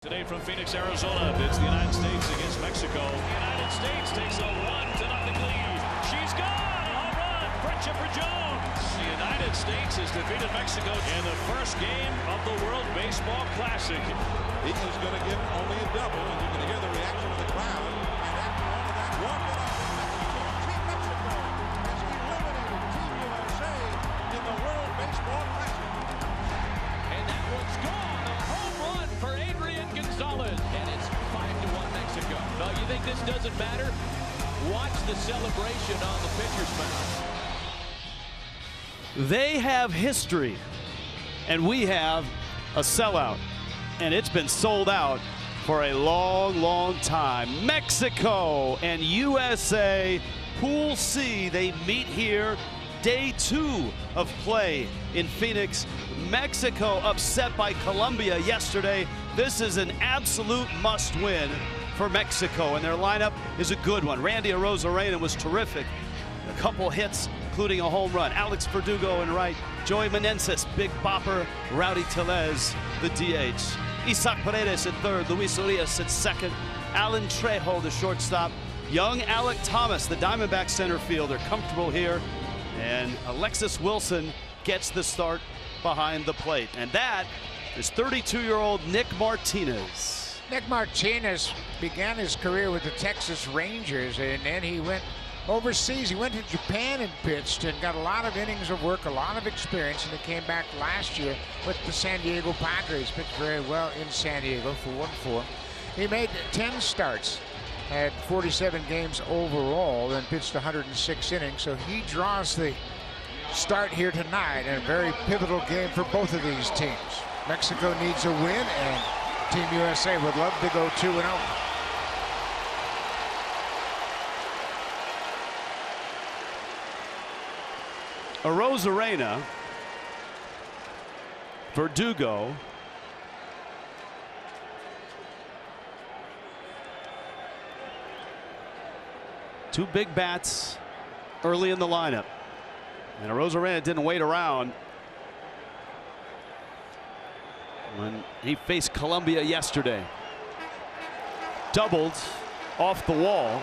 Today from Phoenix, Arizona, it's the United States against Mexico. The United States takes a 1-0 lead. She's gone! Home run for Chipper Jones. The United States has defeated Mexico in the first game of the World Baseball Classic. Eagles going to give only a double, and you can hear the reaction of the crowd. And after all of that, walk it off in Mexico. Team Mexico has eliminated Team USA in the World Baseball Classic. And that one's gone. A home run for Adrian Gonzalez. And it's 5-1 Mexico. No, you think this doesn't matter? Watch the celebration on the pitcher's mound. They have history, and we have a sellout. And it's been sold out for a long, long time. Mexico and USA, Pool C, they meet here. Day 2 of play in Phoenix. Mexico upset by Colombia yesterday. This is an absolute must-win for Mexico, and their lineup is a good one. Randy Arozarena was terrific. A couple hits, including a home run. Alex Verdugo in right. Joey Meneses, big bopper. Rowdy Tellez, the DH. Isaac Paredes at third. Luis Urias at second. Alan Trejo, the shortstop. Young Alec Thomas, the Diamondback center fielder, comfortable here. And Alexis Wilson gets the start behind the plate. And that is 32-year-old Nick Martinez. Nick Martinez began his career with the Texas Rangers, and then he went overseas. He went to Japan and pitched and got a lot of innings of work, a lot of experience, and he came back last year with the San Diego Padres. Pitched very well in San Diego for 1-4. He made 10 starts, had 47 games overall, and pitched 106 innings. So he draws the start here tonight in a very pivotal game for both of these teams. Mexico needs a win, and Team USA would love to go 2-0. Arozarena, Verdugo, two big bats early in the lineup. And Arozarena didn't wait around when he faced Colombia yesterday. Doubled off the wall.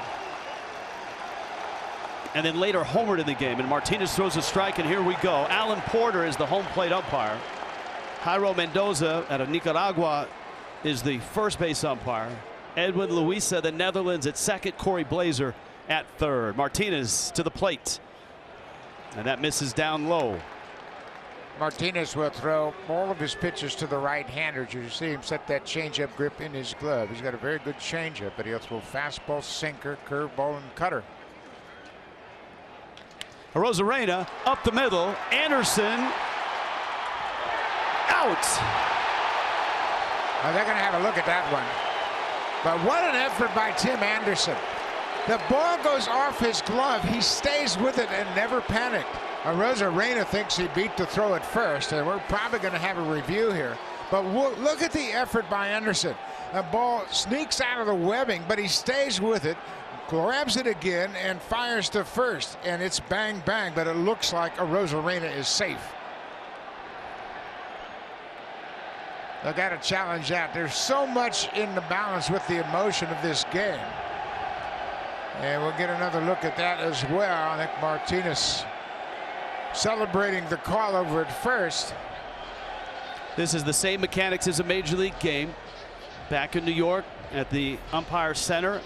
And then later homered in the game. And Martinez throws a strike, and here we go. Alan Porter is the home plate umpire. Jairo Mendoza out of Nicaragua is the first base umpire. Edwin Luisa, the Netherlands, at second. Corey Blazer at third. Martinez to the plate. And that misses down low. Martinez will throw all of his pitches to the right-handers. You see him set that changeup grip in his glove. He's got a very good changeup, but he'll throw fastball, sinker, curveball, and cutter. Arozarena up the middle. Anderson out. Now they're going to have a look at that one. But what an effort by Tim Anderson. The ball goes off his glove. He stays with it and never panicked. Arozarena thinks he beat the throw at first, and we're probably going to have a review here. But look at the effort by Anderson. The ball sneaks out of the webbing, but he stays with it, grabs it again, and fires to first. And it's bang, bang, but it looks like Arozarena is safe. They've got to challenge that. There's so much in the balance with the emotion of this game. And we'll get another look at that as well. Nick Martinez celebrating the call over at first. This is the same mechanics as a major league game. Back in New York at the umpire center,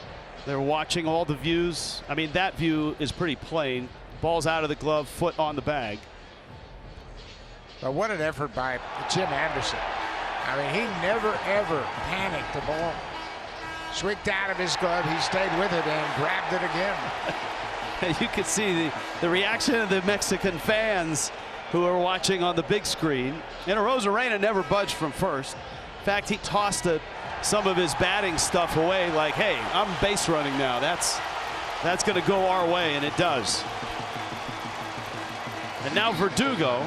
they're watching all the views. I mean, that view is pretty plain. Ball's out of the glove, foot on the bag. But what an effort by Tim Anderson. I mean, he never, ever panicked. The ball swigged out of his glove. He stayed with it and grabbed it again. You can see the reaction of the Mexican fans who are watching on the big screen. And Arozarena never budged from first. In fact, he tossed some of his batting stuff away like, hey, I'm base running now. That's going to go our way, and it does. And now Verdugo.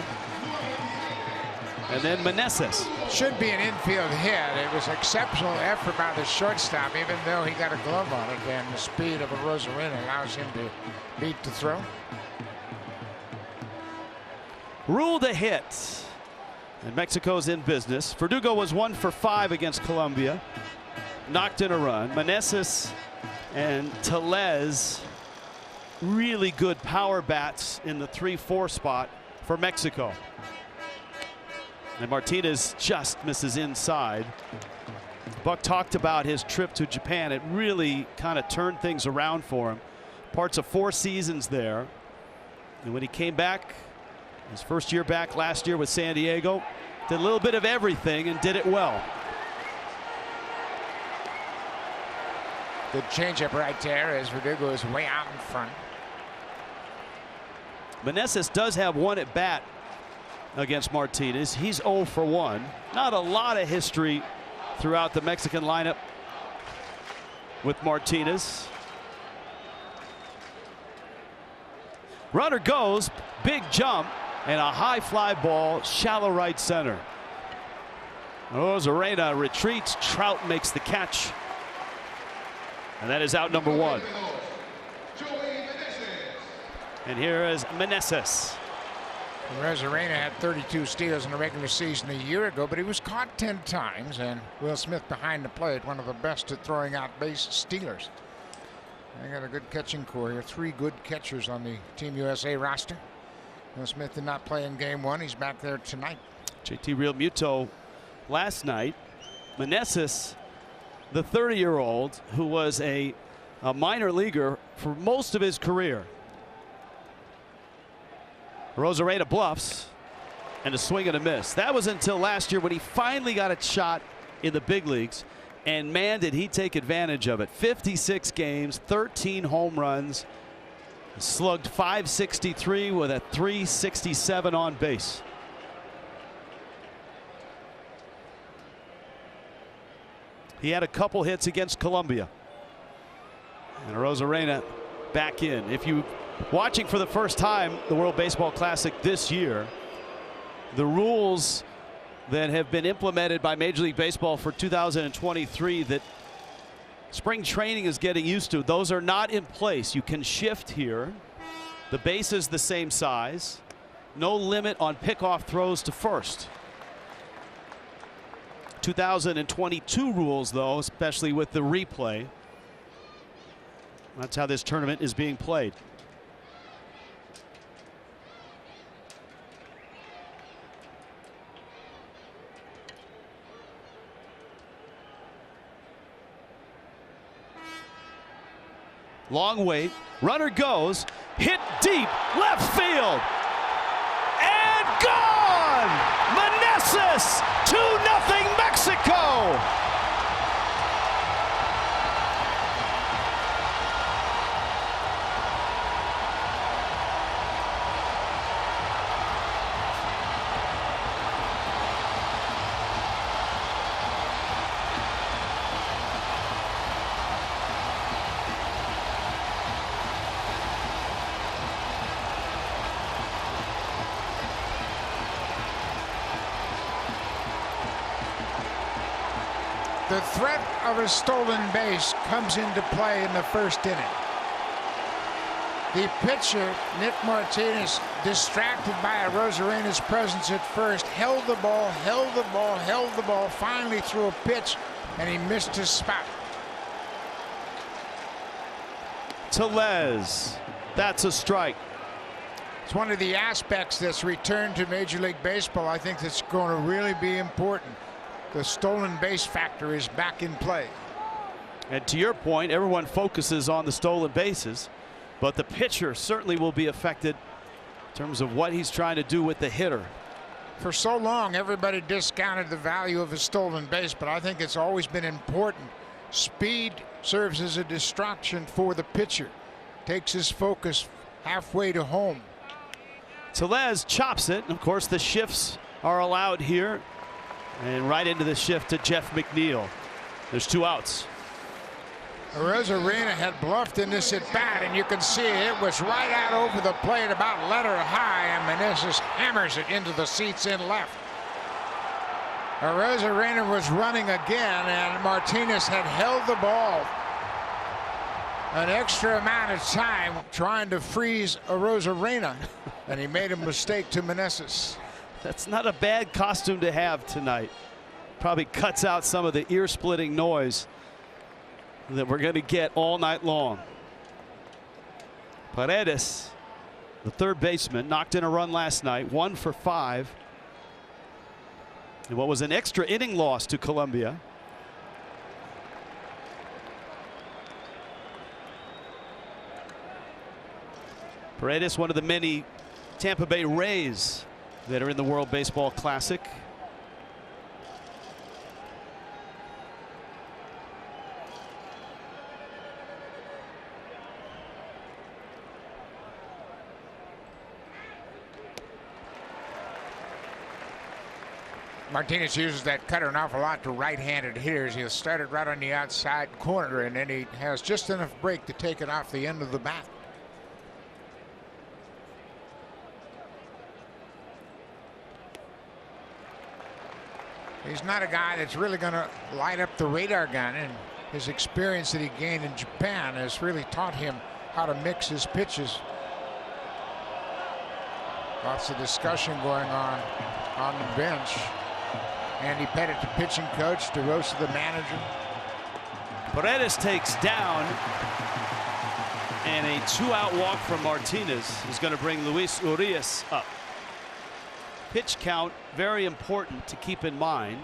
And then Meneses. Should be an infield hit. It was exceptional effort by the shortstop, even though he got a glove on it, and the speed of Arozarena allows him to beat the throw. Ruled a hit. And Mexico's in business. Verdugo was 1 for 5 against Colombia. Knocked in a run. Meneses and Tellez, really good power bats in the 3-4 spot for Mexico. And Martinez just misses inside. Buck talked about his trip to Japan. It really kind of turned things around for him. Parts of 4 seasons there. And when he came back, his first year back last year with San Diego, did a little bit of everything and did it well. Good changeup right there as Verdugo is way out in front. Meneses does have 1 at bat against Martinez. He's 0 for 1. Not a lot of history throughout the Mexican lineup with Martinez. Runner goes, big jump, and a high fly ball, shallow right center. Arozarena retreats. Trout makes the catch. And that is out number 1. And here is Meneses. Arozarena had 32 steals in the regular season a year ago, but he was caught 10 times, and Will Smith behind the plate, one of the best at throwing out base stealers. They got a good catching core here. 3 good catchers on the Team USA roster. Will Smith did not play in game 1. He's back there tonight. JT Realmuto last night. Meneses, the 30-year-old who was a minor leaguer for most of his career. Arozarena bluffs and a swing and a miss. That was until last year when he finally got a shot in the big leagues, and man did he take advantage of it. 56 games, 13 home runs, slugged .563 with a .367 on base. He had a couple hits against Colombia. And Arozarena back in. If you watching for the first time the World Baseball Classic this year, the rules that have been implemented by Major League Baseball for 2023 that spring training is getting used to, those are not in place. You can shift here. The base is the same size. No limit on pickoff throws to first. 2022 rules, though, especially with the replay. That's how this tournament is being played. Long wait. Runner goes. Hit deep. Left field. And gone! Meneses! 2-0 Mexico! The threat of a stolen base comes into play in the first inning. The pitcher, Nick Martinez, distracted by Arozarena's presence at first, held the ball, finally threw a pitch, and he missed his spot. Tellez, that's a strike. It's one of the aspects that's returned to Major League Baseball. I think that's going to really be important. The stolen base factor is back in play. And to your point, everyone focuses on the stolen bases, but the pitcher certainly will be affected in terms of what he's trying to do with the hitter. For so long, everybody discounted the value of a stolen base, but I think it's always been important. Speed serves as a distraction for the pitcher. Takes his focus halfway to home. Tellez chops it, and of course the shifts are allowed here. And right into the shift to Jeff McNeil. There's 2 outs. Arozarena had bluffed in this at bat, and you can see it was right out over the plate, about letter high, and Meneses hammers it into the seats in left. Arozarena was running again, and Martinez had held the ball an extra amount of time trying to freeze Arozarena, and he made a mistake to Meneses. That's not a bad costume to have tonight. Probably cuts out some of the ear-splitting noise that we're going to get all night long. Paredes, the third baseman, knocked in a run last night, 1 for 5. And what was an extra inning loss to Colombia. Paredes, one of the many Tampa Bay Rays that are in the World Baseball Classic. Martinez uses that cutter an awful lot to right-handed hitters. He'll start it right on the outside corner, and then he has just enough break to take it off the end of the bat. He's not a guy that's really going to light up the radar gun, and his experience that he gained in Japan has really taught him how to mix his pitches. Lots of discussion going on the bench. Andy Pettit, the pitching coach, DeRosa, the manager. Paredes takes down, and a 2-out walk from Martinez is going to bring Luis Urias up. Pitch count, very important to keep in mind.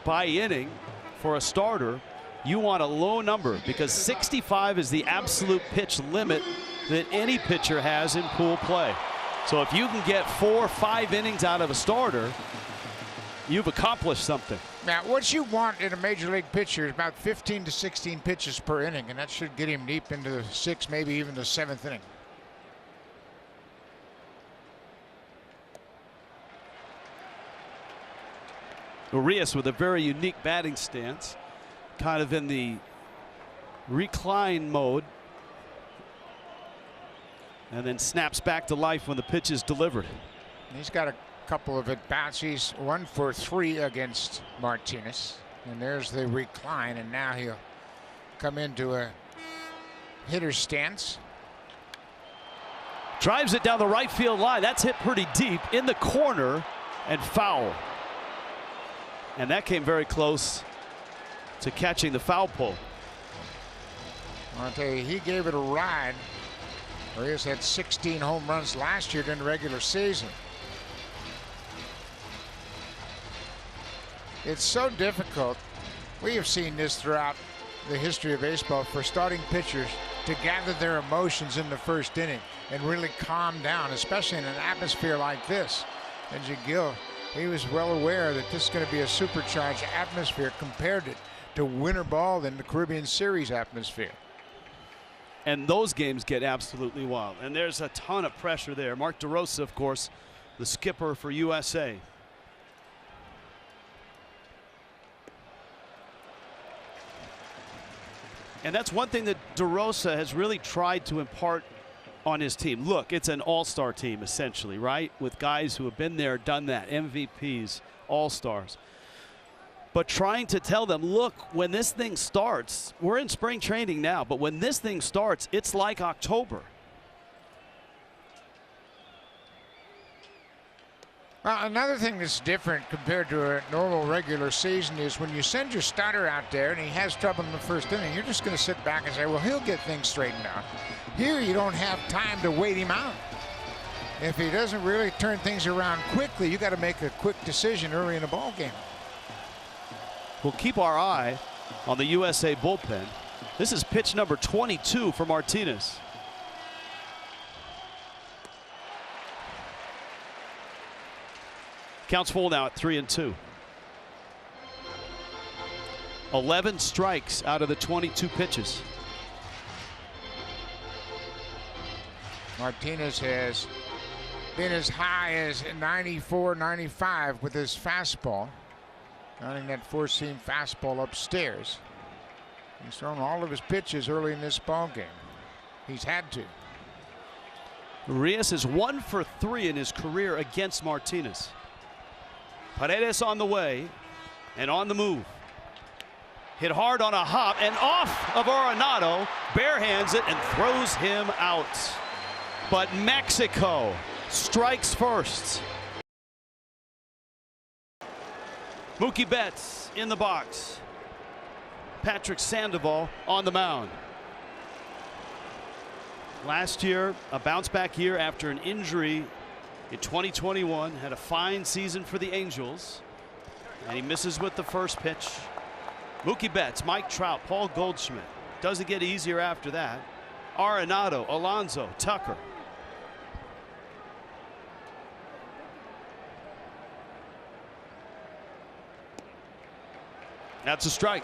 By inning, for a starter, you want a low number because 65 is the absolute pitch limit that any pitcher has in pool play. So if you can get 4 or 5 innings out of a starter, you've accomplished something. Now, what you want in a major league pitcher is about 15 to 16 pitches per inning, and that should get him deep into the 6th, maybe even the 7th inning. Urias with a very unique batting stance, kind of in the recline mode, and then snaps back to life when the pitch is delivered. He's got a couple of at-bats. He's 1 for 3 against Martinez, and there's the recline, and now he'll come into a hitter's stance. Drives it down the right field line. That's hit pretty deep in the corner and foul. And that came very close to catching the foul pole. I'll tell you, he gave it a ride. Urias had 16 home runs last year during the regular season. It's so difficult. We have seen this throughout the history of baseball for starting pitchers to gather their emotions in the first inning and really calm down, especially in an atmosphere like this. And Jagiel, he was well aware that this is going to be a supercharged atmosphere compared to winter ball in the Caribbean Series atmosphere. And those games get absolutely wild. And there's a ton of pressure there. Mark DeRosa, of course, the skipper for USA. And that's one thing that DeRosa has really tried to impart on his team. Look, it's an all-star team, essentially, right? With guys who have been there, done that, MVPs, all-stars. But trying to tell them, look, when this thing starts, we're in spring training now, but when this thing starts, it's like October. Well, another thing that's different compared to a normal regular season is when you send your starter out there and he has trouble in the first inning, you're just going to sit back and say, well, he'll get things straightened out. Here, you don't have time to wait him out. If he doesn't really turn things around quickly, you got to make a quick decision early in the ball game. We'll keep our eye on the USA bullpen. This is pitch number 22 for Martinez. Counts full now at 3-2. 11 strikes out of the 22 pitches. Martinez has been as high as 94, 95 with his fastball. Running that four-seam fastball upstairs. He's thrown all of his pitches early in this ball game. He's had to. Urias is 1 for 3 in his career against Martinez. Paredes on the way and on the move. Hit hard on a hop and off of Arenado. Barehands it and throws him out. But Mexico strikes first. Mookie Betts in the box. Patrick Sandoval on the mound. Last year, a bounce back year after an injury in 2021. Had a fine season for the Angels. And he misses with the first pitch. Mookie Betts, Mike Trout, Paul Goldschmidt. Doesn't get easier after that. Arenado, Alonso, Tucker. That's a strike.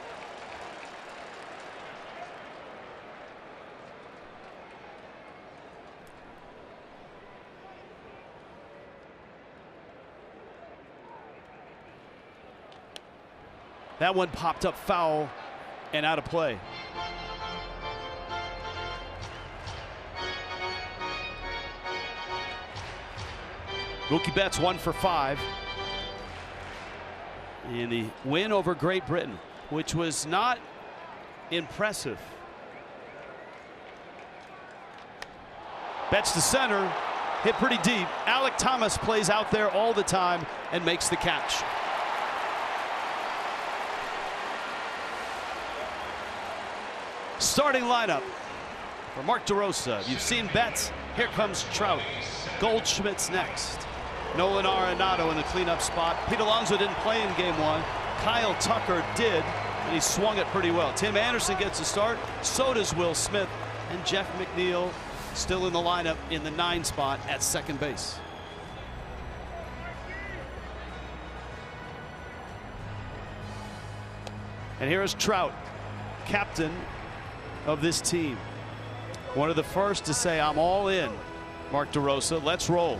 That one popped up foul and out of play. Mookie Betts 1 for 5 in the win over Great Britain, which was not impressive. Betts to center, hit pretty deep. Alek Thomas plays out there all the time and makes the catch. Starting lineup for Mark DeRosa. You've seen Betts. Here comes Trout. Goldschmidt's next. Nolan Arenado in the cleanup spot. Pete Alonso didn't play in game 1. Kyle Tucker did, and he swung it pretty well. Tim Anderson gets a start. So does Will Smith. And Jeff McNeil still in the lineup in the 9 spot at second base. And here is Trout, captain of this team. One of the first to say, I'm all in. Mark DeRosa, let's roll.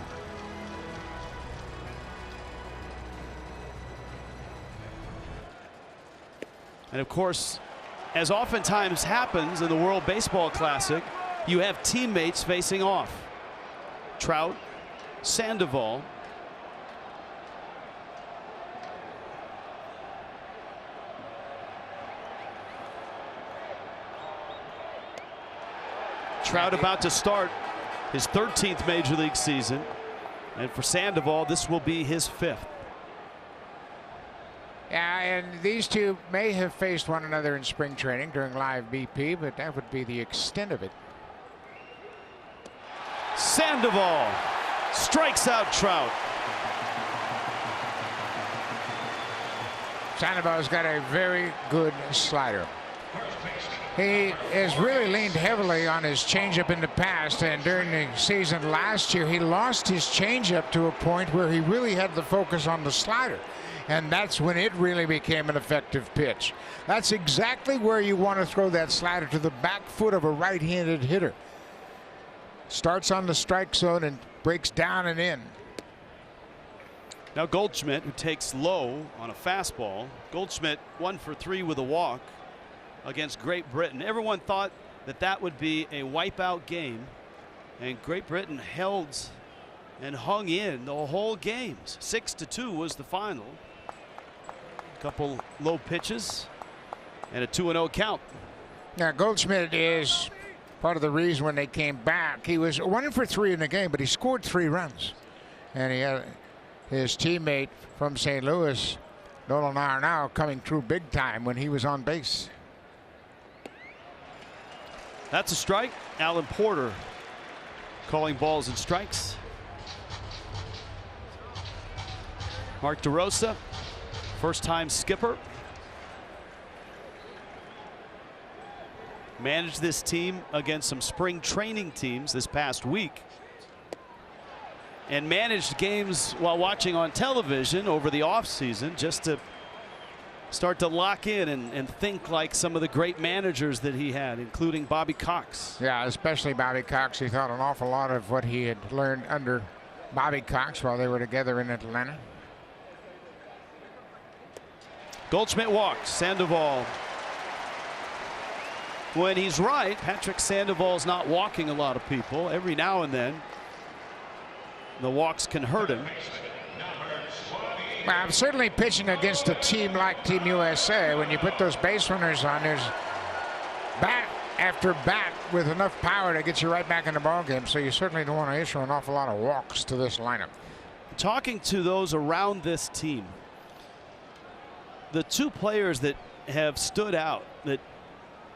And of course, as oftentimes happens in the World Baseball Classic, you have teammates facing off. Trout, Sandoval. Trout about to start his 13th Major League season. And for Sandoval, this will be his 5th. Yeah, and these two may have faced one another in spring training during live BP, but that would be the extent of it. Sandoval strikes out Trout. Sandoval's got a very good slider. He has really leaned heavily on his changeup in the past, and during the season last year, he lost his changeup to a point where he really had to focus on the slider. And that's when it really became an effective pitch. That's exactly where you want to throw that slider, to the back foot of a right-handed hitter. Starts on the strike zone and breaks down and in. Now Goldschmidt, who takes low on a fastball. Goldschmidt 1 for 3 with a walk against Great Britain. Everyone thought that that would be a wipeout game, and Great Britain held and hung in the whole game. 6-2 was the final. A couple low pitches and a 2-0 count. Now Goldschmidt is part of the reason when they came back. He was 1 for 3 in the game, but he scored 3 runs, and he had his teammate from St. Louis, Nolan Arenado, coming through big time when he was on base. That's a strike. Alan Porter calling balls and strikes. Mark DeRosa, first-time skipper. Managed this team against some spring training teams this past week, and managed games while watching on television over the offseason, just to start to lock in and think like some of the great managers that he had, including Bobby Cox. Yeah, especially Bobby Cox. He thought an awful lot of what he had learned under Bobby Cox while they were together in Atlanta. Goldschmidt walks. Sandoval, when he's right, Patrick Sandoval's not walking a lot of people. Every now and then the walks can hurt him. Well, I'm certainly pitching against a team like Team USA. When you put those base runners on, there's bat after bat with enough power to get you right back in the ballgame. So you certainly don't want to issue an awful lot of walks to this lineup. Talking to those around this team, the two players that have stood out, that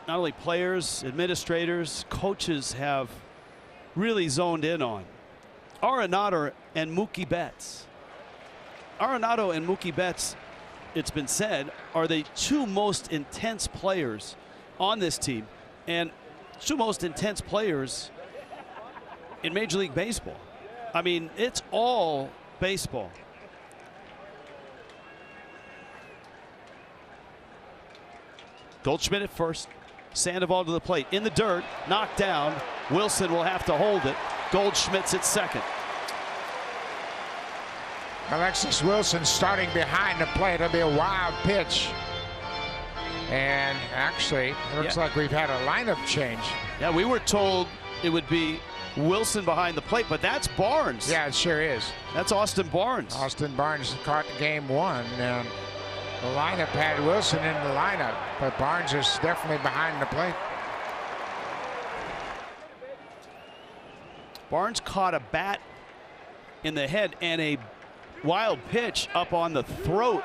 not only players, administrators, coaches have really zoned in on, Arenado and Mookie Betts. Arenado and Mookie Betts, it's been said, are the two most intense players on this team and two most intense players in Major League Baseball. I mean, it's all baseball. Goldschmidt at first. Sandoval to the plate. In the dirt. Knocked down. Wilson will have to hold it. Goldschmidt's at second. Alexis Wilson starting behind the plate. It'll be a wild pitch. And actually, it looks like we've had a lineup change. Yeah, we were told it would be Wilson behind the plate, but that's Barnes. Yeah, it sure is. That's Austin Barnes. Austin Barnes caught game one, and the lineup had Wilson in the lineup, but Barnes is definitely behind the plate. Barnes caught a bat in the head and a wild pitch up on the throat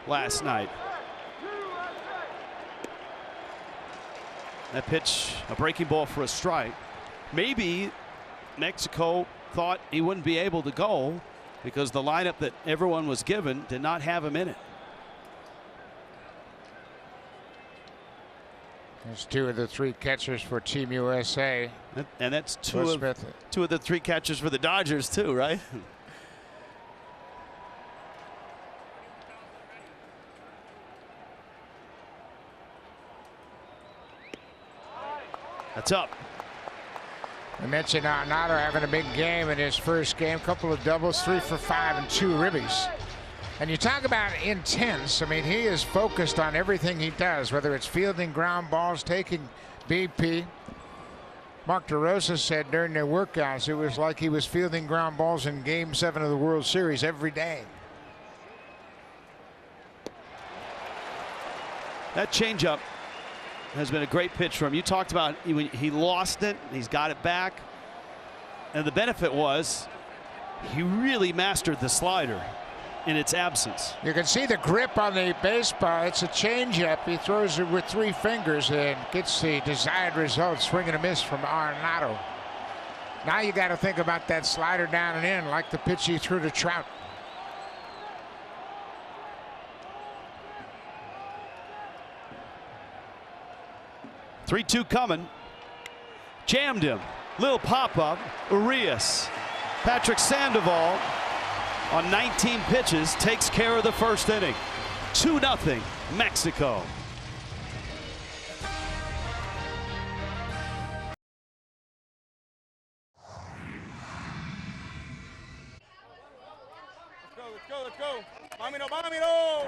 last night. That pitch, a breaking ball for a strike. Maybe Mexico thought he wouldn't be able to go because the lineup that everyone was given did not have him in it. There's two of the three catchers for Team USA. And that's two of the three catchers for the Dodgers too, right? That's up. I mentioned Arenado having a big game in his first game. Couple of doubles, 3 for 5 and 2 ribbies. And you talk about intense. I mean, he is focused on everything he does, whether it's fielding ground balls, taking BP. Mark DeRosa said during their workouts, it was like he was fielding ground balls in Game 7 of the World Series every day. That changeup has been a great pitch for him. You talked about he lost it. He's got it back. And the benefit was he really mastered the slider in its absence. You can see the grip on the baseball. It's a changeup. He throws it with 3 fingers and gets the desired result. Swing and a miss from Arenado. Now you got to think about that slider down and in, like the pitch he threw to Trout. Three-two coming. Jammed him. Little pop-up. Urias. Patrick Sandoval on 19 pitches takes care of the first inning. 2-0 Mexico. Let's go. Vámonos.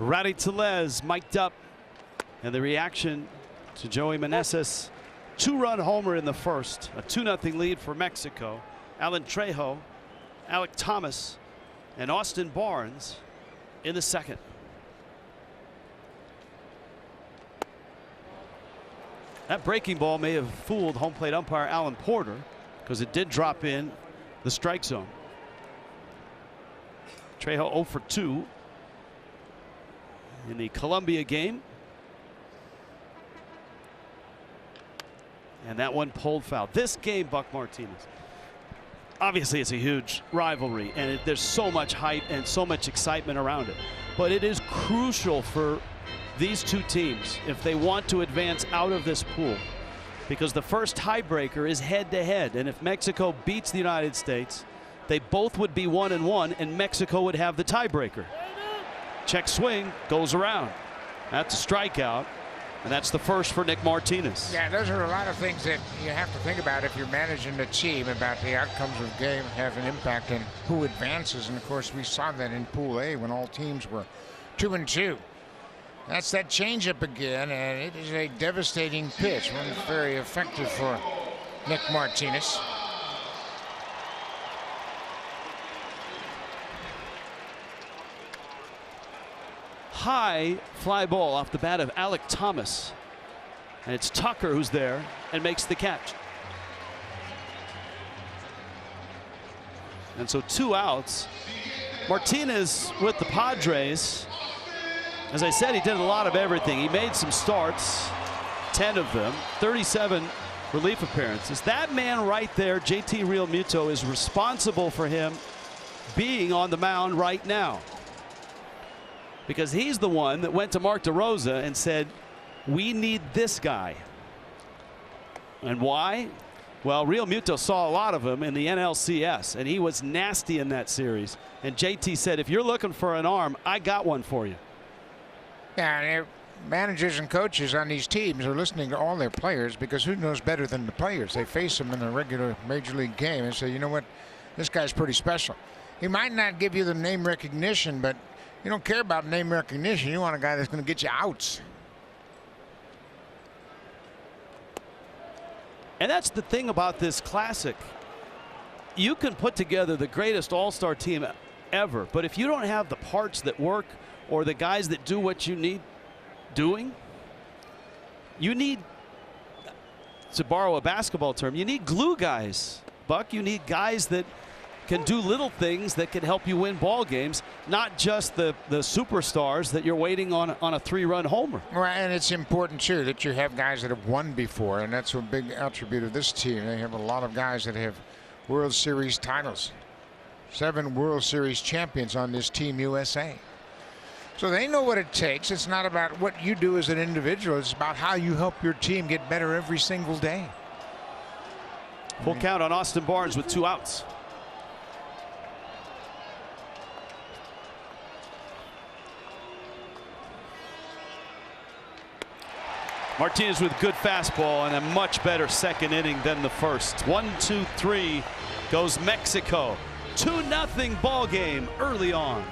Rowdy Tellez mic'd up, and the reaction to Joey Meneses. 2-run homer in the first, a 2-0 lead for Mexico. Alan Trejo, Alek Thomas, and Austin Barnes in the second. That breaking ball may have fooled home plate umpire Alan Porter because it did drop in the strike zone. Trejo 0 for 2 in the Colombia game. And that one pulled foul. This game, Buck Martinez, obviously it's a huge rivalry and there's so much hype and so much excitement around it. But it is crucial for these two teams if they want to advance out of this pool, because the first tiebreaker is head-to-head, and if Mexico beats the United States, they both would be 1-1 and Mexico would have the tiebreaker. Check swing, goes around. That's a strikeout, and that's the first for Nick Martinez. Yeah, those are a lot of things that you have to think about if you're managing the team, about the outcomes of the game have an impact on who advances. And of course, we saw that in Pool A when all teams were 2-2. That's that changeup again, and it is a devastating pitch. One very effective for Nick Martinez. high fly ball off the bat of Alec Thomas. And it's Tucker who's there and makes the catch. And so 2 outs. Martinez with the Padres. As I said, he did a lot of everything. He made some starts, 10 of them, 37 relief appearances. That man right there, JT Realmuto, is responsible for him being on the mound right now. Because he's the one that went to Mark DeRosa and said, we need this guy. And why? Well, Realmuto saw a lot of him in the NLCS, and he was nasty in that series. And JT said, if you're looking for an arm, I got one for you. Yeah, and managers and coaches on these teams are listening to all their players, because who knows better than the players? They face them in a regular major league game and say, you know what, this guy's pretty special. He might not give you the name recognition, but you don't care about name recognition. You want a guy that's going to get you outs. And that's the thing about this classic. You can put together the greatest all-star team ever, but if you don't have the parts that work or the guys that do what you need doing, you need, to borrow a basketball term, you need glue guys, Buck. You need guys that can do little things that can help you win ball games, not just the superstars that you're waiting on a 3-run homer. Well, and it's important too that you have guys that have won before, and that's a big attribute of this team. They have a lot of guys that have World Series titles, 7 World Series champions on this Team USA. So they know what it takes. It's not about what you do as an individual. It's about how you help your team get better every single day. Full count on Austin Barnes with 2 outs. Martinez with good fastball and a much better second inning than the first. 1-2-3 goes Mexico. 2-0 ball game early on.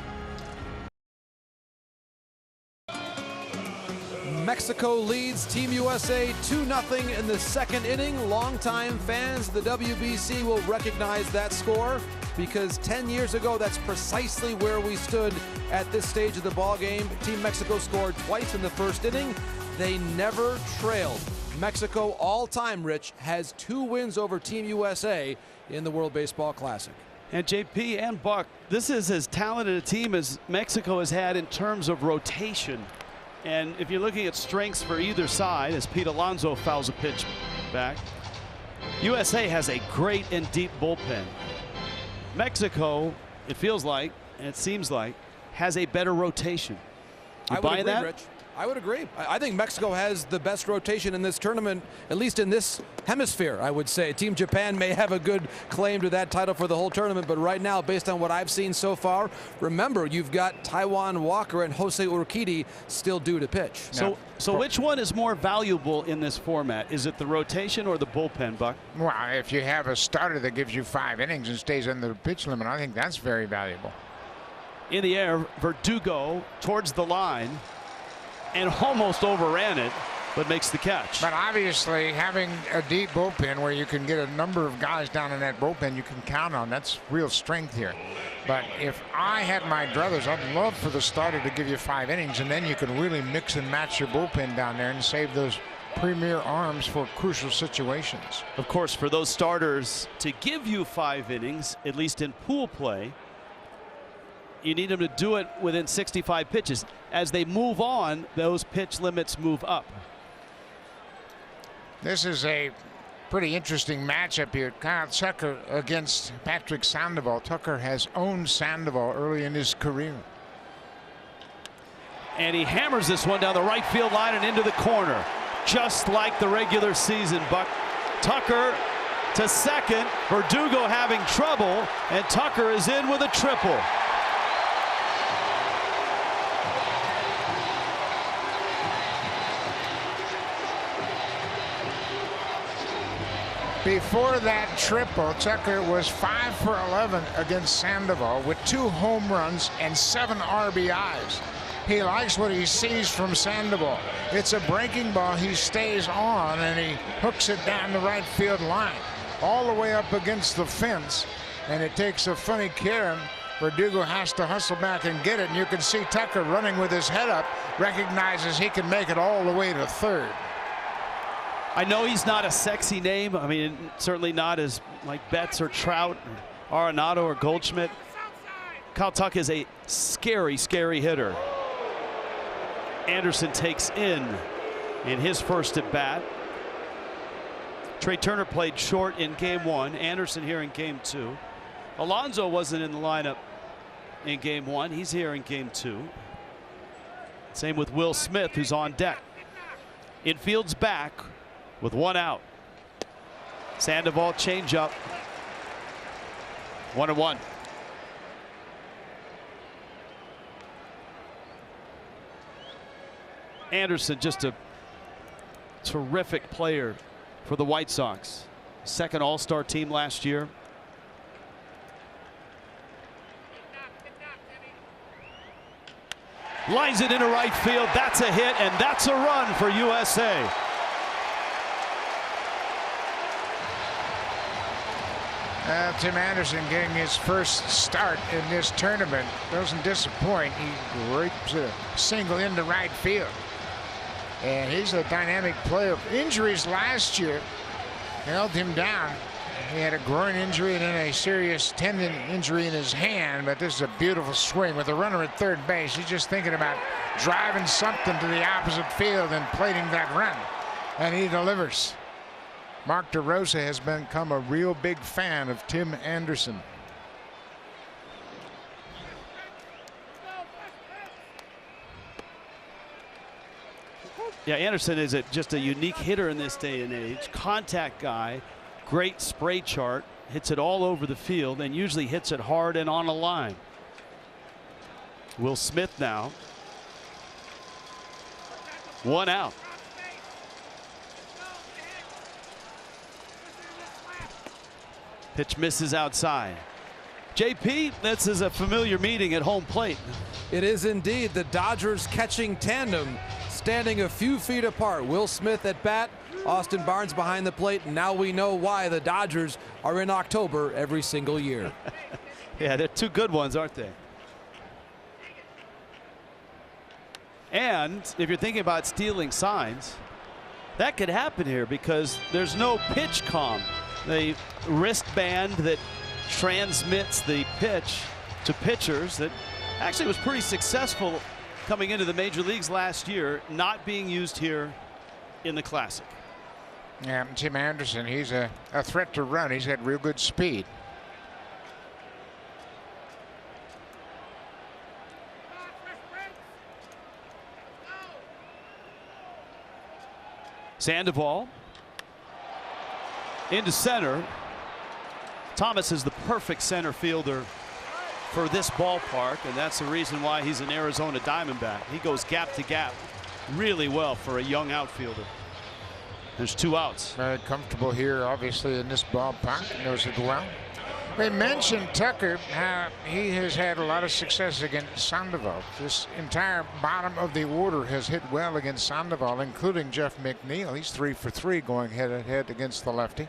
Mexico leads Team USA 2-0 in the second inning. Longtime fans of the WBC will recognize that score, because 10 years ago, that's precisely where we stood at this stage of the ball game. Team Mexico scored twice in the first inning. They never trailed. Mexico all-time, Rich, has 2 wins over Team USA in the World Baseball Classic. And JP and Buck, this is as talented a team as Mexico has had in terms of rotation. And if you're looking at strengths for either side, as Pete Alonso fouls a pitch back, USA has a great and deep bullpen. Mexico, it feels like, and it seems like, has a better rotation. You buy that? Rich. I would agree. I think Mexico has the best rotation in this tournament, at least in this hemisphere, I would say. Team Japan may have a good claim to that title for the whole tournament, but right now, based on what I've seen so far, remember, you've got Taijuan Walker and Jose Urquidy still due to pitch. So which one is more valuable in this format? Is it the rotation or the bullpen, Buck? Well, if you have a starter that gives you 5 innings and stays under the pitch limit, I think that's very valuable. In the air, Verdugo towards the line, and almost overran it, but makes the catch. But obviously, having a deep bullpen where you can get a number of guys down in that bullpen you can count on, that's real strength here. But if I had my druthers, I'd love for the starter to give you 5 innings, and then you can really mix and match your bullpen down there and save those premier arms for crucial situations. Of course, for those starters to give you 5 innings, at least in pool play, you need them to do it within 65 pitches. As they move on, those pitch limits move up. This is a pretty interesting matchup here. Kyle Tucker against Patrick Sandoval. Tucker has owned Sandoval early in his career. And he hammers this one down the right field line and into the corner, just like the regular season. Buck, Tucker to second. Verdugo having trouble, and Tucker is in with a triple. Before that triple, Tucker was 5 for 11 against Sandoval with 2 home runs and 7 RBIs. He likes what he sees from Sandoval. It's a breaking ball. He stays on and he hooks it down the right field line, all the way up against the fence. And it takes a funny Karen Verdugo has to hustle back and get it, and you can see Tucker running with his head up, recognizes he can make it all the way to third. I know he's not a sexy name. I mean, certainly not as like Betts or Trout or Arenado or Goldschmidt. Kyle Tucker is a scary, scary hitter. Anderson takes in his first at bat. Trey Turner played short in game 1. Anderson here in game 2. Alonso wasn't in the lineup in game 1. He's here in game 2. Same with Will Smith, who's on deck. Infield's back with 1 out. Sandoval changeup. 1-1. Anderson, just a terrific player for the White Sox. Second All-Star team last year. Lines it into right field. That's a hit, and that's a run for USA. Tim Anderson getting his first start in this tournament. Doesn't disappoint. He rapes a single into right field. And he's a dynamic player. Injuries last year held him down. He had a groin injury and then a serious tendon injury in his hand, but this is a beautiful swing with a runner at third base. He's just thinking about driving something to the opposite field and plating that run, and he delivers. Mark DeRosa has become a real big fan of Tim Anderson. Yeah, Anderson is just a unique hitter in this day and age. Contact guy, great spray chart, hits it all over the field, and usually hits it hard and on a line. Will Smith now. 1 out. Pitch misses outside. JP, this is a familiar meeting at home plate. It is indeed. The Dodgers catching tandem standing a few feet apart. Will Smith at bat, Austin Barnes behind the plate. And now we know why the Dodgers are in October every single year. Yeah, they're two good ones, aren't they? And if you're thinking about stealing signs, that could happen here because there's no pitch comm. The wristband that transmits the pitch to pitchers that actually was pretty successful coming into the major leagues last year, not being used here in the Classic. Yeah, Tim Anderson, he's a threat to run. He's got real good speed. Sandoval into center. Thomas is the perfect center fielder for this ballpark, and that's the reason why he's an Arizona Diamondback. He goes gap to gap really well for a young outfielder. There's 2 outs. Very comfortable here, obviously, in this ballpark. Knows it well. We mentioned Tucker, how he has had a lot of success against Sandoval. This entire bottom of the order has hit well against Sandoval, including Jeff McNeil. He's 3 for 3 going head-to-head against the lefty.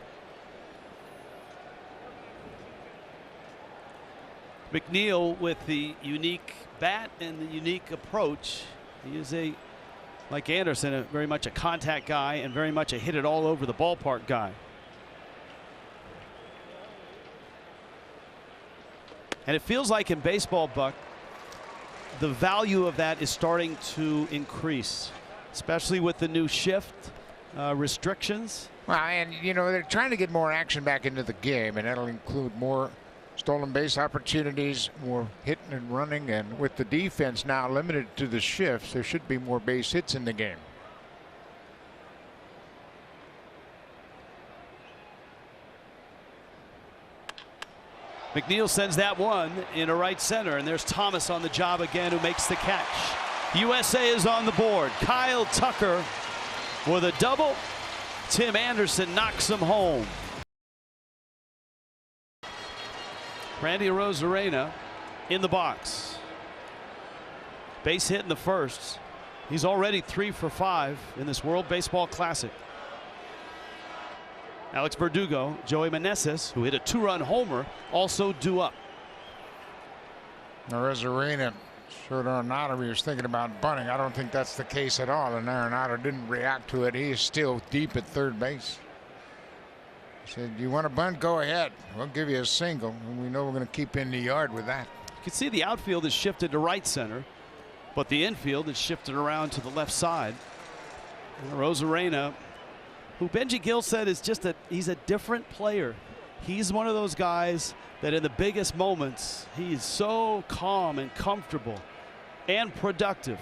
McNeil with the unique bat and the unique approach. He is like Anderson, very much a contact guy and very much a hit it all over the ballpark guy. And it feels like in baseball, Buck, the value of that is starting to increase, especially with the new shift restrictions. Well, and you know, they're trying to get more action back into the game, and that'll include more stolen base opportunities, more hitting and running, and with the defense now limited to the shifts, there should be more base hits in the game. McNeil sends that one into right center, and there's Thomas on the job again, who makes the catch. USA is on the board. Kyle Tucker with a double. Tim Anderson knocks him home. Randy Arozarena in the box. Base hit in the first. He's already 3 for 5 in this World Baseball Classic. Alex Verdugo, Joey Meneses, who hit a 2-run homer, also due up. Arozarena showed Arenado he was thinking about bunting. I don't think that's the case at all, and Arenado didn't react to it. He is still deep at third base. He said, "You want to bunt? Go ahead. We'll give you a single, and we know we're going to keep in the yard with that." You can see the outfield is shifted to right center, but the infield is shifted around to the left side. And Arozarena, who Benji Gill said is just he's a different player. He's one of those guys that in the biggest moments, he's so calm and comfortable and productive.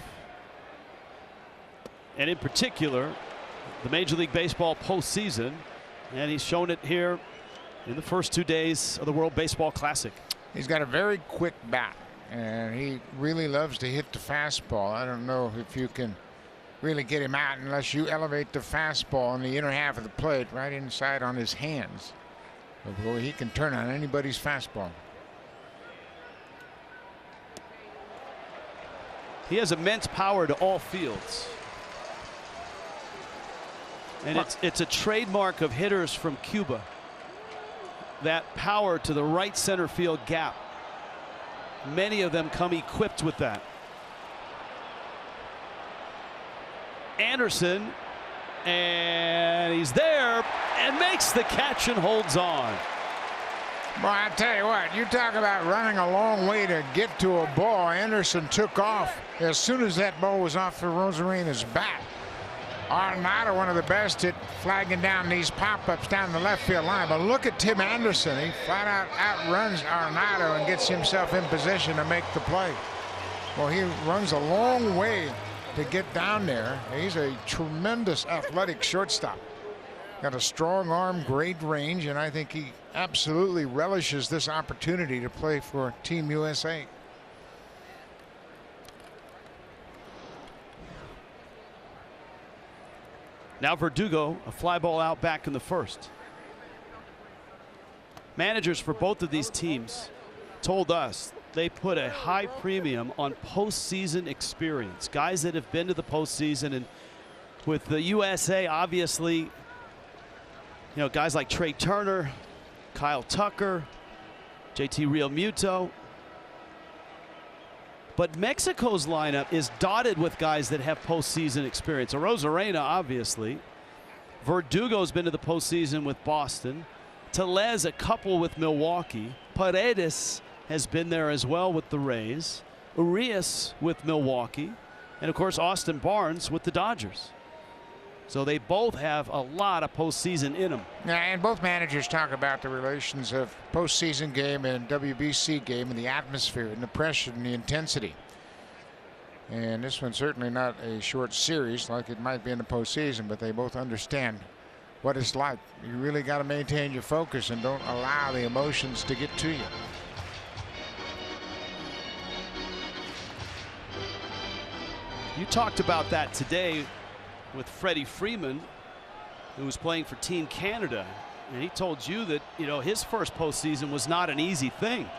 And in particular, the Major League Baseball postseason, and he's shown it here in the first 2 days of the World Baseball Classic. He's got a very quick bat, and he really loves to hit the fastball. I don't know if you can really get him out unless you elevate the fastball in the inner half of the plate right inside on his hands. Boy, he can turn on anybody's fastball. He has immense power to all fields. And it's a trademark of hitters from Cuba. That power to the right center field gap. Many of them come equipped with that. Anderson, and he's there and makes the catch and holds on. Boy, I tell you what, you talk about running a long way to get to a ball. Anderson took off as soon as that ball was off Arozarena's bat. Arenado, one of the best at flagging down these pop-ups down the left field line. But look at Tim Anderson. He flat out outruns Arenado and gets himself in position to make the play. Well, he runs a long way to get down there. He's a tremendous athletic shortstop. Got a strong arm, great range, and I think he absolutely relishes this opportunity to play for Team USA. Now Verdugo, a fly ball out back in the first. Managers for both of these teams told us they put a high premium on postseason experience. Guys that have been to the postseason, and with the USA, obviously, you know, guys like Trey Turner, Kyle Tucker, JT Realmuto. But Mexico's lineup is dotted with guys that have postseason experience. Arozarena, obviously. Verdugo's been to the postseason with Boston. Tellez, a couple with Milwaukee. Paredes has been there as well with the Rays. Urias with Milwaukee. And, of course, Austin Barnes with the Dodgers. So they both have a lot of postseason in them. Yeah, and both managers talk about the relations of postseason game and WBC game and the atmosphere and the pressure and the intensity. And this one's certainly not a short series like it might be in the postseason, but they both understand what it's like. You really got to maintain your focus and don't allow the emotions to get to you. You talked about that today with Freddie Freeman, who was playing for Team Canada, and he told you that, you know, his first postseason was not an easy thing.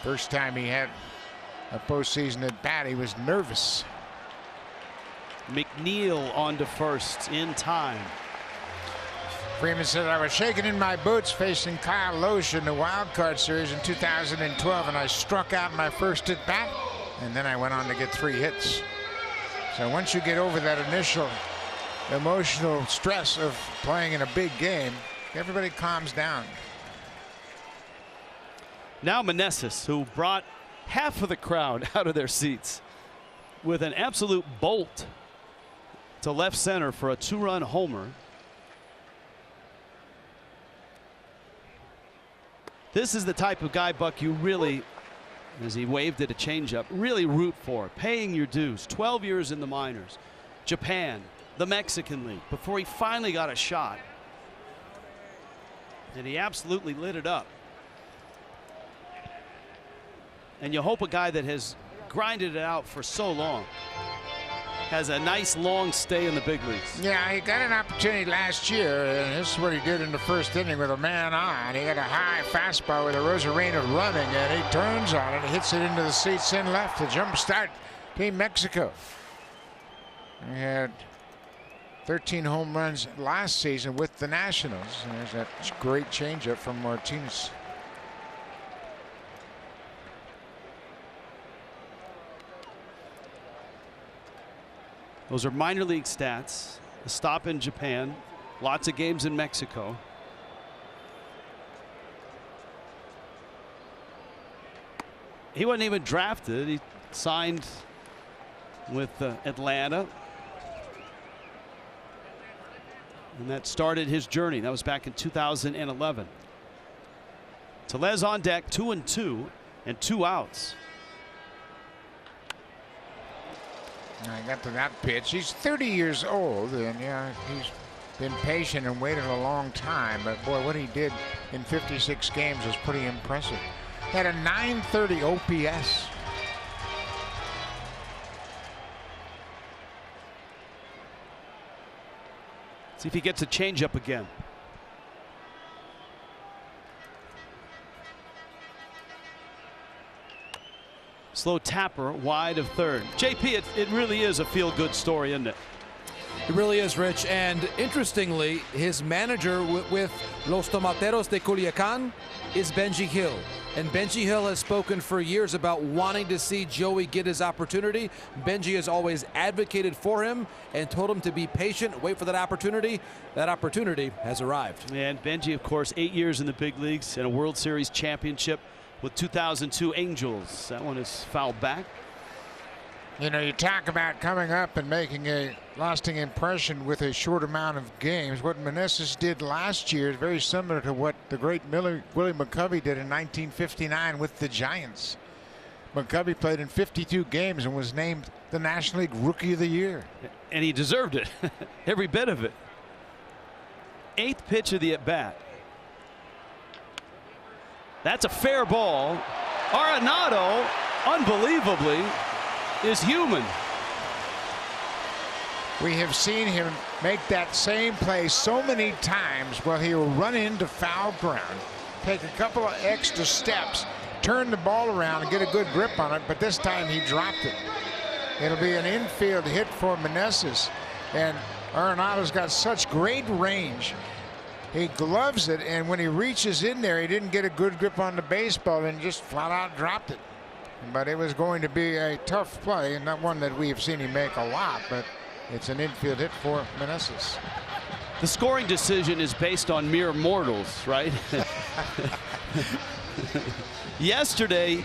First time he had a postseason at bat, he was nervous. McNeil on to first in time. Freeman said, "I was shaking in my boots facing Kyle Loesch in the wild card series in 2012, and I struck out my first at bat, and then I went on to get 3 hits." So once you get over that initial emotional stress of playing in a big game, everybody calms down. Now Meneses, who brought half of the crowd out of their seats with an absolute bolt to left center for a 2-run homer. This is the type of guy, Buck, you really, as he waved at a changeup, really root for. Paying your dues. 12 years in the minors. Japan, the Mexican League, before he finally got a shot. And he absolutely lit it up. And you hope a guy that has grinded it out for so long has a nice long stay in the big leagues. Yeah, he got an opportunity last year, and this is what he did in the first inning with a man on. He had a high fastball with Arozarena running, and he turns on it and hits it into the seats in left to jumpstart Team Mexico. He had 13 home runs last season with the Nationals. And there's that great changeup from Martinez. Those are minor league stats. A stop in Japan, lots of games in Mexico. He wasn't even drafted. He signed with Atlanta. And that started his journey. That was back in 2011. Tellez on deck, 2-2 and 2 outs. I got to that pitch. He's 30 years old, and yeah, he's been patient and waited a long time. But boy, what he did in 56 games was pretty impressive. Had a 930 OPS. See if he gets a changeup again. Slow tapper wide of third. JP, it really is a feel-good story, isn't it? It really is, Rich. And interestingly, his manager with Los Tomateros de Culiacan is Benji Hill. And Benji Hill has spoken for years about wanting to see Joey get his opportunity. Benji has always advocated for him and told him to be patient, wait for that opportunity. That opportunity has arrived. And Benji, of course, 8 years in the big leagues and a World Series championship with 2002 Angels. That one is fouled back. You know, you talk about coming up and making a lasting impression with a short amount of games. What Meneses did last year is very similar to what the great Willie McCovey did in 1959 with the Giants. McCovey played in 52 games and was named the National League Rookie of the Year. And he deserved it, every bit of it. 8th pitch of the at-bat. That's a fair ball. Arenado, unbelievably, is human. We have seen him make that same play so many times where he will run into foul ground, take a couple of extra steps, turn the ball around and get a good grip on it, but this time he dropped it. It'll be an infield hit for Meneses, and Arenado's got such great range. He gloves it, and when he reaches in there, he didn't get a good grip on the baseball and just flat out dropped it. But it was going to be a tough play, and not one that we've seen him make a lot, but it's an infield hit for Meneses. The scoring decision is based on mere mortals, right? Yesterday,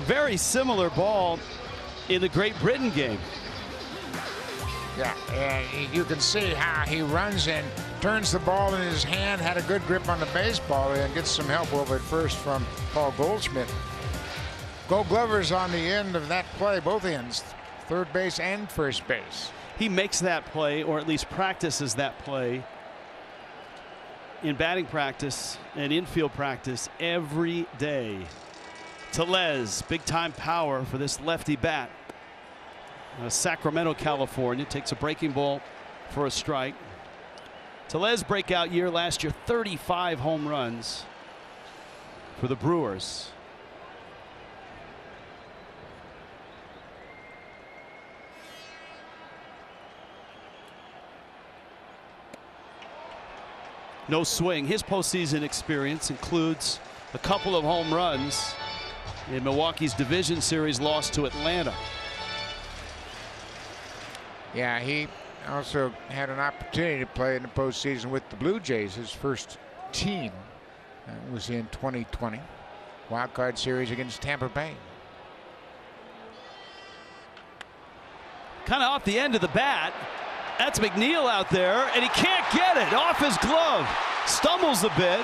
very similar ball in the Great Britain game. Yeah, and you can see how he runs and turns the ball in his hand, had a good grip on the baseball, and gets some help over at first from Paul Goldschmidt. Gold Glover's on the end of that play, both ends, third base and first base. He makes that play, or at least practices that play, in batting practice and infield practice every day. Tellez, big time power for this lefty bat. Sacramento, California, takes a breaking ball for a strike. Tellez breakout year last year, 35 home runs for the Brewers. No swing. His postseason experience includes a couple of home runs in Milwaukee's division series loss to Atlanta. Yeah, he also had an opportunity to play in the postseason with the Blue Jays, his first team. That was in 2020. Wild card series against Tampa Bay. Kind of off the end of the bat. That's McNeil out there, and he can't get it off his glove. Stumbles a bit.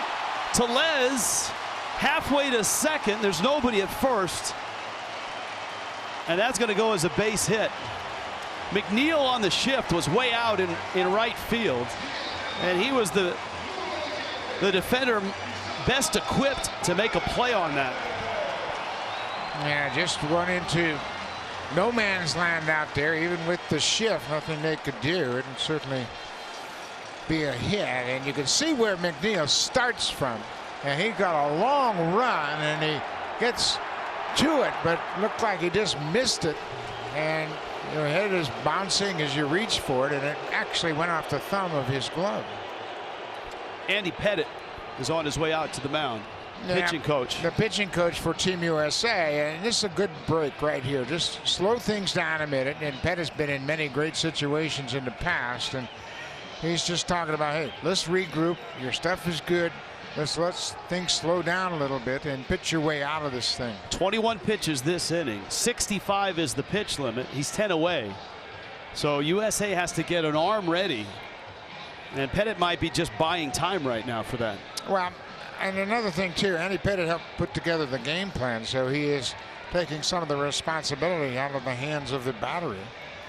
Tellez halfway to second. There's nobody at first. And that's going to go as a base hit. McNeil on the shift was way out in right field. And he was the defender best equipped to make a play on that. Yeah, just run into no man's land out there. Even with the shift, nothing they could do. It would certainly be a hit. And you can see where McNeil starts from. And he got a long run, and he gets to it, but looked like he just missed it. And your head is bouncing as you reach for it, and it actually went off the thumb of his glove. Andy Pettitte is on his way out to the mound. pitching coach. The pitching coach for Team USA, and this is a good break right here. Just slow things down a minute, and Pettit's been in many great situations in the past, and he's just talking about, hey, let's regroup. Your stuff is good. Let's things slow down a little bit and pitch your way out of this thing. 21 pitches this inning. 65 is the pitch limit. He's 10 away. So USA has to get an arm ready. And Pettit might be just buying time right now for that. Well, and another thing, too, Andy Pettit helped put together the game plan, so he is taking some of the responsibility out of the hands of the battery.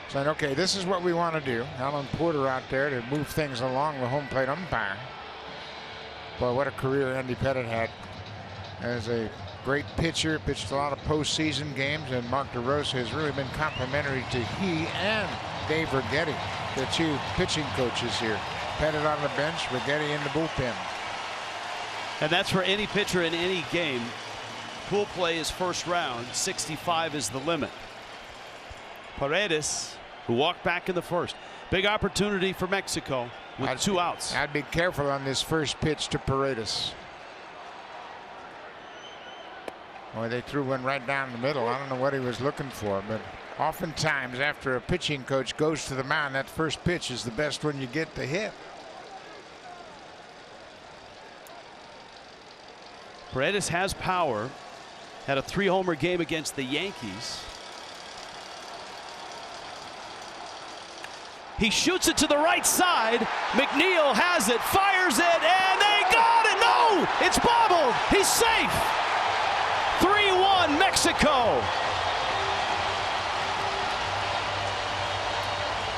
Saying, okay, this is what we want to do. Alan Porter out there to move things along the home plate umpire. Boy, what a career Andy Pettit had as a great pitcher. Pitched a lot of postseason games, and Mark DeRosa has really been complimentary to he and Dave Righetti, the two pitching coaches here. Pettit on the bench, Righetti in the bullpen. And that's for any pitcher in any game. Pool play is first round. 65 is the limit. Paredes, who walked back in the first. Big opportunity for Mexico with 2 outs. I'd be careful on this first pitch to Paredes. Boy, they threw one right down the middle. I don't know what he was looking for, but oftentimes after a pitching coach goes to the mound, that first pitch is the best one you get to hit. Paredes has power. Had a 3-homer game against the Yankees. He shoots it to the right side. McNeil has it, fires it, and they got it. No, it's bobbled. He's safe. 3-1 Mexico.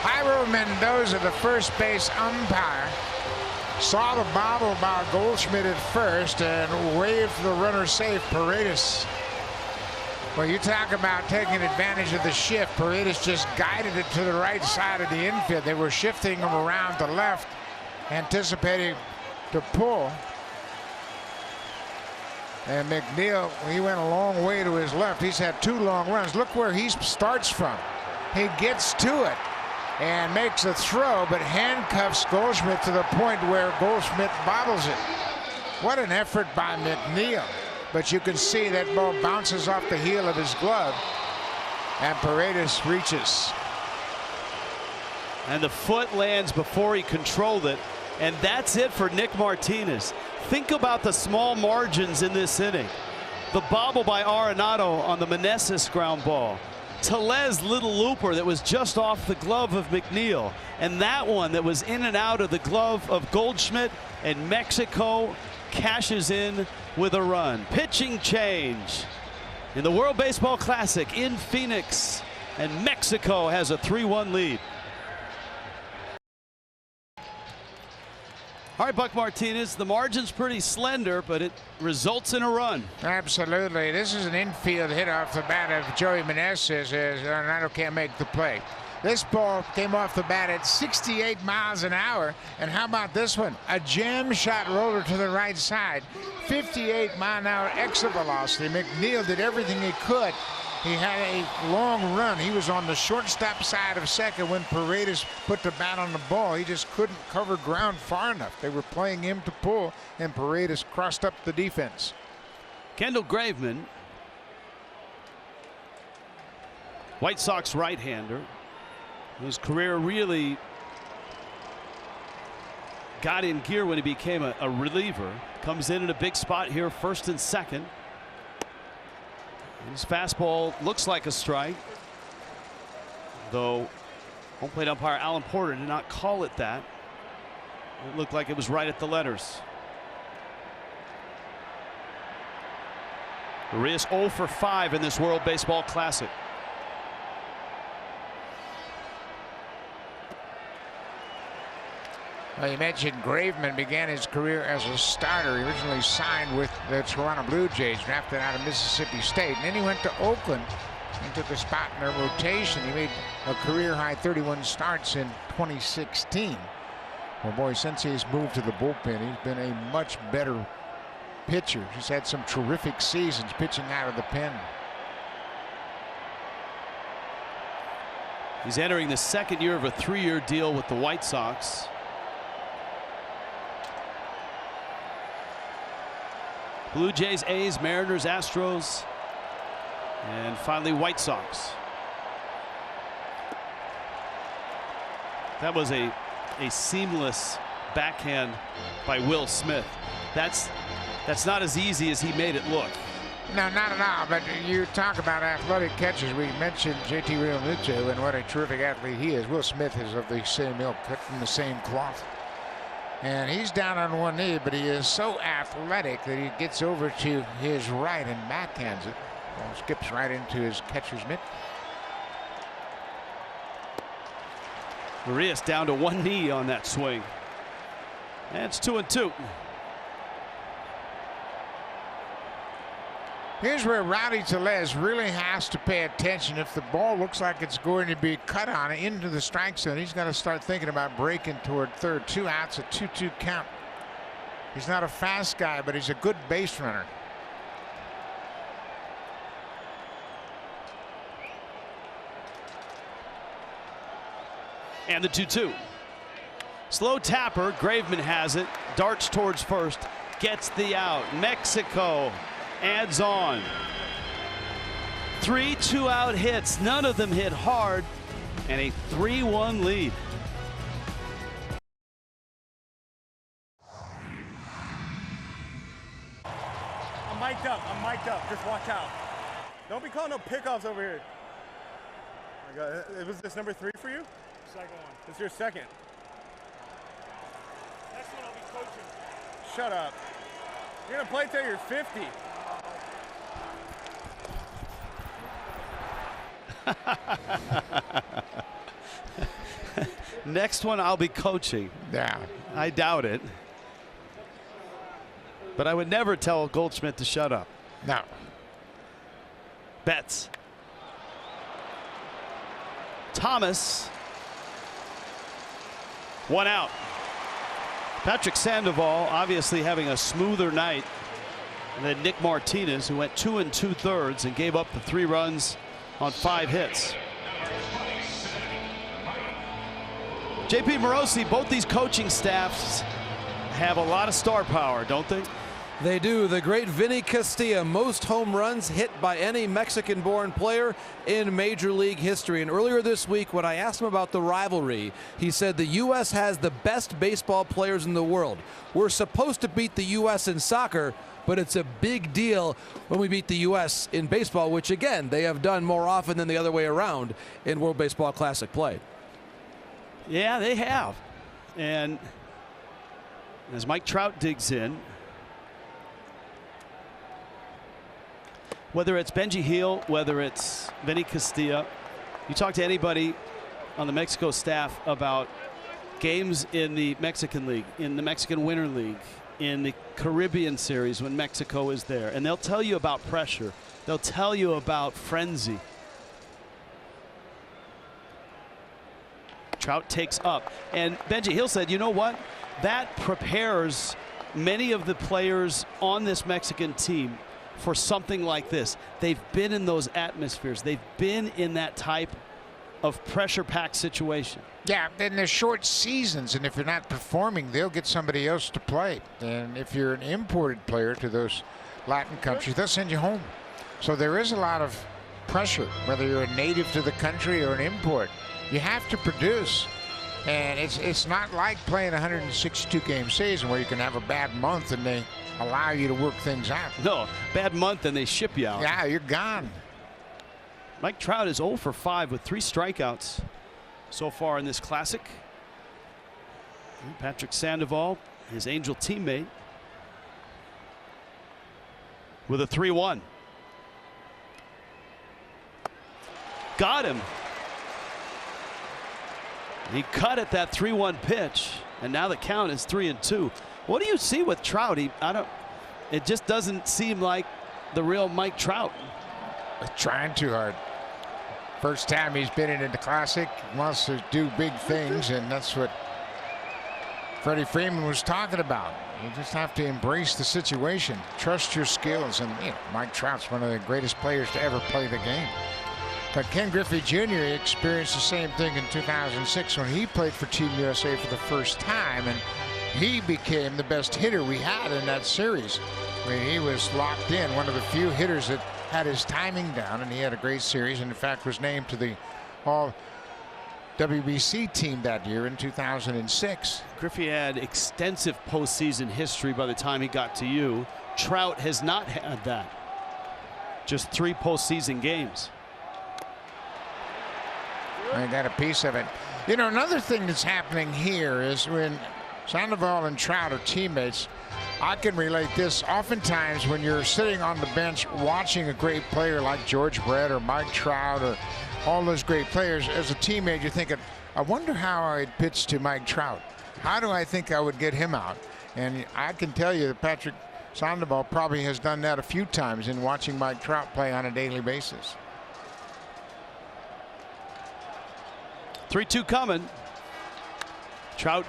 Jairo Mendoza, the first base umpire, saw the bobble by Goldschmidt at first and waved the runner safe. Paredes. Well, you talk about taking advantage of the shift. Paredes just guided it to the right side of the infield. They were shifting him around to left, anticipating to pull. And McNeil, he went a long way to his left. He's had 2 long runs. Look where he starts from. He gets to it and makes a throw, but handcuffs Goldschmidt to the point where Goldschmidt bobbles it. What an effort by McNeil. But you can see that ball bounces off the heel of his glove, and Paredes reaches. And the foot lands before he controlled it, and that's it for Nick Martinez. Think about the small margins in this inning. The bobble by Arenado on the Meneses ground ball. Tellez little looper that was just off the glove of McNeil, and that one that was in and out of the glove of Goldschmidt, and Mexico cashes in with a run. Pitching change in the World Baseball Classic in Phoenix, and Mexico has a 3-1 lead. All right, Buck Martinez, the margin's pretty slender, but it results in a run. Absolutely. This is an infield hit off the bat of Joey Meneses as Arenado can't make the play. This ball came off the bat at 68 miles an hour. And how about this one? A jam shot roller to the right side. 58-mile-an-hour exit velocity. McNeil did everything he could. He had a long run. He was on the shortstop side of second when Paredes put the bat on the ball. He just couldn't cover ground far enough. They were playing him to pull, and Paredes crossed up the defense. Kendall Graveman, White Sox right-hander, whose career really got in gear when he became a reliever, comes in a big spot here, first and second. His fastball looks like a strike, though home plate umpire Alan Porter did not call it that. It looked like it was right at the letters. Urias 0 for 5 in this World Baseball Classic. Well, you mentioned Graveman began his career as a starter. He originally signed with the Toronto Blue Jays, drafted out of Mississippi State. And then he went to Oakland and took a spot in their rotation. He made a career-high 31 starts in 2016. Well, boy, since he's moved to the bullpen, he's been a much better pitcher. He's had some terrific seasons pitching out of the pen. He's entering the second year of a 3-year deal with the White Sox. Blue Jays, A's, Mariners, Astros, and finally White Sox. That was a seamless backhand by Will Smith. That's not as easy as he made it look. No, not at all. But you talk about athletic catches. We mentioned JT Realmuto and what a terrific athlete he is. Will Smith is of the same ilk, cut from the same cloth. And he's down on one knee, but he is so athletic that he gets over to his right and backhands it. Well, skips right into his catcher's mitt. Urias down to one knee on that swing. And it's 2-2. Here's where Rowdy Tellez really has to pay attention. If the ball looks like it's going to be cut on into the strike zone, he's got to start thinking about breaking toward third. 2 outs, a 2-2 count. He's not a fast guy, but he's a good base runner. And the 2-2. Slow tapper. Graveman has it. Darts towards first. Gets the out. Mexico adds on. 3 2-out hits. None of them hit hard. And a 3-1 lead. I'm mic'd up. I'm mic'd up. Just watch out. Don't be calling no pickoffs over here. Oh my God. Was this number 3 for you? Second one. This is your second. Next one I'll be coaching. Shut up. You're gonna play till you're 50. Next one I'll be coaching. Yeah. I doubt it. But I would never tell Goldschmidt to shut up. No. Betts. Thomas. 1 out. Patrick Sandoval obviously having a smoother night than Nick Martinez, who went 2 2/3 and gave up the 3 runs on 5 hits. JP Morosi, both these coaching staffs have a lot of star power, don't they? They do. The great Vinny Castilla, most home runs hit by any Mexican-born player in Major League history. And earlier this week, when I asked him about the rivalry, he said the U.S. has the best baseball players in the world. We're supposed to beat the U.S. in soccer, but it's a big deal when we beat the U.S. in baseball, which, again, they have done more often than the other way around in World Baseball Classic play. Yeah, they have. And as Mike Trout digs in, whether it's Benji Heel, whether it's Vinny Castilla, you talk to anybody on the Mexico staff about games in the Mexican League, in the Mexican Winter League, in the Caribbean Series when Mexico is there, and they'll tell you about pressure. They'll tell you about frenzy. Trout takes up. And Benji Hill said, you know what? That prepares many of the players on this Mexican team for something like this. They've been in those atmospheres. They've been in that type of pressure-packed situation. Yeah, in their short seasons, and if you're not performing, they'll get somebody else to play. And if you're an imported player to those Latin countries, they'll send you home. So there is a lot of pressure, whether you're a native to the country or an import. You have to produce. And it's not like playing a 162-game season where you can have a bad month and they allow you to work things out. No, bad month and they ship you out. Yeah, you're gone. Mike Trout is 0 for 5 with 3 strikeouts so far in this Classic. And Patrick Sandoval, his Angel teammate, with a 3-1. Got him. He cut at that 3-1 pitch, and now the count is 3-2. What do you see with Trout? It just doesn't seem like the real Mike Trout. Trying too hard. First time he's been in the Classic, wants to do big things, and that's what Freddie Freeman was talking about. You just have to embrace the situation, trust your skills, and Mike Trout's one of the greatest players to ever play the game. But Ken Griffey Jr. experienced the same thing in 2006 when he played for Team USA for the first time, and he became the best hitter we had in that series. I mean, he was locked in, one of the few hitters that had his timing down, and he had a great series, and in fact was named to the All WBC team that year in 2006. Griffey had extensive postseason history by the time he got to you. Trout has not had that. Just 3 postseason games. I got a piece of it. You know, another thing that's happening here is when Sandoval and Trout are teammates, I can relate this. Oftentimes when you're sitting on the bench watching a great player like George Brett or Mike Trout or all those great players, as a teammate you're thinking, I wonder how I'd pitch to Mike Trout. How do I think I would get him out? And I can tell you that Patrick Sandoval probably has done that a few times in watching Mike Trout play on a daily basis. 3-2 coming. Trout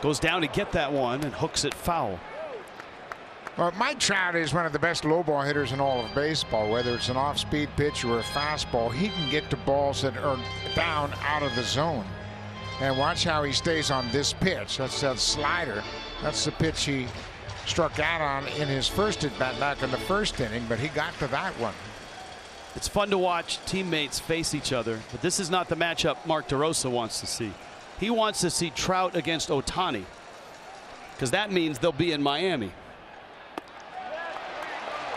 goes down to get that one and hooks it foul. Well, Mike Trout is one of the best low ball hitters in all of baseball. Whether it's an off-speed pitch or a fastball, he can get to balls that are down out of the zone. And watch how he stays on this pitch. That's that slider. That's the pitch he struck out on in his first at bat back in the first inning, but he got to that one. It's fun to watch teammates face each other, but this is not the matchup Mark DeRosa wants to see. He wants to see Trout against Ohtani, because that means they'll be in Miami.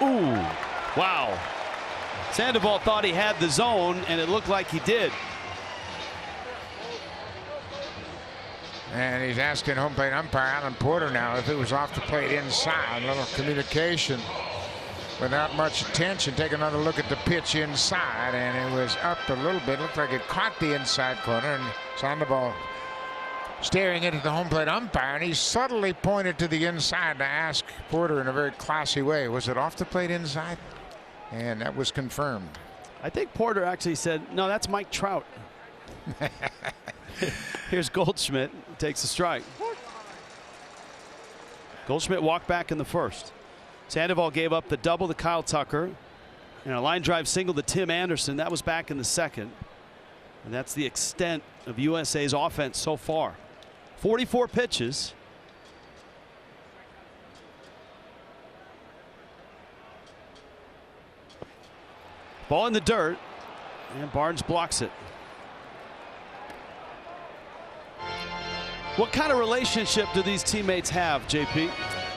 Ooh, wow. Sandoval thought he had the zone, and it looked like he did. And he's asking home plate umpire Alan Porter now if it was off the plate inside. A little communication without much attention. Take another look at the pitch inside, and it was up a little bit. Looked like it caught the inside corner, and Sandoval staring into the home plate umpire, and he subtly pointed to the inside to ask Porter in a very classy way, was it off the plate inside? And that was confirmed. I think Porter actually said, no, that's Mike Trout. Here's Goldschmidt, takes a strike. Goldschmidt walked back in the first. Sandoval gave up the double to Kyle Tucker and a line drive single to Tim Anderson. That was back in the second. And that's the extent of USA's offense so far. 44 pitches. Ball in the dirt, and Barnes blocks it. What kind of relationship do these teammates have, JP?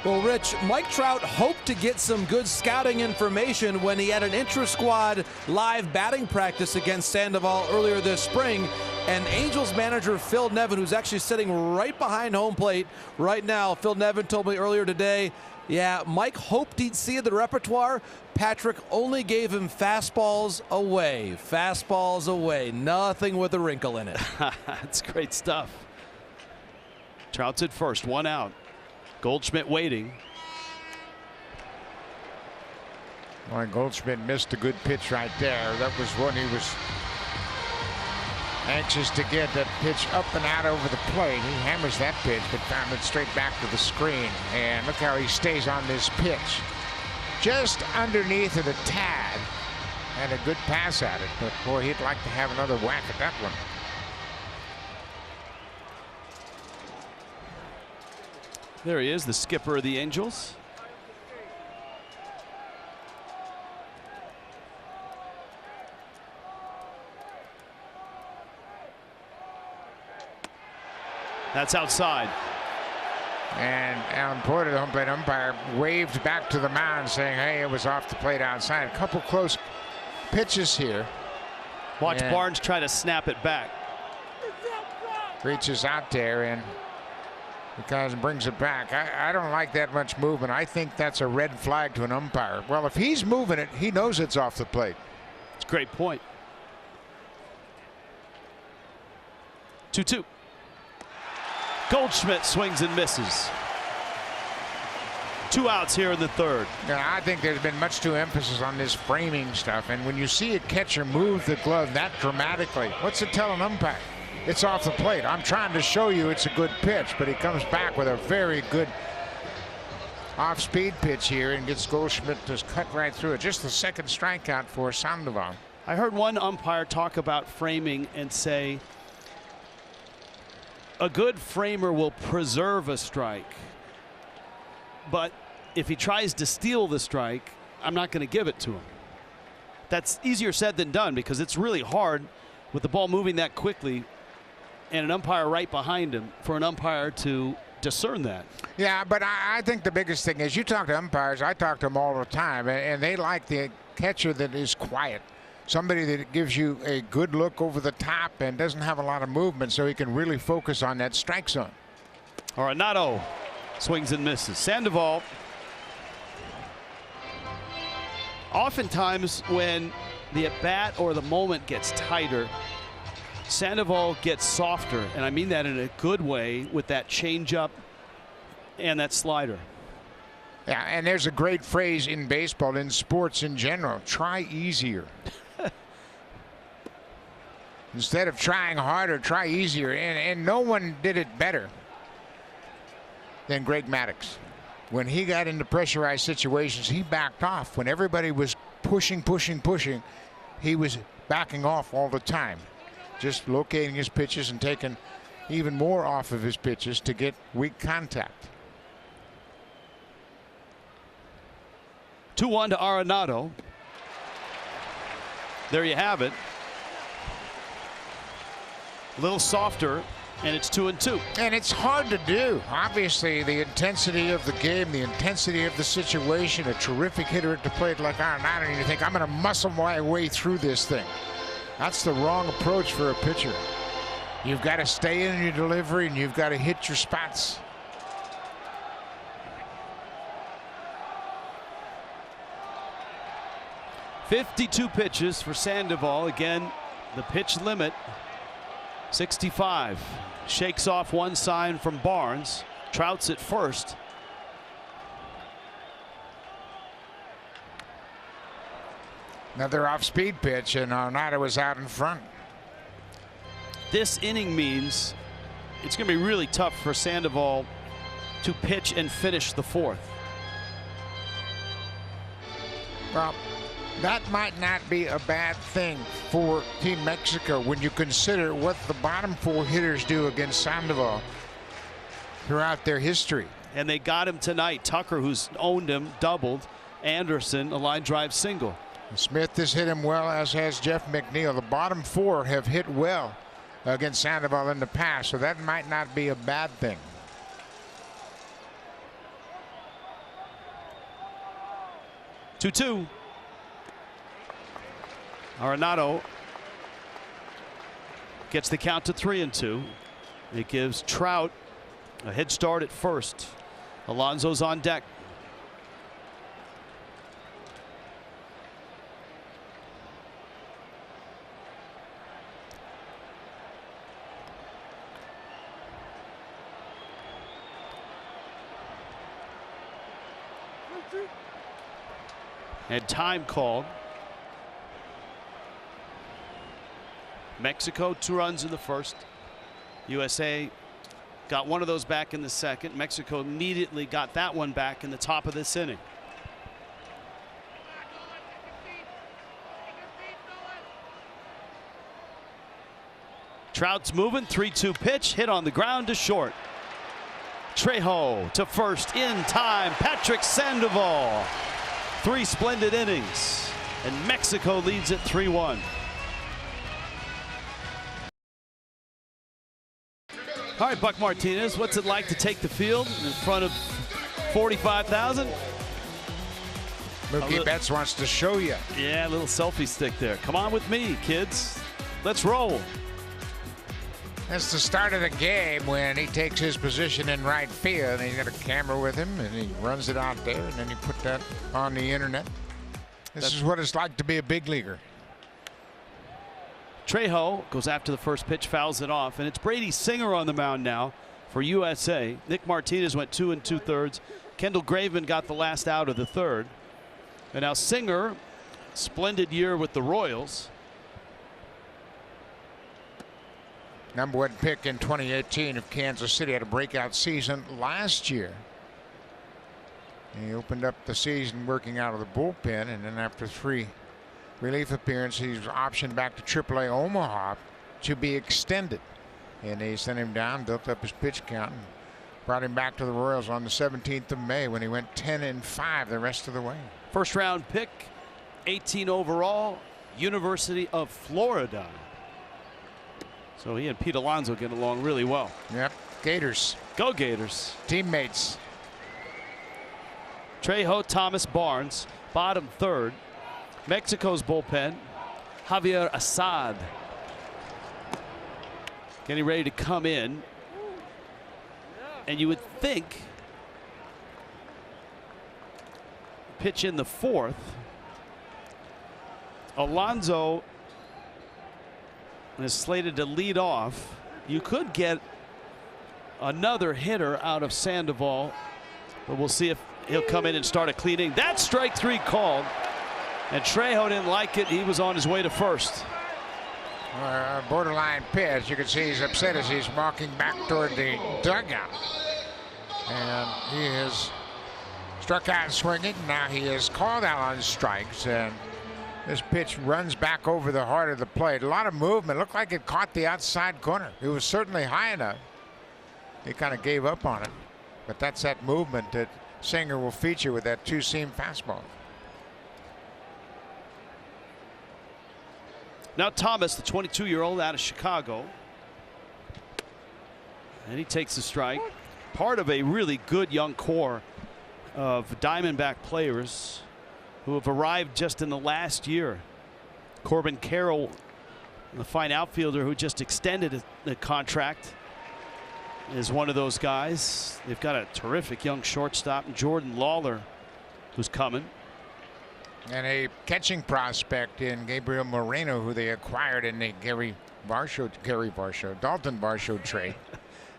Well, Rich, Mike Trout hoped to get some good scouting information when he had an intra-squad live batting practice against Sandoval earlier this spring. And Angels manager Phil Nevin, who's actually sitting right behind home plate right now, Phil Nevin told me earlier today, yeah, Mike hoped he'd see the repertoire. Patrick only gave him fastballs away. Fastballs away. Nothing with a wrinkle in it. That's great stuff. Trout's at first, 1 out. Goldschmidt waiting. Well, Goldschmidt missed a good pitch right there. That was one he was anxious to get, that pitch up and out over the plate. He hammers that pitch, but found it straight back to the screen. And look how he stays on this pitch. Just underneath of the tad. And a good pass at it, but boy, he'd like to have another whack at that one. There he is, the skipper of the Angels. That's outside. And Alan Porter, the home plate umpire, waved back to the mound saying, hey, it was off the plate outside. A couple close pitches here. Watch Barnes try to snap it back. Reaches out there and because brings it back. I don't like that much movement. I think that's a red flag to an umpire. Well, if he's moving it, he knows it's off the plate. It's a great point. 2-2. Goldschmidt swings and misses. 2 outs here in the third. Yeah, I think there's been much too emphasis on this framing stuff. And when you see a catcher move the glove that dramatically, what's it tell an umpire? It's off the plate. I'm trying to show you it's a good pitch, but he comes back with a very good off-speed pitch here and gets Goldschmidt to cut right through it. Just the second strikeout for Sandoval. I heard one umpire talk about framing and say a good framer will preserve a strike. But if he tries to steal the strike, I'm not going to give it to him. That's easier said than done because it's really hard with the ball moving that quickly and an umpire right behind him for an umpire to discern that. Yeah, but I think the biggest thing is you talk to umpires. I talk to them all the time, and they like the catcher that is quiet. Somebody that gives you a good look over the top and doesn't have a lot of movement so he can really focus on that strike zone. Arenado swings and misses. Sandoval, oftentimes when the at-bat or the moment gets tighter, Sandoval gets softer, and I mean that in a good way with that changeup and that slider. Yeah, and there's a great phrase in baseball, in sports in general, try easier. Instead of trying harder, try easier, and no one did it better than Greg Maddux. When he got into pressurized situations, he backed off. When everybody was pushing, he was backing off all the time. Just locating his pitches and taking even more off of his pitches to get weak contact. 2-1 to Arenado. There you have it. A little softer, and it's 2-2. And it's hard to do. Obviously, the intensity of the game, the intensity of the situation, a terrific hitter at the plate like Arenado, and you think, I'm going to muscle my way through this thing. That's the wrong approach for a pitcher. You've got to stay in your delivery, and you've got to hit your spots. .52 pitches for Sandoval. Again, the pitch limit, 65. Shakes off one sign from Barnes. Trout's at first. Another off-speed pitch, and Arenado was out in front. This inning means it's going to be really tough for Sandoval to pitch and finish the fourth. Well, that might not be a bad thing for Team Mexico when you consider what the bottom four hitters do against Sandoval throughout their history. And they got him tonight. Tucker, who's owned him, doubled. Anderson, a line drive single. Smith has hit him well, as has Jeff McNeil. The bottom four have hit well against Sandoval in the past, so that might not be a bad thing. Two. Arenado gets the count to 3-2. It gives Trout a head start at first. Alonso's on deck. And time called. Mexico 2 runs in the first. USA got one of those back in the second. Mexico immediately got that one back in the top of this inning. Trout's moving. 3-2 pitch hit on the ground to short. Trejo to first in time. Patrick Sandoval. 3 splendid innings, and Mexico leads at 3-1. All right, Buck Martinez, what's it like to take the field in front of 45,000? Mookie Betts wants to show you. Yeah, a little selfie stick there. Come on with me, kids. Let's roll. That's the start of the game when he takes his position in right field, and he's got a camera with him, and he runs it out there, and then he put that on the internet. This is what it's like to be a big leaguer. Trejo goes after the first pitch, fouls it off, and it's Brady Singer on the mound now for USA. Nick Martinez went 2 2/3. Kendall Graveman got the last out of the third. And now Singer, splendid year with the Royals. Number 1 pick in 2018 of Kansas City, had a breakout season last year. He opened up the season working out of the bullpen, and then after 3 relief appearances, he was optioned back to AAA Omaha to be extended. And they sent him down, built up his pitch count, and brought him back to the Royals on the 17th of May when he went 10-5 the rest of the way. First round pick, 18 overall, University of Florida. So he and Pete Alonso get along really well. Yep. Gators. Go Gators. Teammates. Trejo, Thomas, Barnes, bottom third. Mexico's bullpen, Javier Assad getting ready to come in. And you would think pitch in the fourth. Alonso is slated to lead off. You could get another hitter out of Sandoval, but we'll see if he'll come in and start a clean inning. That's strike three called, and Trejo didn't like it. He was on his way to first. Borderline pitch. You can see he's upset as he's walking back toward the dugout. And he has struck out swinging. Now he is called out on strikes, and this pitch runs back over the heart of the plate. A lot of movement. Looked like it caught the outside corner. It was certainly high enough. He kind of gave up on it. But that's that movement that Singer will feature with that two-seam fastball. Now Thomas, the 22-year-old out of Chicago. And he takes the strike. Part of a really good young core of Diamondback players who have arrived just in the last year. Corbin Carroll, the fine outfielder who just extended the contract, is one of those guys. They've got a terrific young shortstop, Jordan Lawler, who's coming. And a catching prospect in Gabriel Moreno, who they acquired in the Dalton Varsho trade.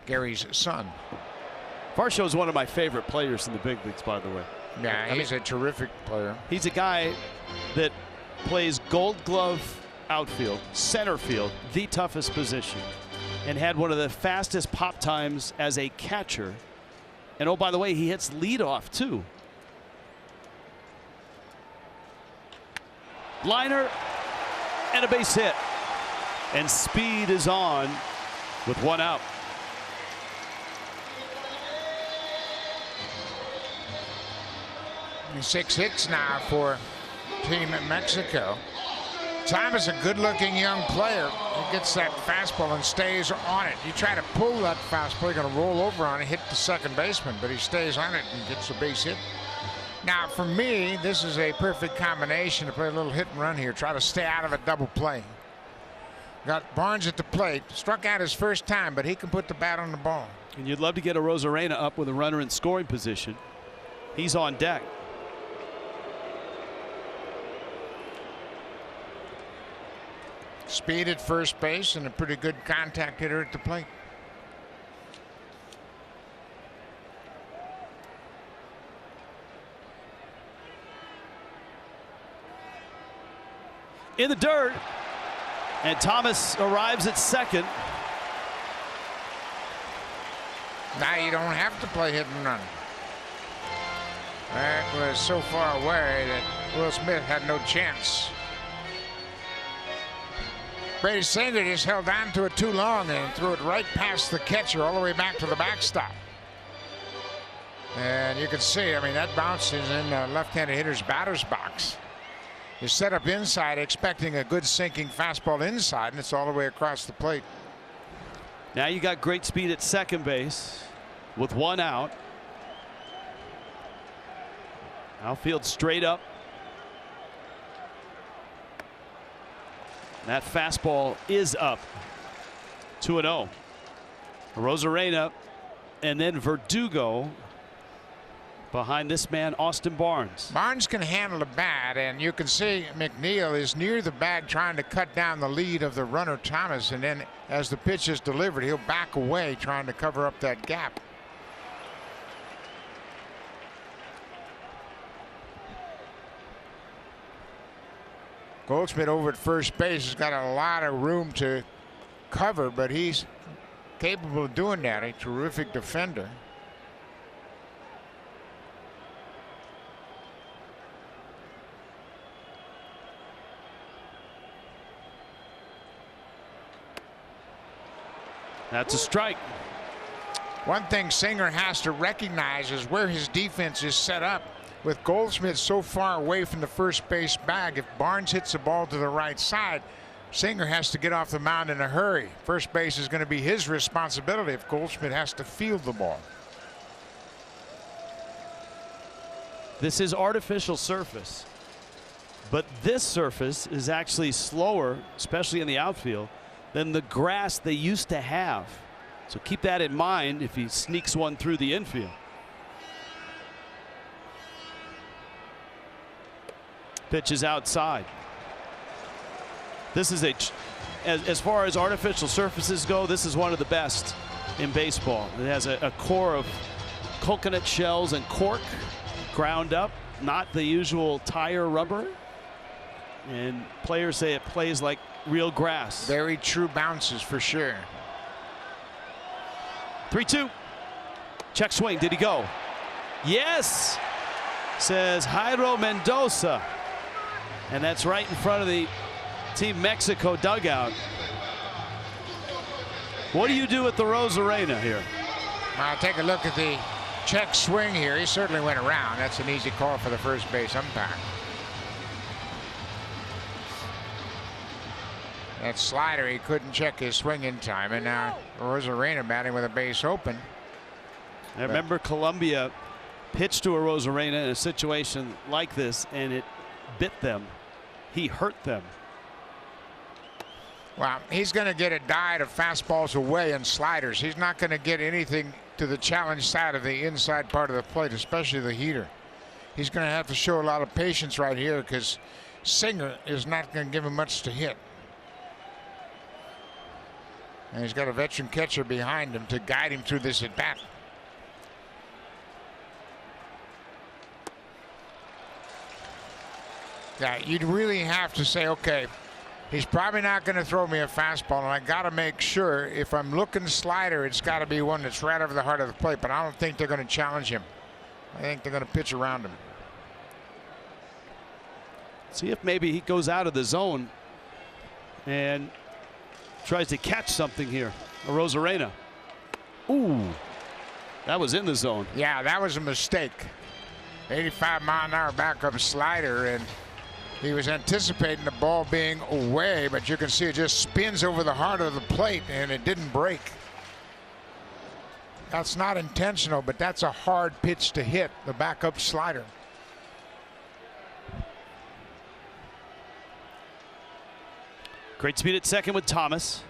Gary's son. Varsho is one of my favorite players in the big leagues, by the way. Yeah, he's a terrific player. He's a guy that plays Gold Glove outfield, center field, the toughest position, and had one of the fastest pop times as a catcher. And oh, by the way, he hits leadoff too. Liner and a base hit, and speed is on with one out. And 6 hits now for Team Mexico. Thomas, a good-looking young player. He gets that fastball and stays on it. You try to pull that fastball, you're going to roll over on it, hit the second baseman, but he stays on it and gets a base hit. Now, for me, this is a perfect combination to play a little hit and run here. Try to stay out of a double play. Got Barnes at the plate. Struck out his first time, but he can put the bat on the ball. And you'd love to get a Rosarena up with a runner in scoring position. He's on deck. Speed at first base and a pretty good contact hitter at the plate. In the dirt, and Thomas arrives at second. Now you don't have to play hit and run. That was so far away that Will Smith had no chance. Brady Singer just held on to it too long and threw it right past the catcher all the way back to the backstop. And you can see, I mean, that bounces in the left-handed hitter's batter's box. You set up inside expecting a good sinking fastball inside, and it's all the way across the plate. Now you got great speed at second base with one out. Outfield straight up. That fastball is up. 2-0. Rosarena and then Verdugo behind this man, Austin Barnes. Barnes can handle the bat, and you can see McNeil is near the bag trying to cut down the lead of the runner Thomas, and then as the pitch is delivered, he'll back away trying to cover up that gap. Goldschmidt over at first base has got a lot of room to cover, but he's capable of doing that. A terrific defender. That's a strike. One thing Singer has to recognize is where his defense is set up. With Goldschmidt so far away from the first base bag, if Barnes hits the ball to the right side, Singer has to get off the mound in a hurry. First base is going to be his responsibility if Goldschmidt has to field the ball. This is artificial surface, but this surface is actually slower, especially in the outfield, than the grass they used to have. So keep that in mind if he sneaks one through the infield. Pitch is outside. This is as far as artificial surfaces go, this is one of the best in baseball. It has a core of coconut shells and cork ground up, not the usual tire rubber. And players say it plays like real grass. Very true bounces for sure. 3-2. Check swing. Did he go? Yes, says Jairo Mendoza. And that's right in front of the Team Mexico dugout. What do you do with the Rosarena here? Well, take a look at the check swing here. He certainly went around. That's an easy call for the first base umpire. That slider, he couldn't check his swing in time, and now Rosarena batting with a base open. I remember Colombia pitched to a Rosarena in a situation like this, and it bit them. He hurt them. Well, he's going to get a diet of fastballs away and sliders. He's not going to get anything to the challenge side of the inside part of the plate, especially the heater. He's going to have to show a lot of patience right here because Singer is not going to give him much to hit. And he's got a veteran catcher behind him to guide him through this at bat. Yeah, you'd really have to say, okay, he's probably not going to throw me a fastball, and I got to make sure if I'm looking slider, it's got to be one that's right over the heart of the plate. But I don't think they're going to challenge him. I think they're going to pitch around him. See if maybe he goes out of the zone and tries to catch something here. A Rosarena. Ooh, that was in the zone. Yeah, that was a mistake. 85-mile-an-hour backup slider, and he was anticipating the ball being away, but you can see it just spins over the heart of the plate, and it didn't break. That's not intentional, but that's a hard pitch to hit, the backup slider. Great speed at second with Thomas.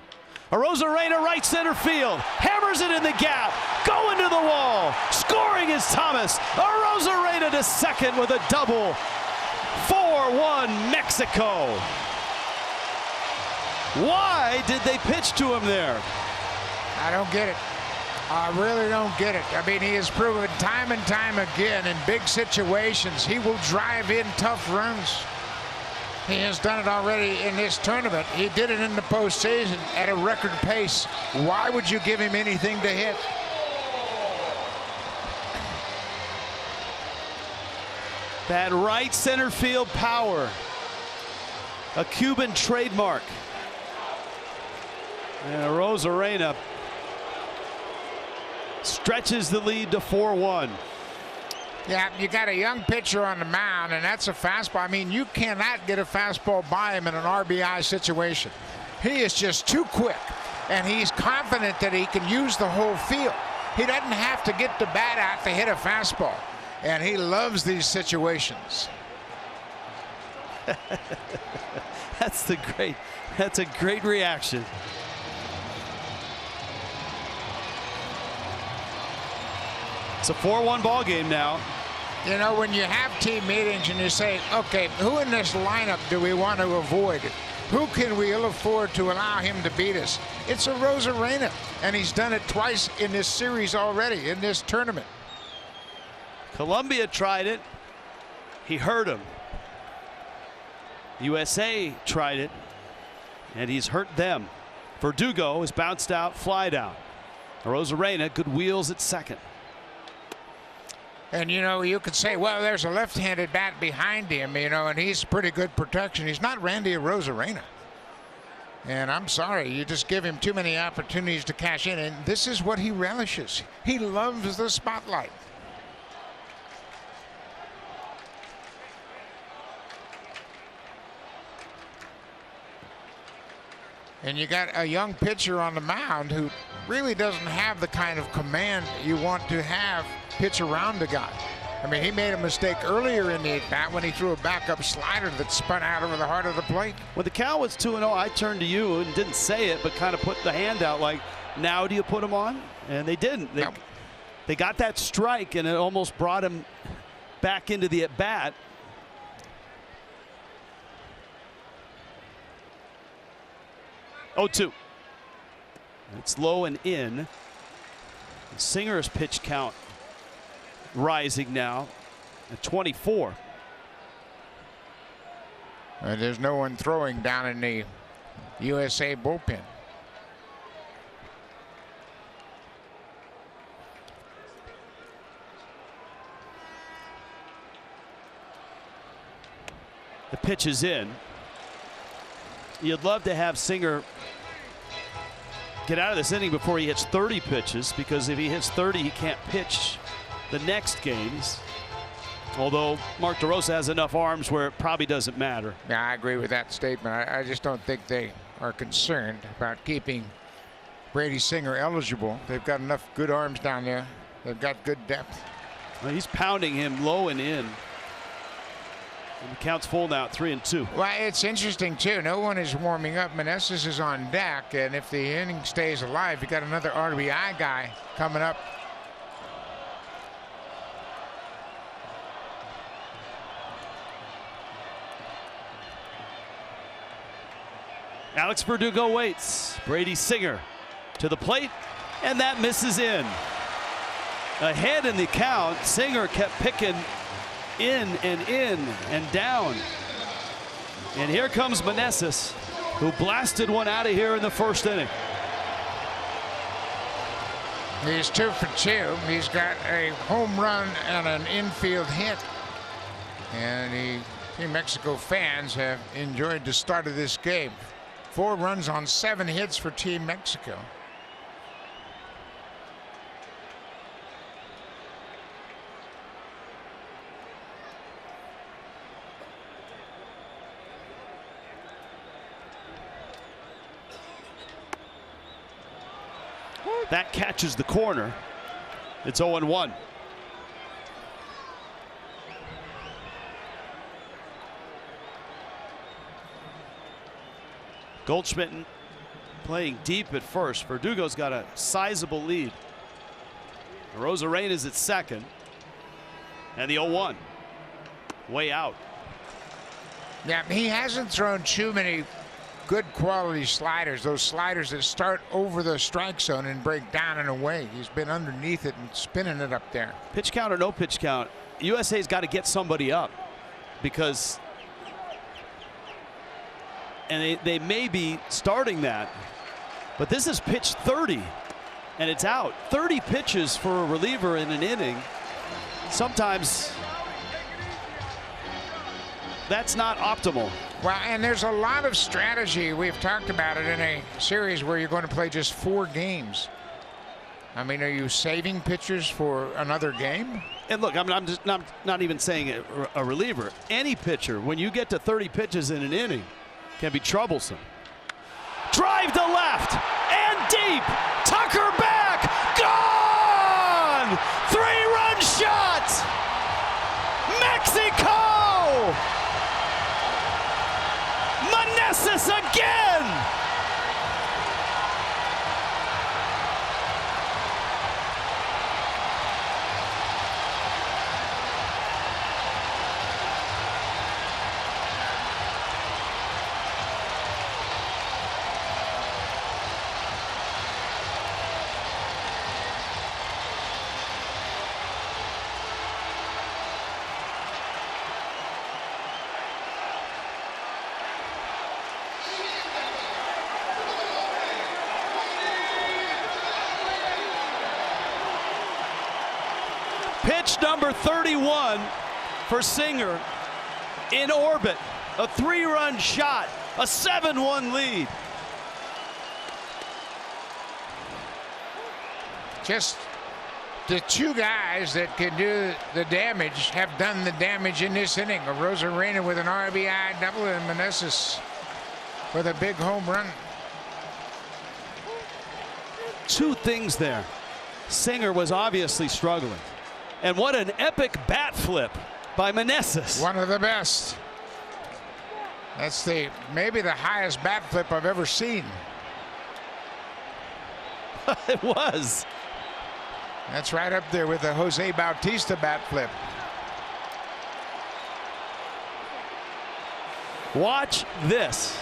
A Rosarena right center field. Hammers it in the gap. Going to the wall. Scoring is Thomas. A Rosarena to second with a double. 4-1 Mexico. Why did they pitch to him there? I don't get it. I really don't get it. I mean, he has proven time and time again in big situations he will drive in tough runs. He has done it already in this tournament. He did it in the postseason at a record pace. Why would you give him anything to hit? That right center field power. A Cuban trademark. And a Rosarena stretches the lead to 4-1. Yeah, you got a young pitcher on the mound, and that's a fastball. I mean, you cannot get a fastball by him in an RBI situation. He is just too quick, and he's confident that he can use the whole field. He doesn't have to get the bat out to hit a fastball, and he loves these situations. That's a great reaction. It's a 4-1 ball game now. You know, when you have team meetings and you say, okay, who in this lineup do we want to avoid? Who can we ill afford to allow him to beat us? It's a Rosarena, and he's done it twice in this series already, in this tournament. Colombia tried it. He hurt him. USA tried it, and he's hurt them. Verdugo is bounced out, flied out. Rosarena, good wheels at second. And, you know, you could say, well, there's a left-handed bat behind him, you know, and he's pretty good protection. He's not Randy Rosarena. And I'm sorry, you just give him too many opportunities to cash in, and this is what he relishes. He loves the spotlight. And you got a young pitcher on the mound who really doesn't have the kind of command you want to have pitch around a guy. I mean, he made a mistake earlier in the at-bat when he threw a backup slider that spun out over the heart of the plate. When the count was 2-0, I turned to you and didn't say it, but kind of put the hand out like, now do you put him on? And they didn't. They got that strike, and it almost brought him back into the at-bat. Oh, 2. It's low and in. Singer's pitch count rising now at 24. There's no one throwing down in the USA bullpen. The pitch is in. You'd love to have Singer get out of this inning before he hits 30 pitches, because if he hits 30, he can't pitch the next games. Although Mark DeRosa has enough arms where it probably doesn't matter. Yeah, I agree with that statement. I just don't think they are concerned about keeping Brady Singer eligible. They've got enough good arms down there. They've got good depth. Well, he's pounding him low and in. And the count's full now at 3-2. Well, it's interesting, too. No one is warming up. Meneses is on deck, and if the inning stays alive, you got another RBI guy coming up. Alex Verdugo waits. Brady Singer to the plate, and that misses in. Ahead in the count, Singer kept picking in and down. And here comes Meneses, who blasted one out of here in the first inning. He's 2 for 2. He's got a home run and an infield hit. And the Team Mexico fans have enjoyed the start of this game. 4 runs on 7 hits for Team Mexico. That catches the corner. It's 0-1. Goldschmidt playing deep at first. Verdugo's got a sizable lead. Rosarena is at second. And the 0-1. Way out. Yeah, he hasn't thrown too many good quality sliders. Those sliders that start over the strike zone and break down and away. He's been underneath it and spinning it up there. Pitch count or no pitch count, USA's got to get somebody up, because and they may be starting that, but this is pitch 30 and it's out. 30 pitches for a reliever in an inning. Sometimes that's not optimal. Well, and there's a lot of strategy. We've talked about it in a series where you're going to play just 4 games. I mean, are you saving pitchers for another game? And look, I'm just not even saying a reliever. Any pitcher, when you get to 30 pitches in an inning, can be troublesome. Drive to left and deep. Tucker back. Gone. 3-run shot. Mexico. Meneses again. Pitch number 31 for Singer in orbit. A 3-run shot, a 7-1 lead. Just the two guys that can do the damage have done the damage in this inning. Arozarena with an RBI double and Meneses with a big home run. Two things there. Singer was obviously struggling. And what an epic bat flip by Meneses. One of the best. That's maybe the highest bat flip I've ever seen. It was. That's right up there with the Jose Bautista bat flip. Watch this.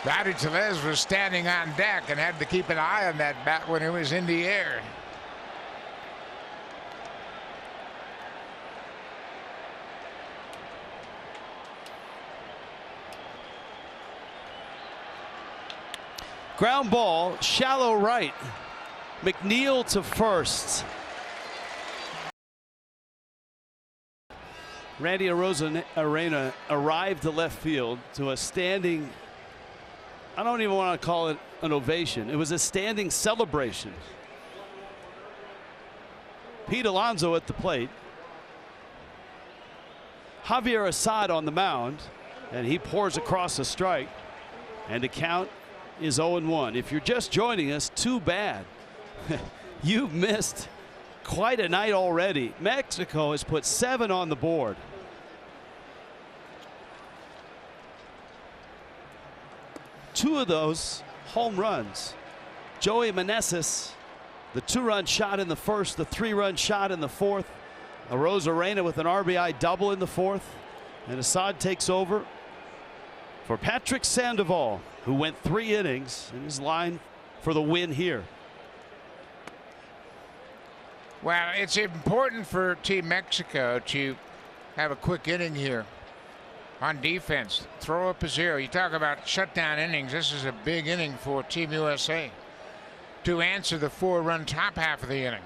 Rowdy Tellez was standing on deck and had to keep an eye on that bat when it was in the air. Ground ball, shallow right. McNeil to first. Randy Arozarena arrived to left field to a standing, I don't even want to call it an ovation. It was a standing celebration. Pete Alonso at the plate. Javier Assad on the mound, and he pours across a strike, and the count is 0-1. If you're just joining us, too bad. You've missed quite a night already. Mexico has put 7 on the board. Two of those home runs. Joey Meneses, the 2-run shot in the first, the 3-run shot in the fourth. Arozarena with an RBI double in the fourth. And Assad takes over for Patrick Sandoval, who went 3 innings in his line for the win here. Well, it's important for Team Mexico to have a quick inning here on defense. Throw up a 0. You talk about shutdown innings. This is a big inning for Team USA to answer the 4-run top half of the inning.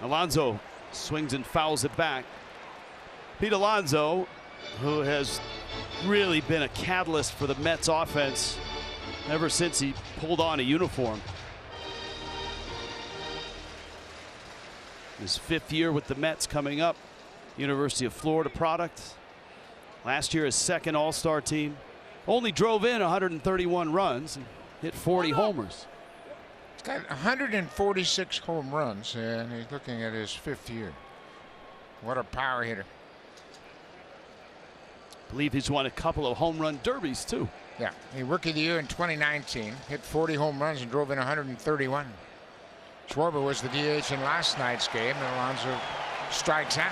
Alonso swings and fouls it back. Pete Alonso, who has really been a catalyst for the Mets offense ever since he pulled on a uniform. His 5th year with the Mets coming up. University of Florida product. Last year his 2nd All-Star team. Only drove in 131 runs and hit 40 homers. He's got 146 home runs, and he's looking at his 5th year. What a power hitter. I believe he's won a couple of home run derbies too. Yeah, he rookie of the year in 2019, hit 40 home runs and drove in 131. Schwarber was the DH in last night's game, and Alonso strikes out.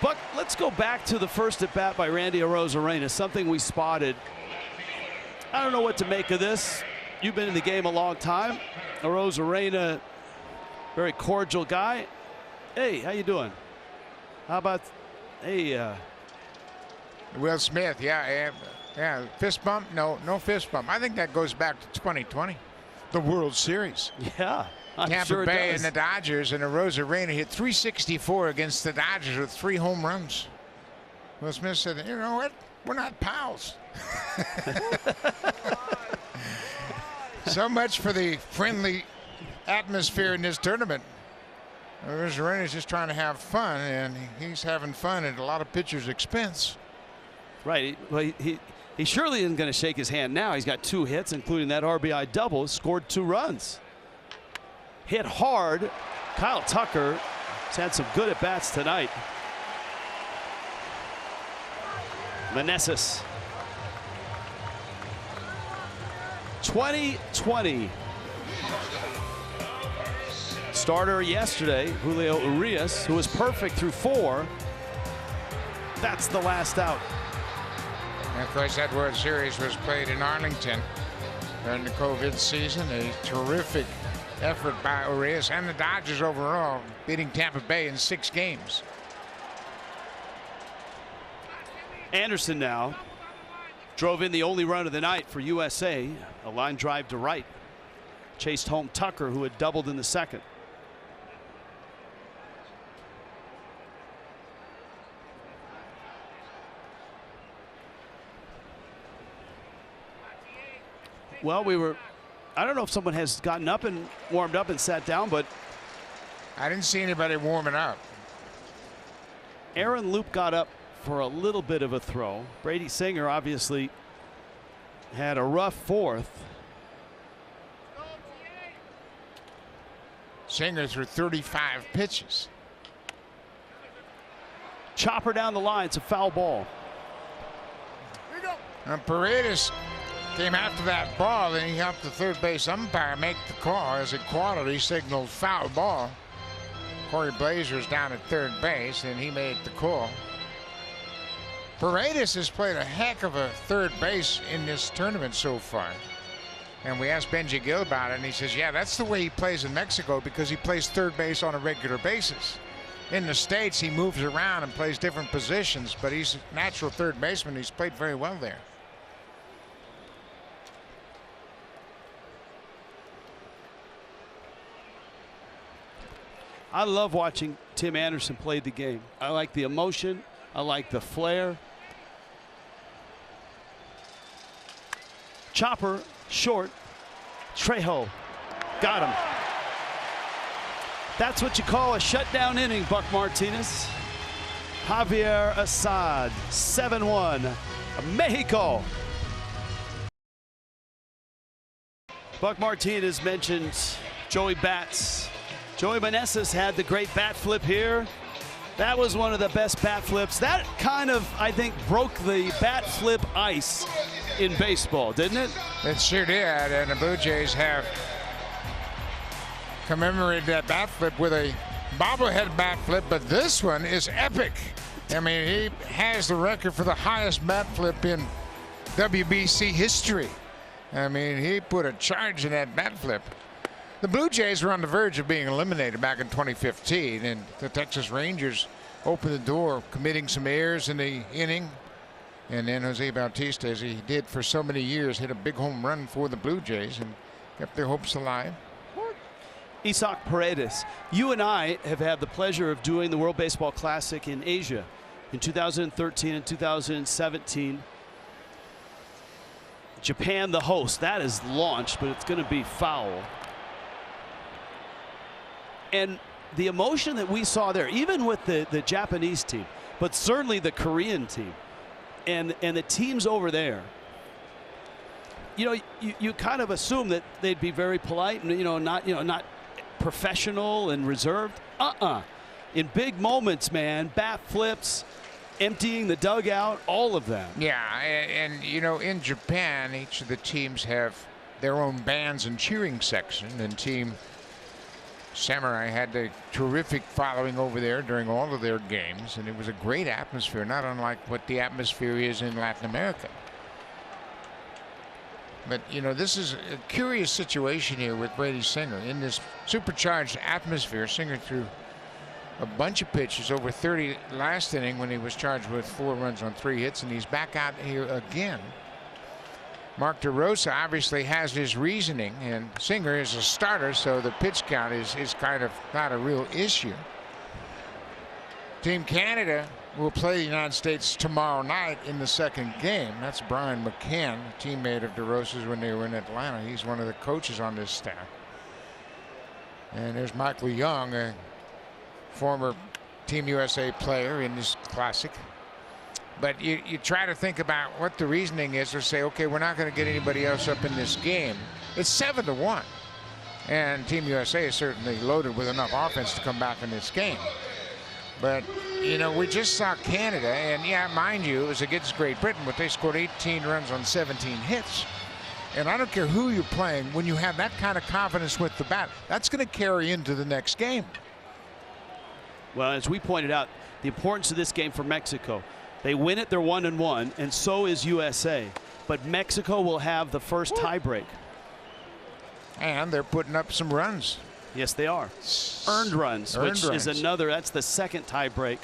But let's go back to the first at bat by Randy Arozarena, something we spotted. I don't know what to make of this. You've been in the game a long time. Arozarena, very cordial guy. Hey, how you doing? How about, hey, Will Smith, yeah, fist bump? No fist bump. I think that goes back to 2020, the World Series. Yeah, I'm Tampa sure it Bay does. and the Dodgers, and Arozarena hit 364 against the Dodgers with 3 home runs. Will Smith said, "You know what? We're not pals." So much for the friendly atmosphere in this tournament. Arozarena's just trying to have fun, and he's having fun at a lot of pitchers' expense. Right. Well, he surely isn't going to shake his hand now. He's got 2 hits, including that RBI double, scored 2 runs. Hit hard. Kyle Tucker has had some good at-bats tonight. Meneses. 2020. Starter yesterday, Julio Urias, who was perfect through 4. That's the last out. And of course, that World Series was played in Arlington during the COVID season. A terrific effort by Urias and the Dodgers overall, beating Tampa Bay in 6 games. Anderson now drove in the only run of the night for USA, a line drive to right. chased home Tucker, who had doubled in the second. Well, I don't know if someone has gotten up and warmed up and sat down, but I didn't see anybody warming up. Aaron Loop got up for a little bit of a throw. Brady Singer obviously had a rough fourth. Singer threw 35 pitches. Chopper down the line. It's a foul ball. And Paredes came after that ball, and he helped the third base umpire make the call as equality signaled foul ball. Corey Blazer's down at third base, and he made the call. Paredes has played a heck of a third base in this tournament so far. And we asked Benji Gill about it, and he says, yeah, that's the way he plays in Mexico because he plays third base on a regular basis. In the States, he moves around and plays different positions, but he's a natural third baseman. He's played very well there. I love watching Tim Anderson play the game. I like the emotion. I like the flair. Chopper, short. Trejo, got him. That's what you call a shutdown inning, Buck Martinez. Javier Assad, 7-1, Mexico. Buck Martinez mentioned Joey Bats. Joey Meneses had the great bat flip here. That was one of the best bat flips. That kind of, I think, broke the bat flip ice in baseball, didn't it? It sure did, and the Blue Jays have commemorated that bat flip with a bobblehead bat flip, but this one is epic. I mean, he has the record for the highest bat flip in WBC history. I mean, he put a charge in that bat flip. The Blue Jays were on the verge of being eliminated back in 2015, and the Texas Rangers opened the door, committing some errors in the inning. And then Jose Bautista, as he did for so many years, hit a big home run for the Blue Jays and kept their hopes alive. Isaac Paredes, you and I have had the pleasure of doing the World Baseball Classic in Asia in 2013 and 2017. Japan, the host, that is launched, but it's going to be foul. And the emotion that we saw there, even with the Japanese team, but certainly the Korean team and the teams over there, you kind of assume that they'd be very polite and not professional and reserved. In big moments, man, bat flips, emptying the dugout, all of them. Yeah, and in Japan, each of the teams have their own bands and cheering section, and Team Samurai had a terrific following over there during all of their games, and it was a great atmosphere, not unlike what the atmosphere is in Latin America. But, this is a curious situation here with Brady Singer. In this supercharged atmosphere, Singer threw a bunch of pitches, over 30 last inning when he was charged with 4 runs on 3 hits, and he's back out here again. Mark DeRosa obviously has his reasoning, and Singer is a starter, so the pitch count is kind of not a real issue. Team Canada will play the United States tomorrow night in the second game. That's Brian McCann, a teammate of DeRosa's when they were in Atlanta. He's one of the coaches on this staff. And there's Michael Young, a former Team USA player in this classic. But you try to think about what the reasoning is, or say, okay, we're not going to get anybody else up in this game. It's 7-1. And Team USA is certainly loaded with enough offense to come back in this game. But, we just saw Canada, and yeah, mind you, it was against Great Britain, but they scored 18 runs on 17 hits. And I don't care who you're playing, when you have that kind of confidence with the bat, that's going to carry into the next game. Well, as we pointed out, the importance of this game for Mexico. They win it, they're 1-1, and so is USA. But Mexico will have the first tiebreak. And they're putting up some runs. Yes, they are. Earned runs, which is another, that's the second tiebreak.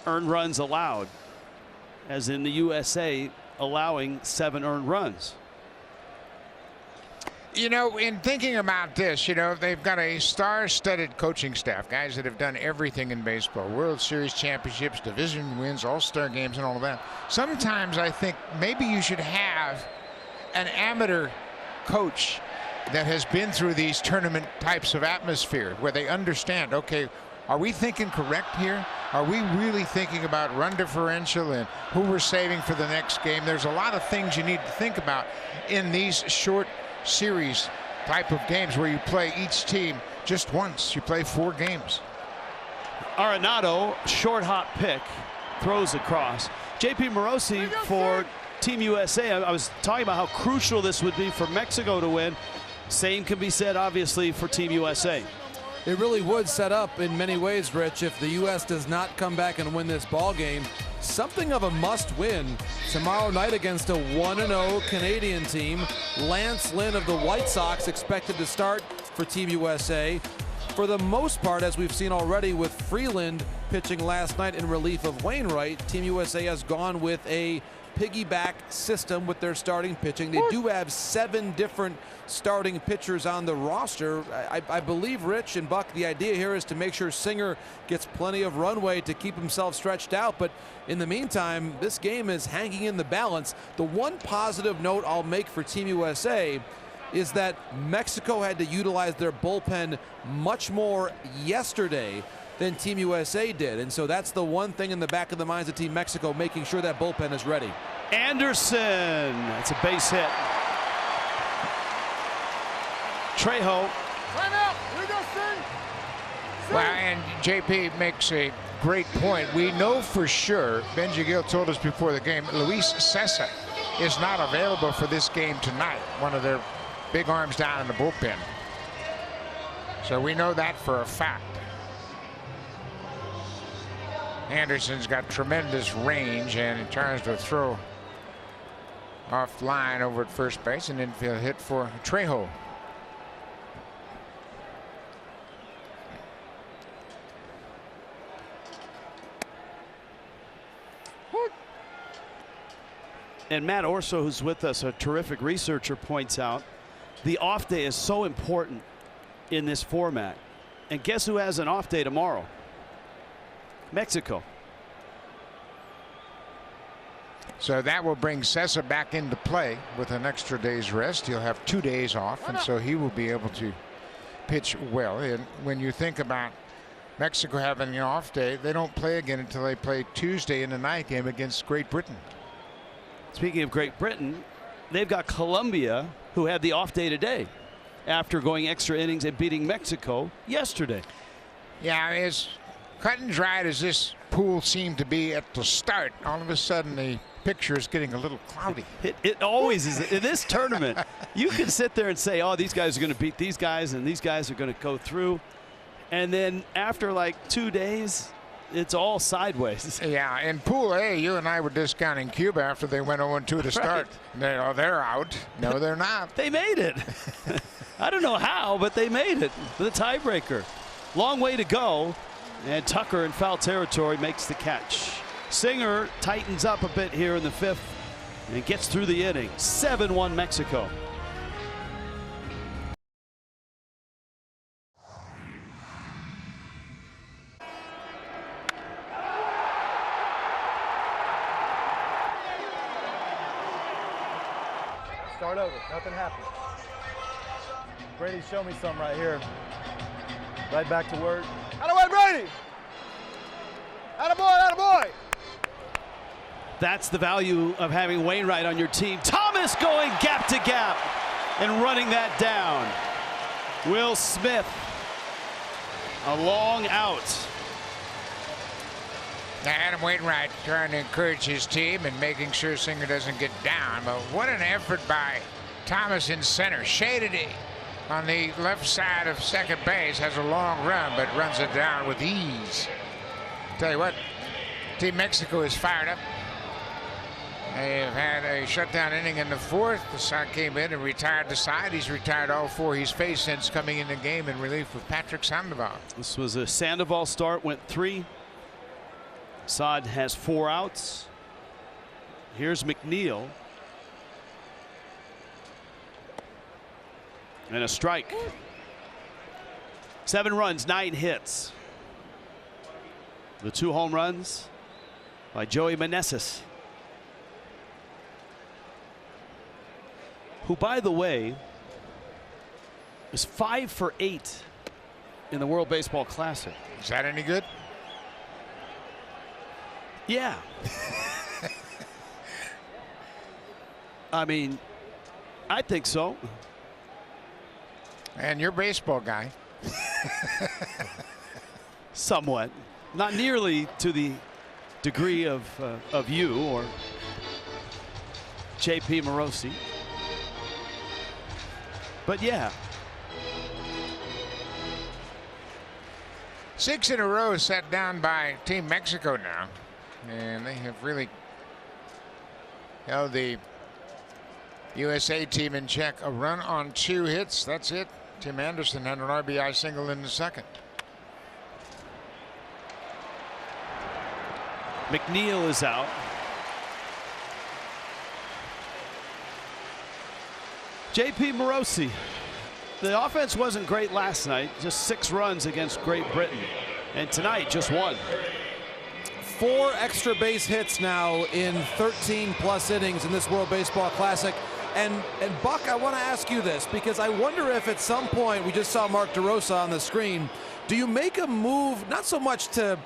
Earned runs allowed, as in the USA allowing 7 earned runs. You know, in thinking about this, you know, they've got a star-studded coaching staff, guys that have done everything in baseball, World Series championships, division wins, all-star games, and all of that. Sometimes I think maybe you should have an amateur coach that has been through these tournament types of atmosphere where they understand, okay, are we thinking correct here? Are we really thinking about run differential and who we're saving for the next game? There's a lot of things you need to think about in these short series type of games where you play each team just once. You play 4 games. Arenado, short hop pick, throws across. JP Morosi for Team USA. I was talking about how crucial this would be for Mexico to win. Same can be said, obviously, for Team USA. It really would set up in many ways, Rich, if the U.S. does not come back and win this ball game. Something of a must-win tomorrow night against a 1-0 Canadian team. Lance Lynn of the White Sox expected to start for Team USA. For the most part, as we've seen already with Freeland pitching last night in relief of Wainwright, Team USA has gone with a piggyback system with their starting pitching. They do have 7 different starting pitchers on the roster. I believe, Rich and Buck, the idea here is to make sure Singer gets plenty of runway to keep himself stretched out. But in the meantime, this game is hanging in the balance. The one positive note I'll make for Team USA is that Mexico had to utilize their bullpen much more yesterday than Team USA did. And so that's the one thing in the back of the minds of Team Mexico, making sure that bullpen is ready. Anderson, that's a base hit. Trejo. Well, and JP makes a great point. We know for sure, Benji Gill told us before the game, Luis Cessa is not available for this game tonight. One of their big arms down in the bullpen. So we know that for a fact. Anderson's got tremendous range and he tries to throw off line over at first base, and infield hit for Trejo. And Matt Orso, who's with us, a terrific researcher, points out the off day is so important in this format. And guess who has an off day tomorrow? Mexico. So that will bring Cessa back into play with an extra day's rest. He'll have 2 days off, and so he will be able to pitch well. And when you think about Mexico having an off day, they don't play again until they play Tuesday in the night game against Great Britain. Speaking of Great Britain, they've got Colombia, who had the off day today after going extra innings and beating Mexico yesterday. Yeah, as cut and dried as this pool seemed to be at the start, all of a sudden the picture is getting a little cloudy. It always is. In this tournament, you can sit there and say, oh, these guys are going to beat these guys and these guys are going to go through. And then after like 2 days, it's all sideways. Yeah, in Pool A, you and I were discounting Cuba after they went 0-2 to start. Right. They're out. No, they're not. They made it. I don't know how, but they made it. The tiebreaker. Long way to go. And Tucker in foul territory makes the catch. Singer tightens up a bit here in the 5th and gets through the inning. 7-1 Mexico. Start over. Nothing happened. Brady, show me something right here. Right back to work. Attaboy, Brady! Attaboy, attaboy! That's the value of having Wainwright on your team. Thomas going gap to gap and running that down. Will Smith, a long out. Now Adam Wainwright trying to encourage his team and making sure Singer doesn't get down. But what an effort by Thomas in center. Shaded on the left side of second base. Has a long run, but runs it down with ease. Tell you what, Team Mexico is fired up. They've had a shutdown inning in the 4th. The Sox came in and retired the side. He's retired all 4 he's faced since coming in the game in relief with Patrick Sandoval. This was a Sandoval start, went 3. Saad has 4 outs. Here's McNeil. And a strike. 7 runs, 9 hits. The 2 home runs by Joey Meneses, who, by the way, is 5 for 8 in the World Baseball Classic. Is that any good? Yeah. I mean, I think so. And you're a baseball guy. Somewhat. Not nearly to the degree of you or J.P. Morosi. But yeah. 6 in a row set down by Team Mexico now. And they have really held the USA team in check. A run on 2 hits. That's it. Tim Anderson had an RBI single in the second. McNeil is out. J.P. Morosi. The offense wasn't great last night. Just 6 runs against Great Britain. And tonight, just 1. 4 extra base hits now in 13+ innings in this World Baseball Classic. And Buck, I want to ask you this, because I wonder if at some point, we just saw Mark DeRosa on the screen, do you make a move, not so much to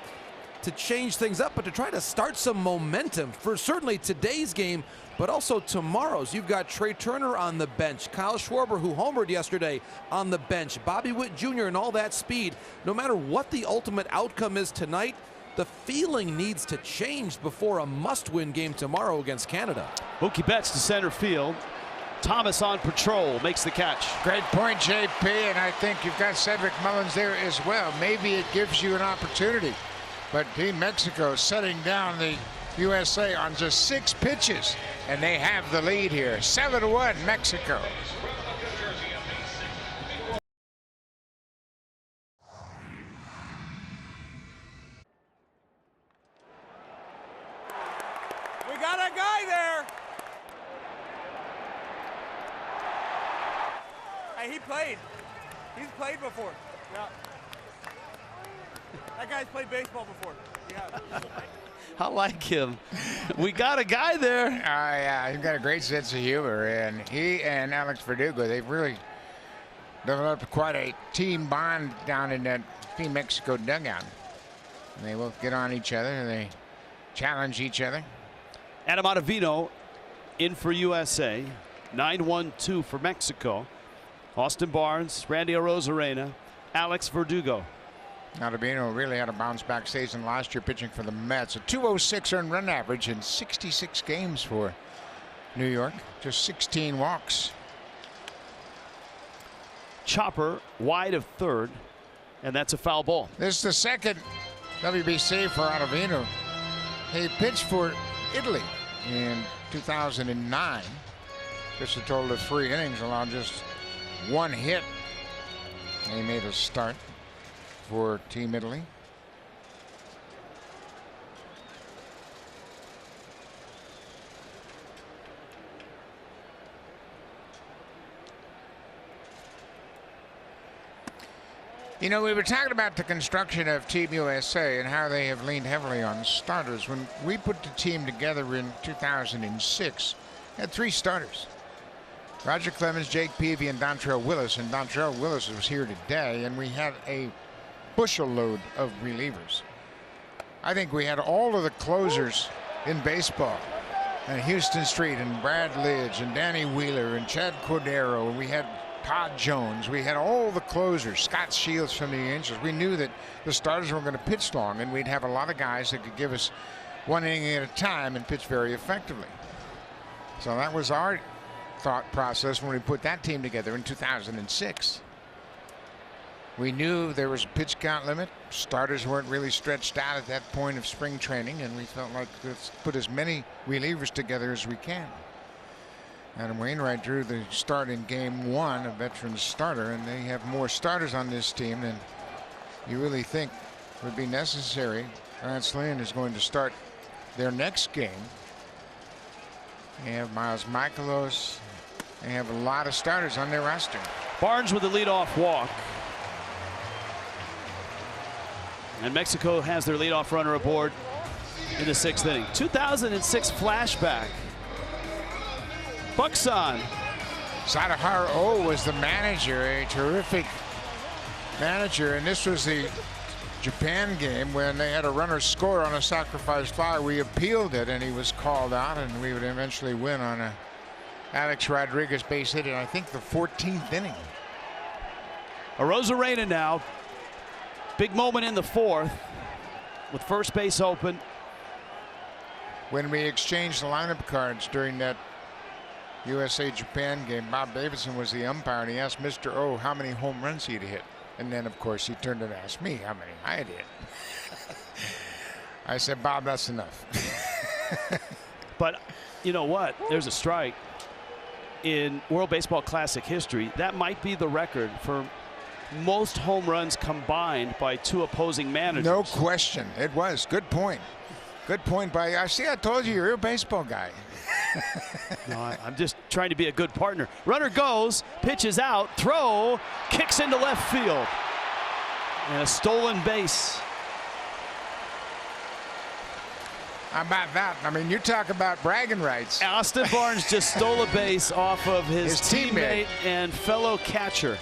change things up, but to try to start some momentum for certainly today's game, but also tomorrow's? You've got Trey Turner on the bench, Kyle Schwarber, who homered yesterday, on the bench, Bobby Witt Jr. and all that speed. No matter what the ultimate outcome is tonight, the feeling needs to change before a must-win game tomorrow against Canada. Mookie Betts to center field. Thomas on patrol, makes the catch. Great point, JP, and I think you've got Cedric Mullins there as well. Maybe it gives you an opportunity. But Team Mexico setting down the USA on just 6 pitches, and they have the lead here. 7-1 Mexico. We got a guy there. Hey, he played. He's played before. Yeah. That guy's played baseball before. Yeah. I like him. We got a guy there. Yeah, he's got a great sense of humor, and he and Alex Verdugo, they've really developed quite a team bond down in that Team Mexico dugout. And they both get on each other, and they challenge each other. Adam Ottavino in for USA. 9-1-2 for Mexico. Austin Barnes, Randy Arozarena, Alex Verdugo. Ottavino really had a bounce-back season last year pitching for the Mets. A 206 earned run average in 66 games for New York. Just 16 walks. Chopper wide of third, and that's a foul ball. This is the second WBC for Ottavino. He pitched for Italy in 2009. Pitched a total of 3 innings, allowed just 1 hit. He made a start for Team Italy. You know, we were talking about the construction of Team USA and how they have leaned heavily on starters. When we put the team together in 2006, we had 3 starters. Roger Clemens, Jake Peavy, and Dontrelle Willis. And Dontrelle Willis was here today, and we had a bushel load of relievers. I think we had all of the closers in baseball. And Houston Street and Brad Lidge and Danny Wheeler and Chad Cordero. And we had Todd Jones. We had all the closers. Scott Shields from the Angels. We knew that the starters were going to pitch long, and we'd have a lot of guys that could give us 1 inning at a time and pitch very effectively. So that was our thought process when we put that team together in 2006. We knew there was a pitch count limit. Starters weren't really stretched out at that point of spring training, and we felt like let's put as many relievers together as we can. Adam Wainwright drew the start in game 1, a veteran starter, and they have more starters on this team than you really think would be necessary. Lance Lynn is going to start their next game. They have Miles Michaelos. They have a lot of starters on their roster. Barnes with the leadoff walk. And Mexico has their leadoff runner aboard in the 6th inning. 2006 flashback. Buxton. Sadaharu O was the manager, a terrific manager, and this was the Japan game when they had a runner score on a sacrifice fly. We appealed it, and he was called out, and we would eventually win on a Alex Rodriguez base hit in, I think, the 14th inning. Arozarena now. Big moment in the 4th with first base open. When we exchanged the lineup cards during that USA-Japan game, Bob Davidson was the umpire, and he asked Mr. O how many home runs he'd hit. And then, of course, he turned and asked me how many I had hit. I said, Bob, that's enough. But you know what? There's a strike. In World Baseball Classic history, that might be the record for most home runs combined by 2 opposing managers. No question. It was. Good point. Good point by, I told you, you're a baseball guy. No, I'm just trying to be a good partner. Runner goes, pitches out, throw, kicks into left field. And a stolen base. How about that? I mean, you talk about bragging rights. Austin Barnes just stole a base off of his teammate and fellow catcher.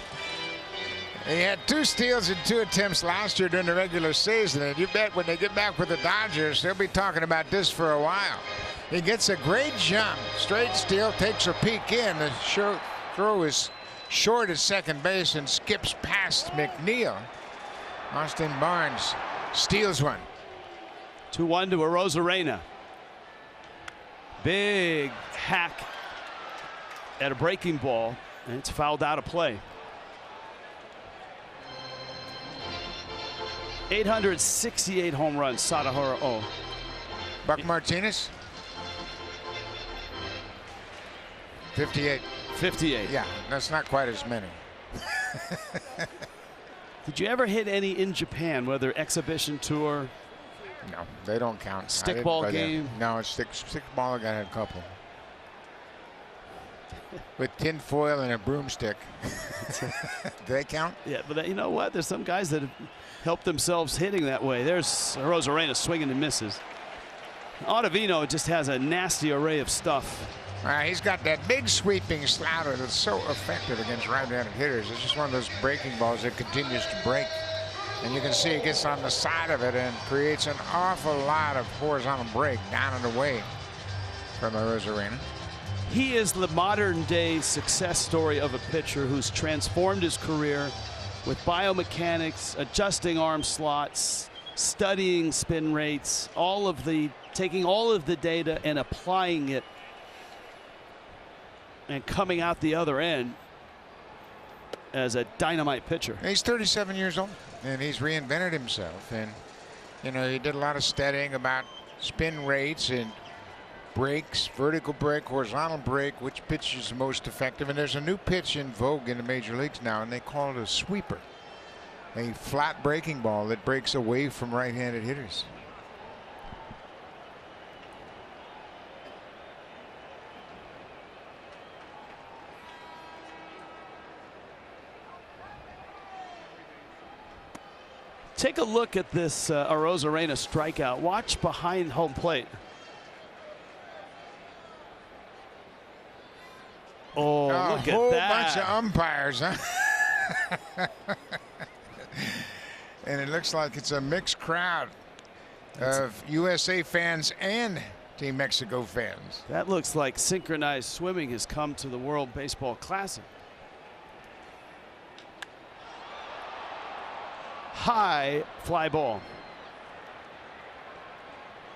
He had 2 steals in 2 attempts last year during the regular season, and you bet when they get back with the Dodgers, they'll be talking about this for a while. He gets a great jump, straight steal, takes a peek in. The throw is short at second base and skips past McNeil. Austin Barnes steals one. 2-1 to Arozarena. Big hack at a breaking ball, and it's fouled out of play. 868 home runs, Sadaharu O. Buck Martinez? 58. 58. Yeah, that's not quite as many. Did you ever hit any in Japan, whether exhibition tour? No, they don't count. Stickball game? No, it's stickball. I got a couple. With tin foil and a broomstick. Do they count? Yeah, but you know what? There's some guys that have helped themselves hitting that way. There's Arozarena swinging and misses. Ottavino just has a nasty array of stuff. He's got that big sweeping slider that's so effective against right-handed hitters. It's just one of those breaking balls that continues to break. And you can see it gets on the side of it and creates an awful lot of horizontal break down and away from Arozarena. He is the modern-day success story of a pitcher who's transformed his career with biomechanics, adjusting arm slots, studying spin rates, taking all of the data and applying it and coming out the other end as a dynamite pitcher. He's 37 years old, and he's reinvented himself. And, you know, he did a lot of studying about spin rates and breaks, vertical break, horizontal break, which pitch is most effective. And there's a new pitch in vogue in the major leagues now, and they call it a sweeper, a flat breaking ball that breaks away from right-handed hitters. Take a look at this Arozarena strikeout. Watch behind home plate. Oh, look at that. A whole bunch of umpires, huh? And it looks like it's a mixed crowd of USA fans and Team Mexico fans. That looks like synchronized swimming has come to the World Baseball Classic. High fly ball.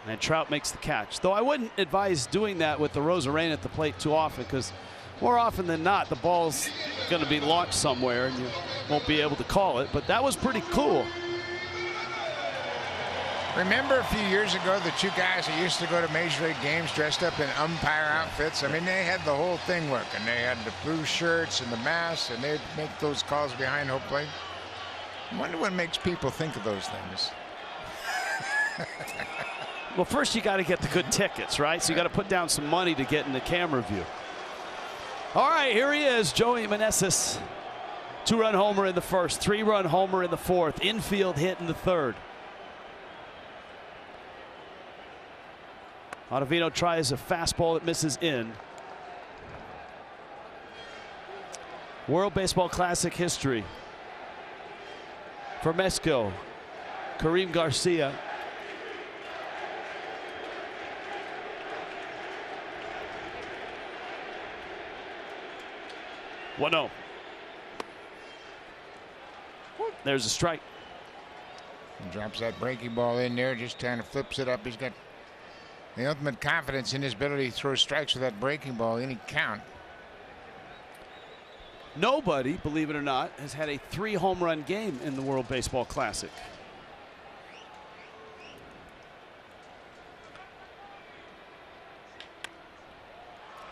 And Trout makes the catch. Though I wouldn't advise doing that with the Arozarena at the plate too often, because more often than not, the ball's going to be launched somewhere and you won't be able to call it. But that was pretty cool. Remember a few years ago the 2 guys that used to go to Major League games dressed up in umpire outfits? I mean, they had the whole thing working. They had the blue shirts and the masks, and they'd make those calls behind home plate. I wonder what makes people think of those things. Well, first you got to get the good tickets, right? So you got to put down some money to get in the camera view. All right, here he is, Joey Meneses. 2-run homer in the first, 3-run homer in the fourth, infield hit in the third. Ottavino tries a fastball that misses in. World Baseball Classic history for Mexico. Karim Garcia. One-0. There's a strike. He drops that breaking ball in there, just kind of flips it up. He's got the ultimate confidence in his ability to throw strikes with that breaking ball any count. Nobody, believe it or not, has had a 3-home run game in the World Baseball Classic.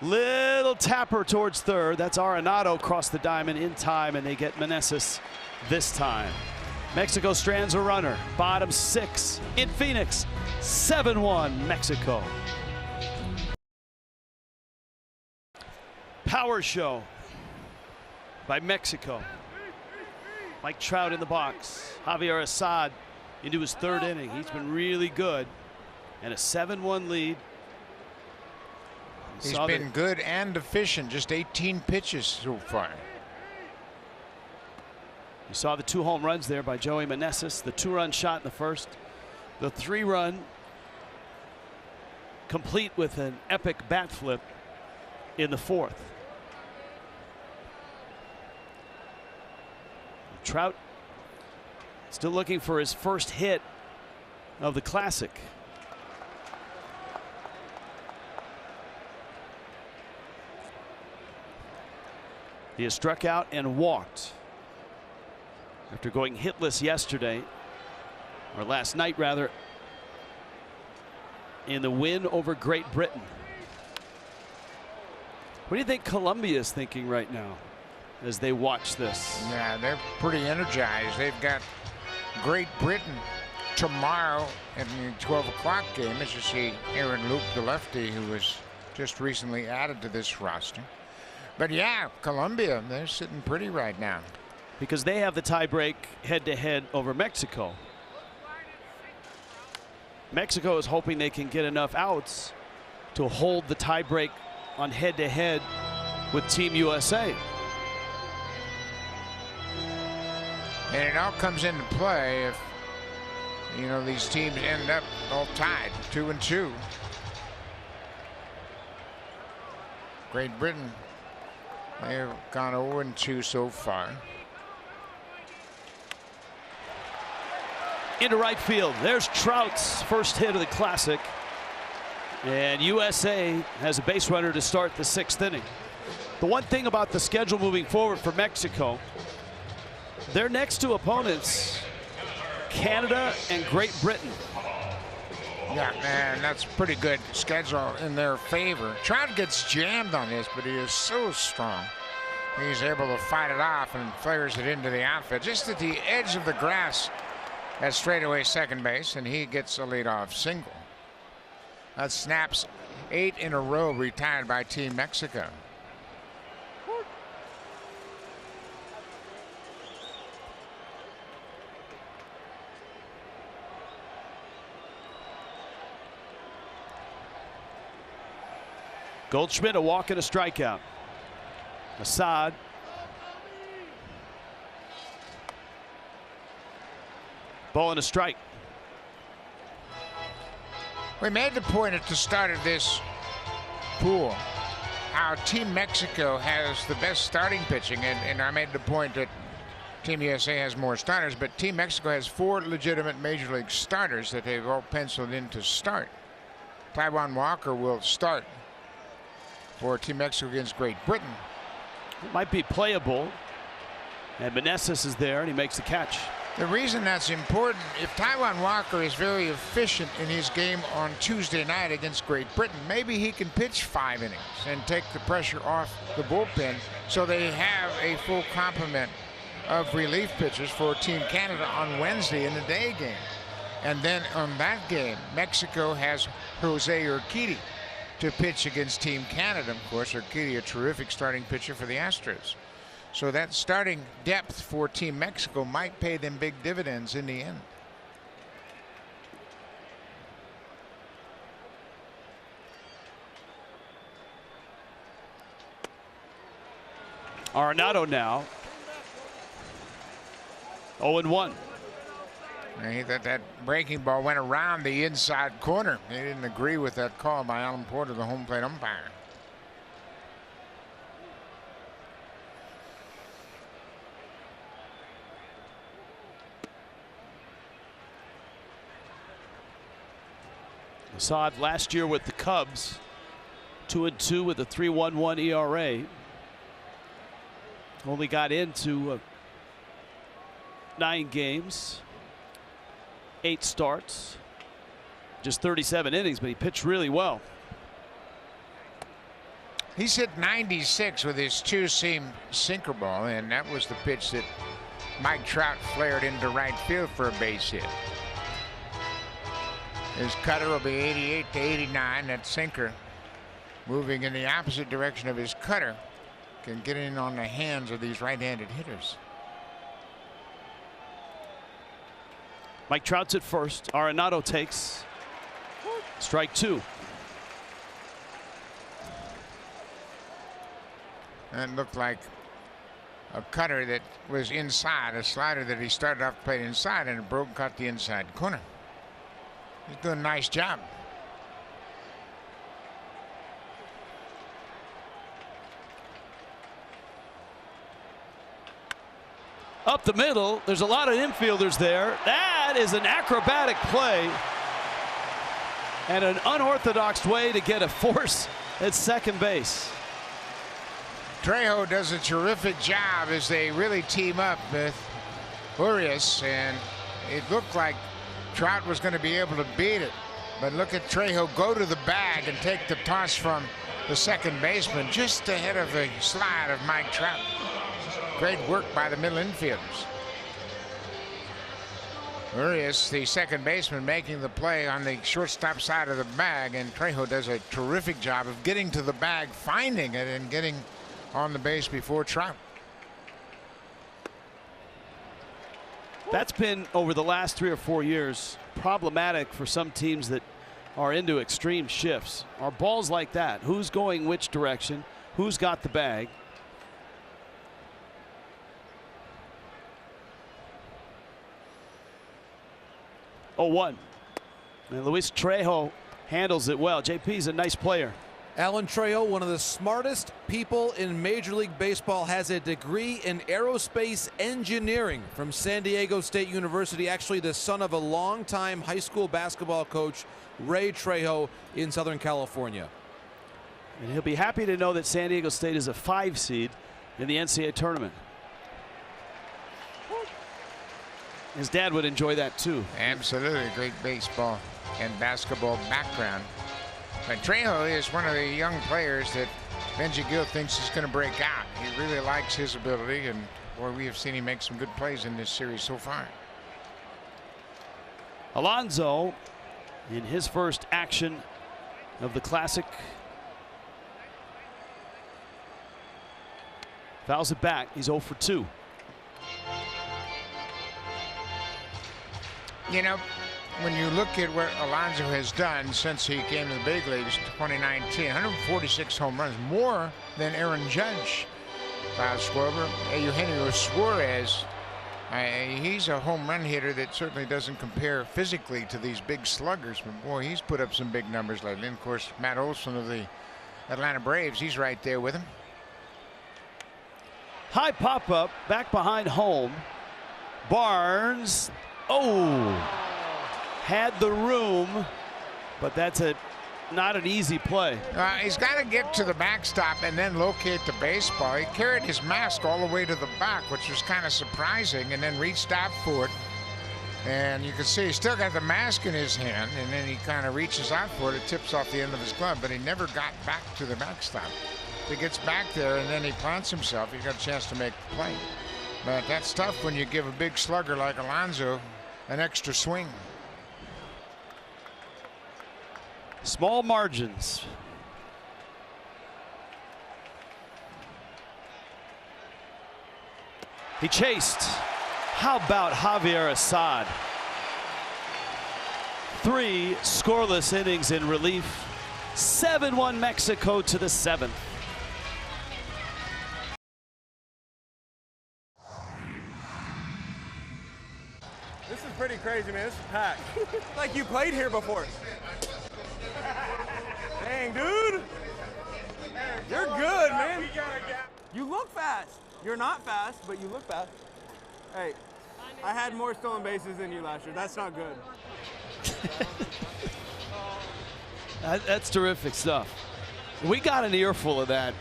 Little tapper towards third. That's Arenado across the diamond in time, and they get Meneses this time. Mexico strands a runner. Bottom 6 in Phoenix. 7-1 Mexico. Power show by Mexico. Mike Trout in the box. Javier Assad into his third inning. He's been really good. And a 7-1 lead. He's been good and efficient. Just 18 pitches so far. You saw the 2 home runs there by Joey Meneses. The 2-run shot in the first. The 3-run complete with an epic bat flip in the fourth. Trout still looking for his first hit of the Classic. He has struck out and walked after going hitless yesterday, or last night rather, in the win over Great Britain. What do you think Colombia is thinking right now as they watch this? Yeah, they're pretty energized. They've got Great Britain tomorrow in the 12 o'clock game, as you see Aaron Luke, the lefty, who was just recently added to this roster. But yeah, Colombia, they're sitting pretty right now. Because they have the tiebreak head-to-head over Mexico. Mexico is hoping they can get enough outs to hold the tiebreak on head-to-head with Team USA. And it all comes into play if, you know, these teams end up all tied, 2-2. Great Britain, they've gone 0-2 so far. Into right field. There's Trout's first hit of the Classic. And USA has a base runner to start the 6th inning. The one thing about the schedule moving forward for Mexico, their next 2 opponents, Canada and Great Britain. Yeah, man, that's a pretty good schedule in their favor. Trout gets jammed on this, but he is so strong. He's able to fight it off and flares it into the outfield, just at the edge of the grass at straightaway second base, and he gets a leadoff single. That snaps 8 in a row retired by Team Mexico. Goldschmidt a walk and a strikeout. Assad. Ball and a strike. We made the point at the start of this pool how Team Mexico has the best starting pitching, and I made the point that Team USA has more starters, but Team Mexico has 4 legitimate Major League starters that they've all penciled in to start. Taijuan Walker will start for Team Mexico against Great Britain. It might be playable, and Meneses is there, and he makes the catch. The reason that's important, if Taijuan Walker is very efficient in his game on Tuesday night against Great Britain, maybe he can pitch 5 innings and take the pressure off the bullpen, so they have a full complement of relief pitchers for Team Canada on Wednesday in the day game. And then on that game, Mexico has Jose Urquidy to pitch against Team Canada. Of course, Urquidy, a terrific starting pitcher for the Astros. So that starting depth for Team Mexico might pay them big dividends in the end. Arenado now 0-1. He thought that breaking ball went around the inside corner. He didn't agree with that call by Alan Porter, the home plate umpire. Saad last year with the Cubs, 2-2 with a 3.11 ERA. Only got into 9 games, 8 starts, just 37 innings, but he pitched really well. He's hit 96 with his two-seam sinker ball, and that was the pitch that Mike Trout flared into right field for a base hit. His cutter will be 88 to 89. That sinker moving in the opposite direction of his cutter can get in on the hands of these right-handed hitters. Mike Trout's at first. Arenado takes strike 2. That looked like a cutter that was inside, a slider that he started off playing inside, and it broke, caught the inside corner. He's doing a nice job. Up the middle, there's a lot of infielders there. That is an acrobatic play and an unorthodox way to get a force at second base. Trejo does a terrific job as they really team up with Urias, and it looked like Trout was going to be able to beat it. But look at Trejo go to the bag and take the toss from the second baseman just ahead of the slide of Mike Trout. Great work by the middle infielders. Urias, the second baseman, making the play on the shortstop side of the bag, and Trejo does a terrific job of getting to the bag, finding it, and getting on the base before Trout. That's been, over the last 3 or 4 years, problematic for some teams that are into extreme shifts. Are balls like that? Who's going which direction? Who's got the bag? Oh, 1. And Luis Trejo handles it well. JP's a nice player. Alan Trejo, one of the smartest people in Major League Baseball, has a degree in aerospace engineering from San Diego State University, actually the son of a longtime high school basketball coach, Ray Trejo, in Southern California. And he'll be happy to know that San Diego State is a 5 seed in the NCAA tournament. His dad would enjoy that too. Absolutely, great baseball and basketball background. But Trejo is one of the young players that Benji Gill thinks is going to break out. He really likes his ability, and boy, we have seen him make some good plays in this series so far. Alonso in his first action of the Classic. Fouls it back. He's 0 for 2. You know, when you look at what Alonso has done since he came to the big leagues 2019, 146 home runs, more than Aaron Judge. Kyle Schwarber, Eugenio Suarez. He's a home run hitter that certainly doesn't compare physically to these big sluggers, but boy, he's put up some big numbers lately. And of course, Matt Olson of the Atlanta Braves, he's right there with him. High pop up back behind home. Barnes, had the room, but that's not an easy play. He's got to get to the backstop and then locate the baseball. He carried his mask all the way to the back, which was kind of surprising, and then reached out for it. And you can see he's still got the mask in his hand, and then he kind of reaches out for it. It tips off the end of his glove, but he never got back to the backstop. He gets back there, and then he plants himself. He got a chance to make the play. But that's tough when you give a big slugger like Alonso an extra swing. Small margins. He chased. How about Javier Assad? 3 scoreless innings in relief. 7-1 Mexico to the 7th. This is pretty crazy, man. This is packed. Like you played here before. Dang, dude. You're good, man. You look fast. You're not fast, but you look fast. Hey, I had more stolen bases than you last year. That's not good. That's terrific stuff. We got an earful of that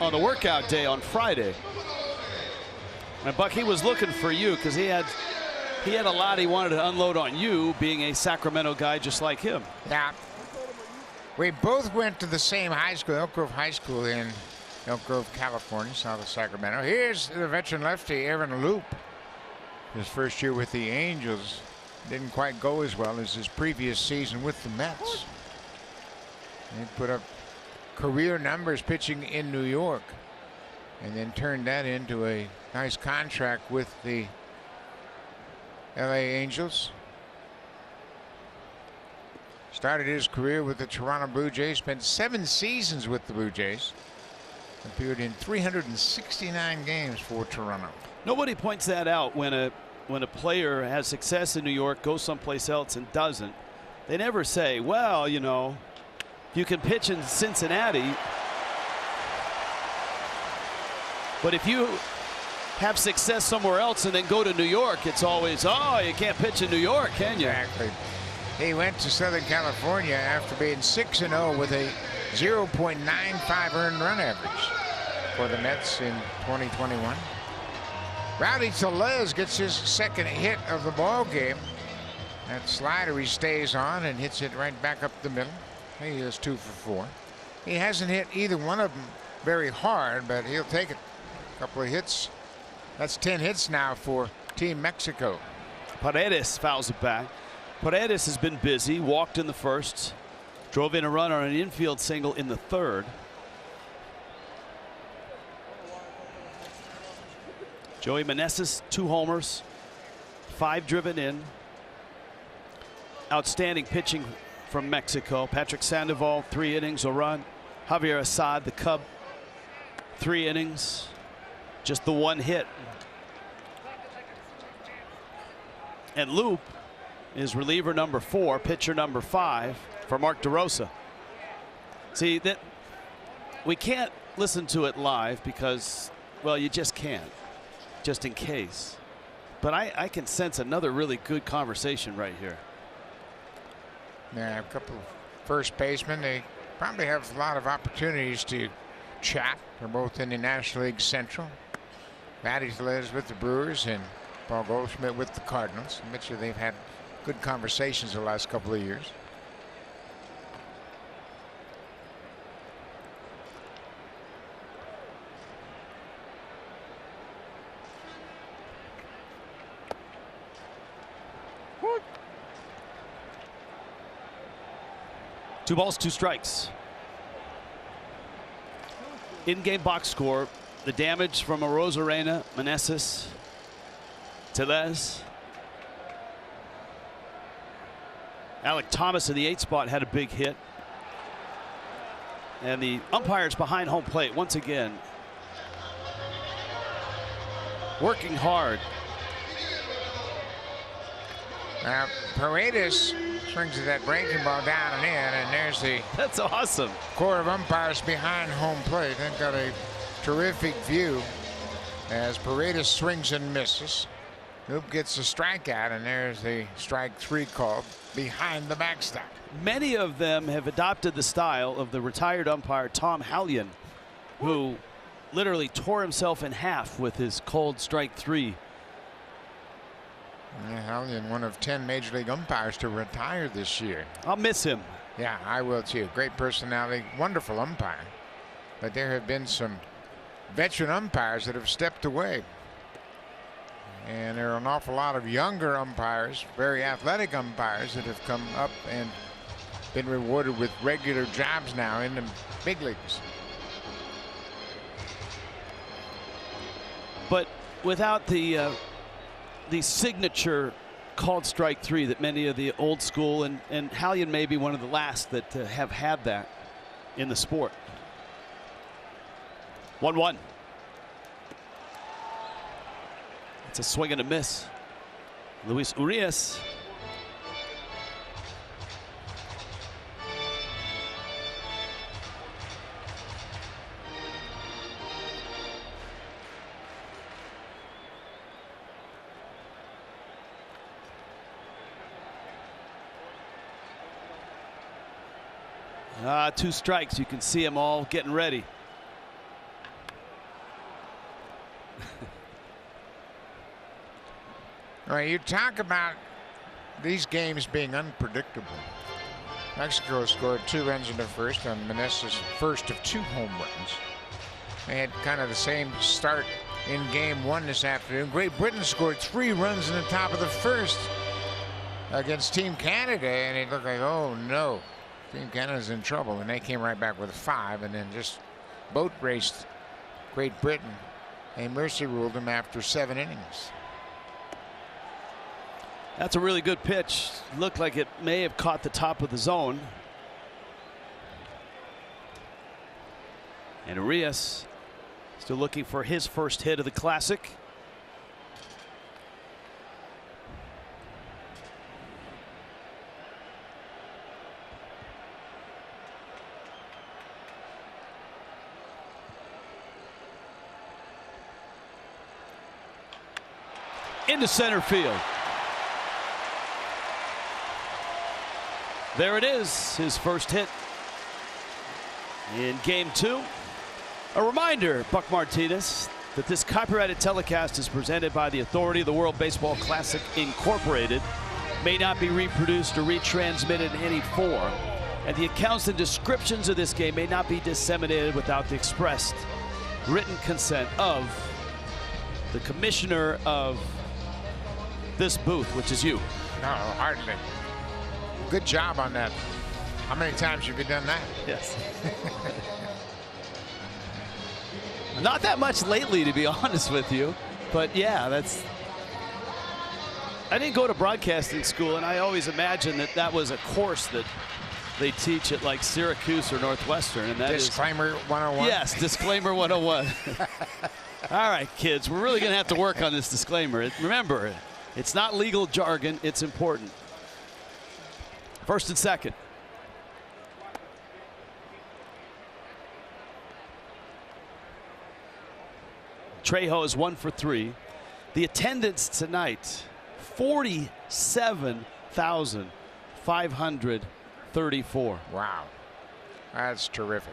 on the workout day on Friday. And Buck, he was looking for you because he had a lot he wanted to unload on you, being a Sacramento guy just like him. Yeah. We both went to the same high school, Elk Grove High School in Elk Grove, California, south of Sacramento. Here's the veteran lefty, Aaron Loup. His first year with the Angels didn't quite go as well as his previous season with the Mets. He put up career numbers pitching in New York and then turned that into a nice contract with the LA Angels. Started his career with the Toronto Blue Jays, spent 7 seasons with the Blue Jays, appeared in 369 games for Toronto. Nobody points that out when a player has success in New York, goes someplace else and doesn't. They never say, well, you know, you can pitch in Cincinnati, but if you have success somewhere else and then go to New York, it's always, oh, you can't pitch in New York, can you? Exactly. He went to Southern California after being 6-0 with a 0.95 earned run average for the Mets in 2021. Rowdy Tellez gets his second hit of the ball game. That slider he stays on and hits it right back up the middle. He is 2 for 4. He hasn't hit either one of them very hard, but he'll take it. A couple of hits. That's 10 hits now for Team Mexico. Paredes fouls it back. Paredes has been busy, walked in the first, drove in a run on an infield single in the third. Joey Meneses, 2 homers, 5 driven in. Outstanding pitching from Mexico. Patrick Sandoval, 3 innings, a run. Javier Assad, the Cub, 3 innings, just the 1 hit. And Loup is reliever number 4, pitcher number 5 for Mark DeRosa. See, that we can't listen to it live because, well, you just can't, just in case. But I can sense another really good conversation right here. Yeah, a couple of first basemen. They probably have a lot of opportunities to chat. They're both in the National League Central. Matty Tellez with the Brewers and Paul Goldschmidt with the Cardinals. I bet you they've had good conversations the last couple of years. What? 2 balls, 2 strikes. In-game box score. The damage from Arozarena, Meneses, Tellez. Alec Thomas in the 8th spot had a big hit. And the umpires behind home plate once again working hard. Now Paredes swings that breaking ball down and in, and there's the That's awesome. core of umpires behind home plate. They've got a terrific view as Paredes swings and misses. Loup gets a strikeout, and there's the strike 3 call behind the backstop. Many of them have adopted the style of the retired umpire Tom Hallion, who literally tore himself in half with his cold strike 3. Yeah, Hallion, one of 10 Major League umpires to retire this year. I'll miss him. Yeah, I will too. Great personality, wonderful umpire. But there have been some veteran umpires that have stepped away. And there are an awful lot of younger umpires, very athletic umpires, that have come up and been rewarded with regular jobs now in the big leagues. But without the signature called strike three that many of the old school, and Hallion may be one of the last that have had that in the sport. 1-1. It's a swing and a miss. Luis Urias. Two strikes. You can see them all getting ready. All right, you talk about these games being unpredictable. Mexico scored 2 runs in the first on Meneses' first of 2 home runs. They had kind of the same start in game 1 this afternoon. Great Britain scored 3 runs in the top of the first against Team Canada, and it looked like, oh no, Team Canada's in trouble. And they came right back with 5 and then just boat raced Great Britain. They mercy ruled them after 7 innings. That's a really good pitch. Looked like it may have caught the top of the zone. And Urias still looking for his first hit of the Classic. Into center field. There it is, his first hit in game 2. A reminder, Buck Martinez, that this copyrighted telecast is presented by the authority of the World Baseball Classic Incorporated, may not be reproduced or retransmitted in any form, and the accounts and descriptions of this game may not be disseminated without the expressed written consent of the commissioner of this booth, which is you. No, hardly. Good job on that. How many times have you done that? Yes. Not that much lately, to be honest with you. But yeah, that's. I didn't go to broadcasting school, and I always imagined that that was a course that they teach at like Syracuse or Northwestern. And that Disclaimer 101? Yes, Disclaimer 101. All right, kids, we're really going to have to work on this disclaimer. Remember, it's not legal jargon, it's important. First and second. Trejo is 1 for 3. The attendance tonight, 47,534. Wow. That's terrific.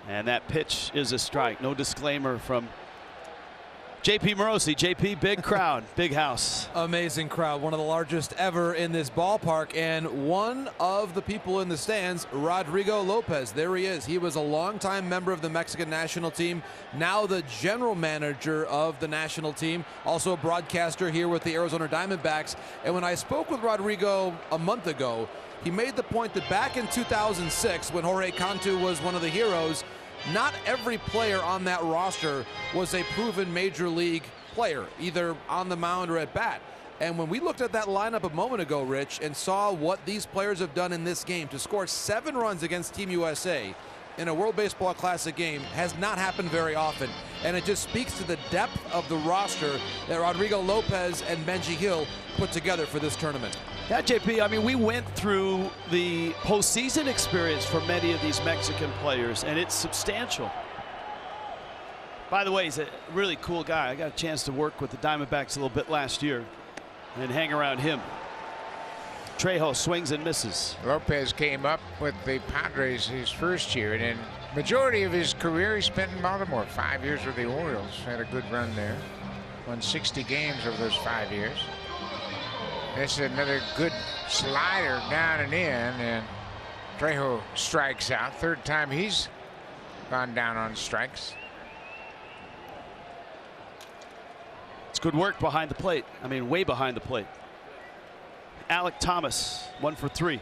And that pitch is a strike. No disclaimer from JP Morosi. JP, big crowd, big house. Amazing crowd, one of the largest ever in this ballpark, and one of the people in the stands, Rodrigo Lopez. There he is. He was a longtime member of the Mexican national team, now the general manager of the national team, also a broadcaster here with the Arizona Diamondbacks. And when I spoke with Rodrigo a month ago, he made the point that back in 2006, when Jorge Cantu was one of the heroes, not every player on that roster was a proven major league player, either on the mound or at bat. And when we looked at that lineup a moment ago, Rich, and saw what these players have done in this game, to score 7 runs against Team USA in a World Baseball Classic game has not happened very often. And it just speaks to the depth of the roster that Rodrigo Lopez and Benji Hill put together for this tournament. Yeah, JP, I mean, we went through the postseason experience for many of these Mexican players, and it's substantial. By the way, he's a really cool guy. I got a chance to work with the Diamondbacks a little bit last year and hang around him. Trejo swings and misses. Lopez came up with the Padres his first year, and then majority of his career he spent in Baltimore. 5 years with the Orioles. Had a good run there. Won 60 games over those 5 years. This is another good slider down and in, and Trejo strikes out. 3rd time he's gone down on strikes. It's good work behind the plate. I mean, way behind the plate. Alek Thomas, 1 for 3.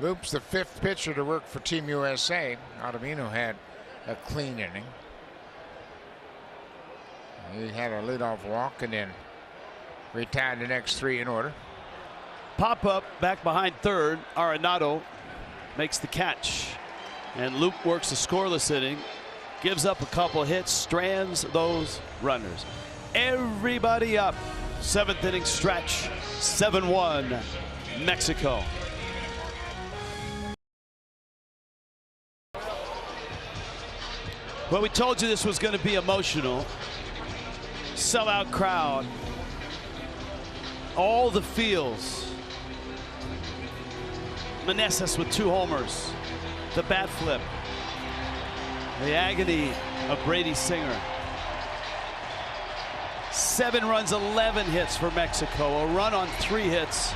Loop's the 5th pitcher to work for Team USA. Ottavino had a clean inning. He had a leadoff walk and then retired the next 3 in order. Pop up back behind third. Arenado makes the catch. And Loop works a scoreless inning. Gives up a couple hits. Strands those runners. Everybody up. 7th inning stretch. 7-1 Mexico. Well, we told you this was going to be emotional. Sellout crowd. All the feels. Meneses with 2 homers. The bat flip. The agony of Brady Singer. 7 runs, 11 hits for Mexico. A run on 3 hits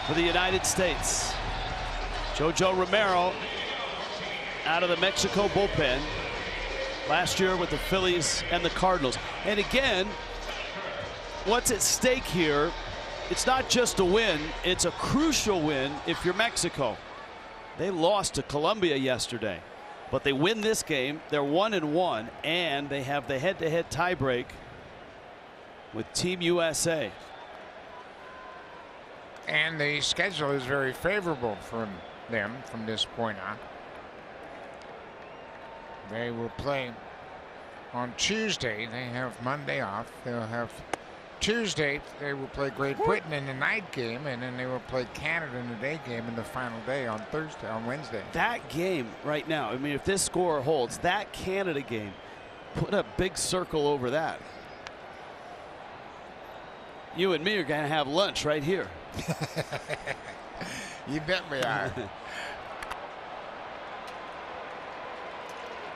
for the United States. Jojo Romero out of the Mexico bullpen last year with the Phillies and the Cardinals. And again, what's at stake here, it's not just a win, it's a crucial win if you're Mexico. They lost to Colombia yesterday, but they win this game. They're 1-1, and they have the head-to-head tiebreak with Team USA. And the schedule is very favorable for them from this point on. They will play on Tuesday. They have Monday off. They'll have Tuesday. They will play Great Britain in the night game, and then they will play Canada in the day game in the final day on Wednesday. That game right now, I mean, if this score holds, that Canada game, put a big circle over that. You and me are going to have lunch right here. You bet we are.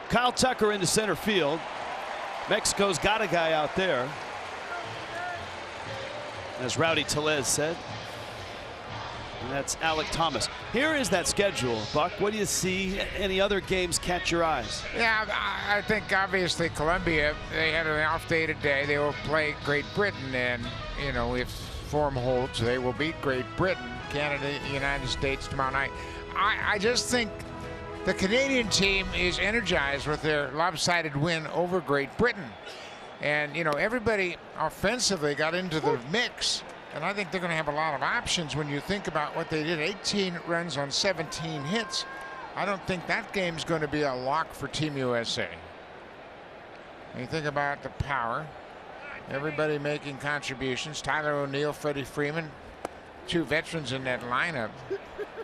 Kyle Tucker into center field. Mexico's got a guy out there, as Rowdy Tellez said. And that's Alek Thomas. Here is that schedule, Buck. What do you see? Any other games catch your eyes? Yeah, I think obviously Colombia, they had an off day today. They will play Great Britain, and you know, if form holds, they will beat Great Britain. Canada, United States tomorrow night. I just think the Canadian team is energized with their lopsided win over Great Britain. And, you know, everybody offensively got into the mix. And I think they're going to have a lot of options when you think about what they did. 18 runs on 17 hits. I don't think that game's going to be a lock for Team USA. When you think about the power, everybody making contributions. Tyler O'Neill, Freddie Freeman, 2 veterans in that lineup.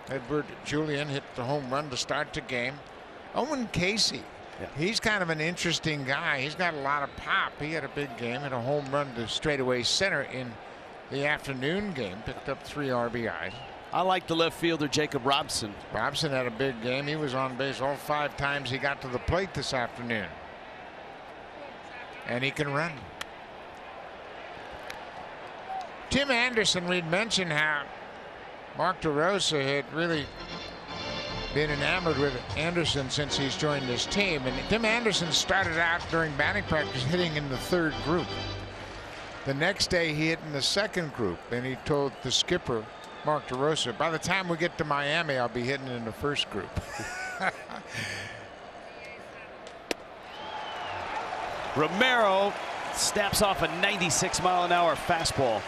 Edward Julian hit the home run to start the game. Owen Casey, he's kind of an interesting guy. He's got a lot of pop. He had a big game, hit a home run to straightaway center in the afternoon game. Picked up 3 RBIs. I like the left fielder Jacob Robson. Robson had a big game. He was on base all 5 times he got to the plate this afternoon. And he can run. Tim Anderson, we'd mentioned how Mark DeRosa had really been enamored with Anderson since he's joined this team. And Tim Anderson started out during batting practice hitting in the 3rd group. The next day he hit in the 2nd group, and he told the skipper, Mark DeRosa, by the time we get to Miami, I'll be hitting in the 1st group. Romero snaps off a 96-mile-an-hour fastball.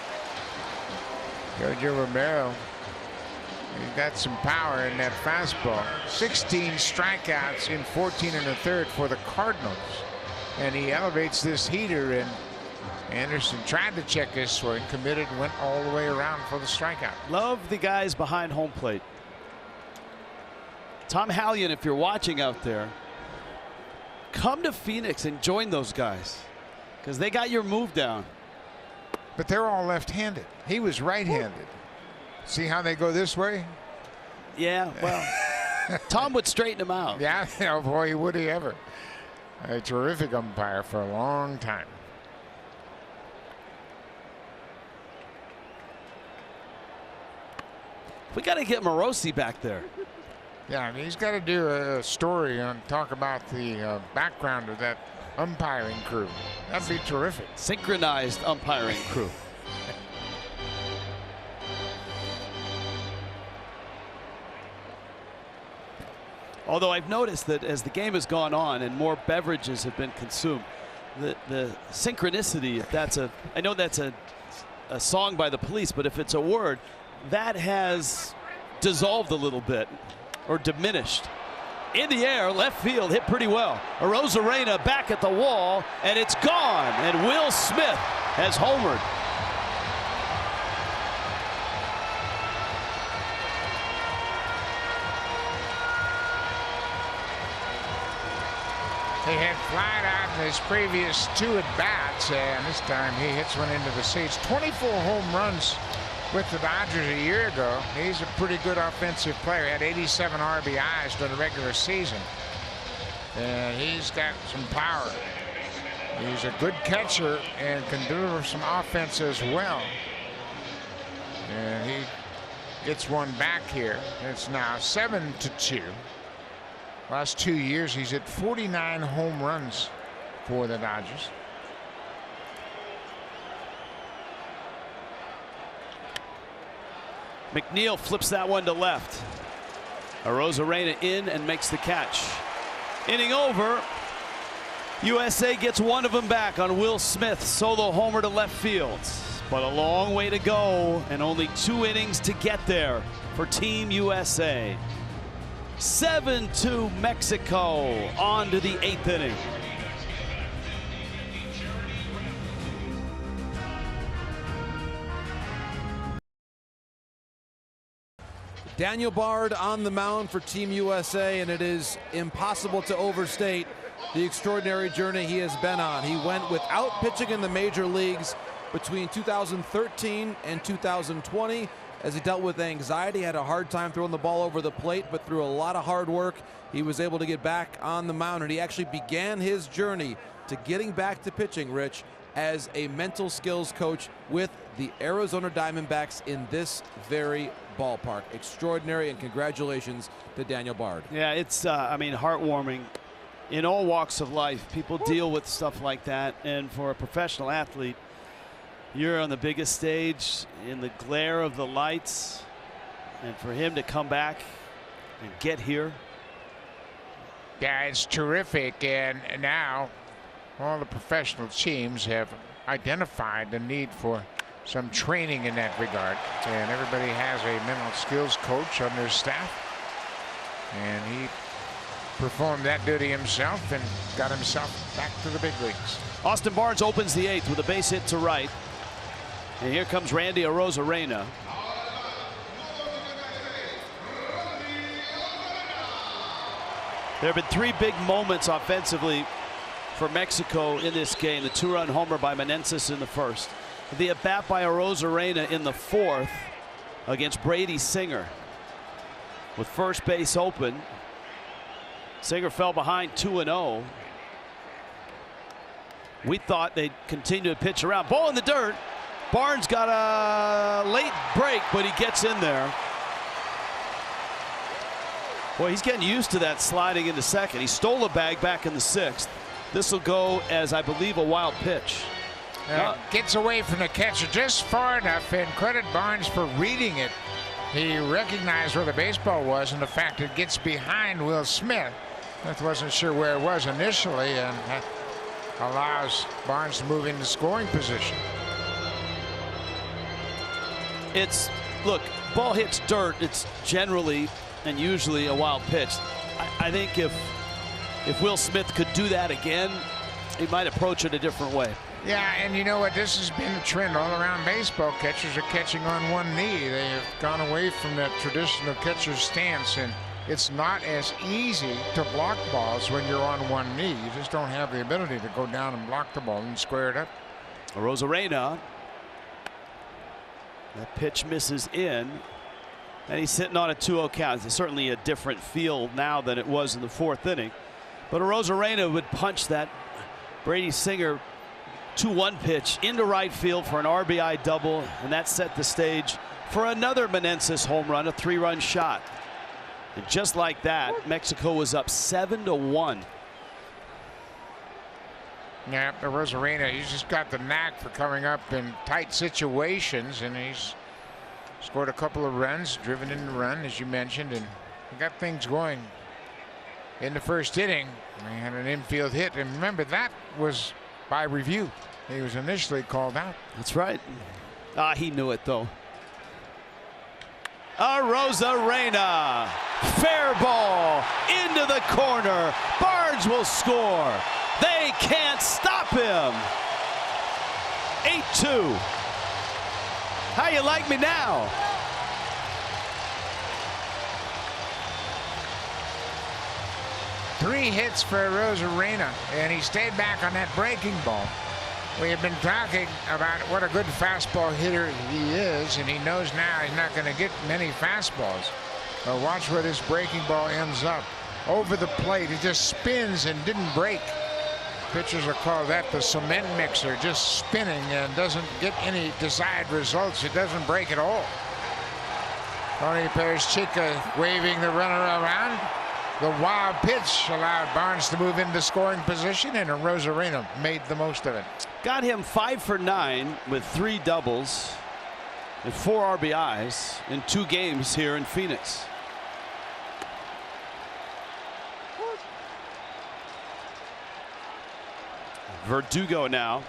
Jojo Romero, he's got some power in that fastball. 16 strikeouts in 14 1/3 for the Cardinals. And he elevates this heater, and Anderson tried to check his swing, committed, went all the way around for the strikeout. Love the guys behind home plate. Tom Hallion, if you're watching out there, come to Phoenix and join those guys, because they got your move down. But they're all left-handed. He was right-handed. See how they go this way? Yeah, well, Tom would straighten him out. Yeah, oh boy, would he ever. A terrific umpire for a long time. We got to get Morosi back there. Yeah, he's got to do a story and talk about the background of that umpiring crew. That'd be terrific. Synchronized umpiring crew. Although I've noticed that as the game has gone on and more beverages have been consumed, the synchronicity, if that's I know that's a song by the Police, but if it's a word, that has dissolved a little bit or diminished. In the air, left field, hit pretty well. Arozarena back at the wall, and it's gone. And Will Smith has homered. He had flied out in his previous 2 at-bats, and this time he hits one into the seats. 24 home runs with the Dodgers a year ago. He's a pretty good offensive player. He had 87 RBIs during the regular season. And he's got some power. He's a good catcher and can deliver some offense as well. And he gets one back here. It's now 7-2. Last 2 years, he's hit 49 home runs for the Dodgers. McNeil flips that one to left. Arozarena in and makes the catch. Inning over. USA gets one of them back on Will Smith. Solo homer to left field. But a long way to go and only 2 innings to get there for Team USA. 7-2 Mexico, on to the 8th inning. Daniel Bard on the mound for Team USA, and it is impossible to overstate the extraordinary journey he has been on. He went without pitching in the major leagues between 2013 and 2020 as he dealt with anxiety, had a hard time throwing the ball over the plate, but through a lot of hard work, he was able to get back on the mound, and he actually began his journey to getting back to pitching, Rich, as a mental skills coach with the Arizona Diamondbacks in this very ballpark. Extraordinary, and congratulations to Daniel Bard. Yeah, it's, I mean, heartwarming. In all walks of life, people deal with stuff like that, and for a professional athlete, you're on the biggest stage in the glare of the lights, and for him to come back and get here. Yeah, it's terrific, and now all the professional teams have identified the need for some training in that regard, and everybody has a mental skills coach on their staff, and he performed that duty himself and got himself back to the big leagues. Austin Barnes opens the 8th with a base hit to right. And here comes Randy Arozarena. There have been 3 big moments offensively for Mexico in this game. The 2-run homer by Meneses in the first. The at-bat by Arozarena in the 4th against Brady Singer. With first base open, Singer fell behind 2-0. We thought they'd continue to pitch around. Ball in the dirt. Barnes got a late break, but he gets in there. Boy, he's getting used to that sliding into second. He stole a bag back in the 6th. This will go as, I believe, a wild pitch. Gets away from the catcher just far enough, and credit Barnes for reading it. He recognized where the baseball was, and the fact it gets behind Will Smith. Smith wasn't sure where it was initially, and that allows Barnes to move into scoring position. It's, look, ball hits dirt, it's generally and usually a wild pitch. I think if Will Smith could do that again, he might approach it a different way. Yeah, and you know what? This has been a trend all around baseball. Catchers are catching on one knee. They have gone away from that traditional catcher's stance, and it's not as easy to block balls when you're on one knee. You just don't have the ability to go down and block the ball and square it up. Arozarena. That pitch misses in, and he's sitting on a 2-0 count. It's certainly a different feel now than it was in the 4th inning. But Arozarena would punch that Brady Singer 2-1 pitch into right field for an RBI double, and that set the stage for another Meneses home run, a 3-run shot. And just like that, Mexico was up 7-1. Yeah, Arozarena, he's just got the knack for coming up in tight situations, and he's scored a couple of runs, driven in the run, as you mentioned, and got things going in the first inning. He had an infield hit, and remember that was by review. He was initially called out. That's right. He knew it though. Arozarena, fair ball into the corner. Barnes will score. They can't stop him. 8-2. How you like me now? Three hits for Arozarena, and he stayed back on that breaking ball. We have been talking about what a good fastball hitter he is, and he knows now he's not going to get many fastballs. But watch where this breaking ball ends up. Over the plate, it just spins and didn't break. Pitchers will call that the cement mixer, just spinning and doesn't get any desired results. It doesn't break at all. Tony Perez-Chica waving the runner around. The wild pitch allowed Barnes to move into scoring position, and Arozarena made the most of it. Got him 5 for 9 with 3 doubles and 4 RBIs in 2 games here in Phoenix. Verdugo now.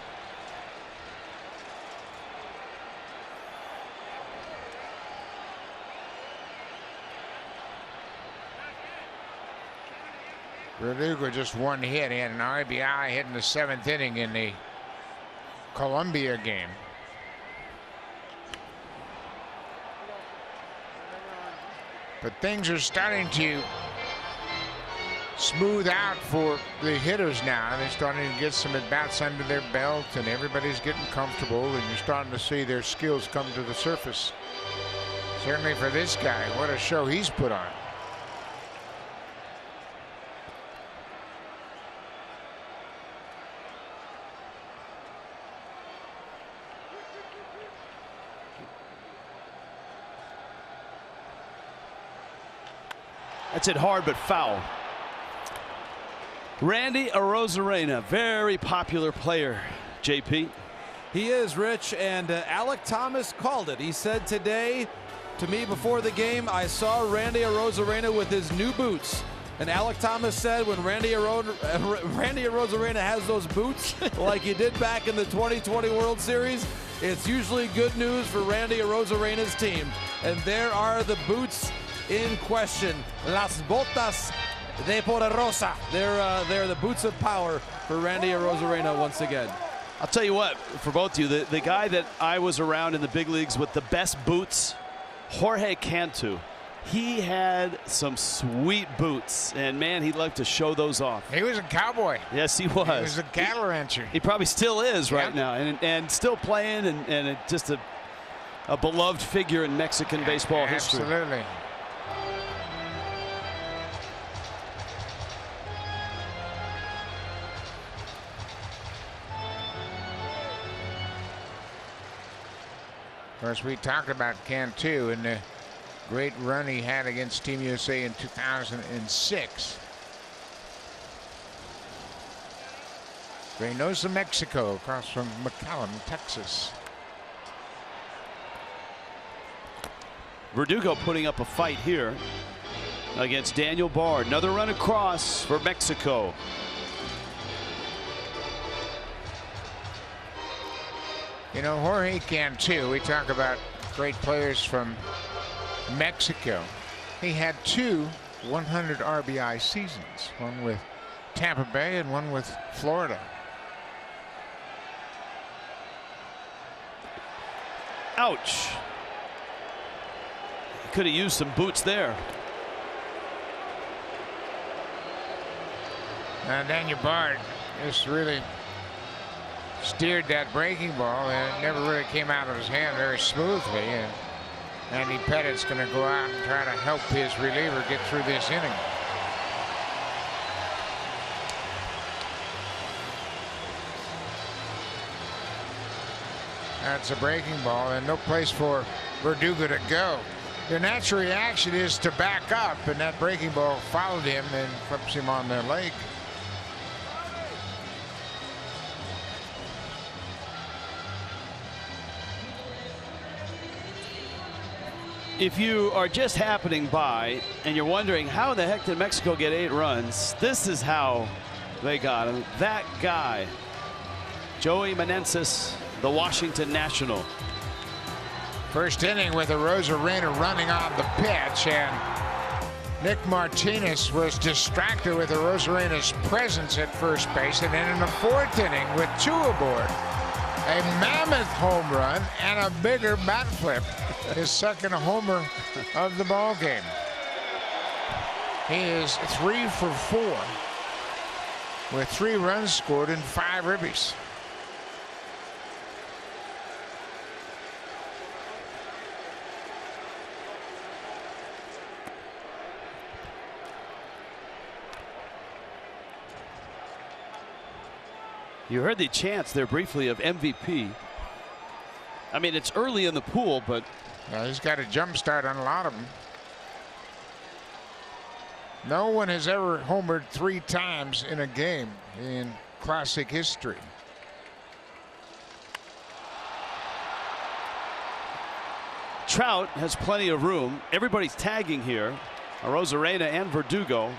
Verdugo just one hit. He had an RBI hit in the 7th inning in the Columbia game. But things are starting to smooth out for the hitters now. They're starting to get some at-bats under their belt, and everybody's getting comfortable, and you're starting to see their skills come to the surface. Certainly for this guy, what a show he's put on. That's it hard but foul. Randy Arozarena, very popular player, JP. He is, Rich, and Alek Thomas called it. He said today to me before the game, I saw Randy Arozarena with his new boots. And Alek Thomas said when Randy Arozarena has those boots like he did back in the 2020 World Series, it's usually good news for Randy Arozarena's team. And there are the boots in question. Las botas de poderosa. They're the boots of power for Randy Arozarena once again. I'll tell you what, for both of you, the guy that I was around in the big leagues with the best boots, Jorge Cantu. He had some sweet boots, and man, he'd like to show those off. He was a cowboy. Yes, he was. He was a cattle rancher. He probably still is right now, and still playing, and just a beloved figure in Mexican baseball history. Absolutely. Of course, we talked about Cantu and the great run he had against Team USA in 2006. Reynosa, Mexico, across from McAllen, Texas. Verdugo putting up a fight here against Daniel Bard. Another run across for Mexico. You know, Jorge Cantu, we talk about great players from Mexico. He had 2 100 RBI seasons, one with Tampa Bay and one with Florida. Ouch. Could have used some boots there. Now Daniel Bard just really steered that breaking ball, and it never really came out of his hand very smoothly. And Andy Pettit's going to go out and try to help his reliever get through this inning. That's a breaking ball, and no place for Verdugo to go. Your natural reaction is to back up, and that breaking ball followed him and flips him on the leg. If you are just happening by and you're wondering how the heck did Mexico get 8 runs, this is how they got him. That guy, Joey Meneses, the Washington National. First inning with Arozarena running on the pitch, and Nick Martinez was distracted with Arozarena's presence at first base. And then in the 4th inning with 2 aboard, a mammoth home run and a bigger bat flip. His second homer of the ball game. He is 3 for 4 with 3 runs scored and 5 ribbies. You heard the chants there briefly of MVP. I mean, it's early in the pool, but he's got a jump start on a lot of them. No one has ever homered 3 times in a game in Classic history. Trout has plenty of room. Everybody's tagging here. Arozarena and Verdugo.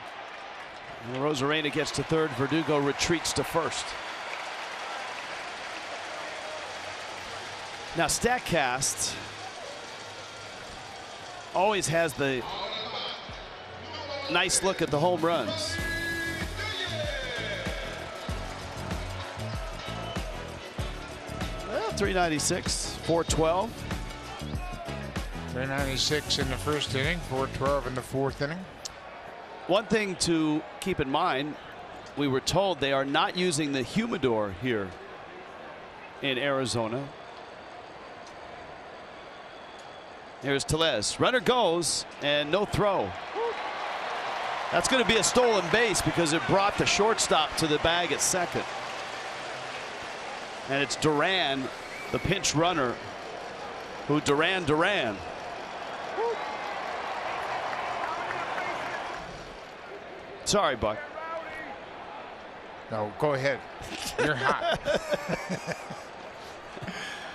And Arozarena gets to 3rd. Verdugo retreats to 1st. Now, StatCast always has the nice look at the home runs. Well, 396, 412. 396 in the 1st inning, 412 in the 4th inning. One thing to keep in mind, we were told they are not using the humidor here in Arizona. Here's Tellez. Runner goes and no throw. That's going to be a stolen base because it brought the shortstop to the bag at 2nd. And it's Duran, the pinch runner, who Duran. Sorry, Buck. No, go ahead. You're hot.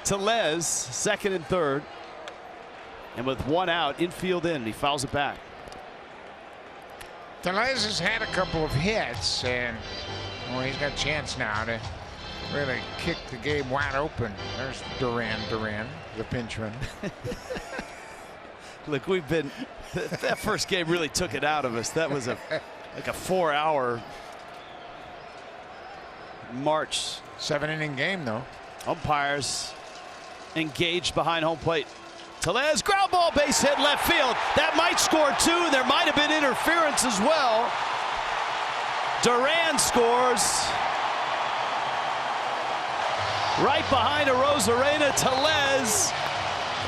Tellez, 2nd and 3rd. And with 1 out, infield in, he fouls it back. Tellez has had a couple of hits, and he's got a chance now to really kick the game wide open. There's Duran, the pinch run. Look, we've been that first game really took it out of us. That was like a 4-hour march. 7-inning game, though. Umpires engaged behind home plate. Tellez, ground ball, base hit left field. That might score 2. There might have been interference as well. Duran scores. Right behind Arozarena. Tellez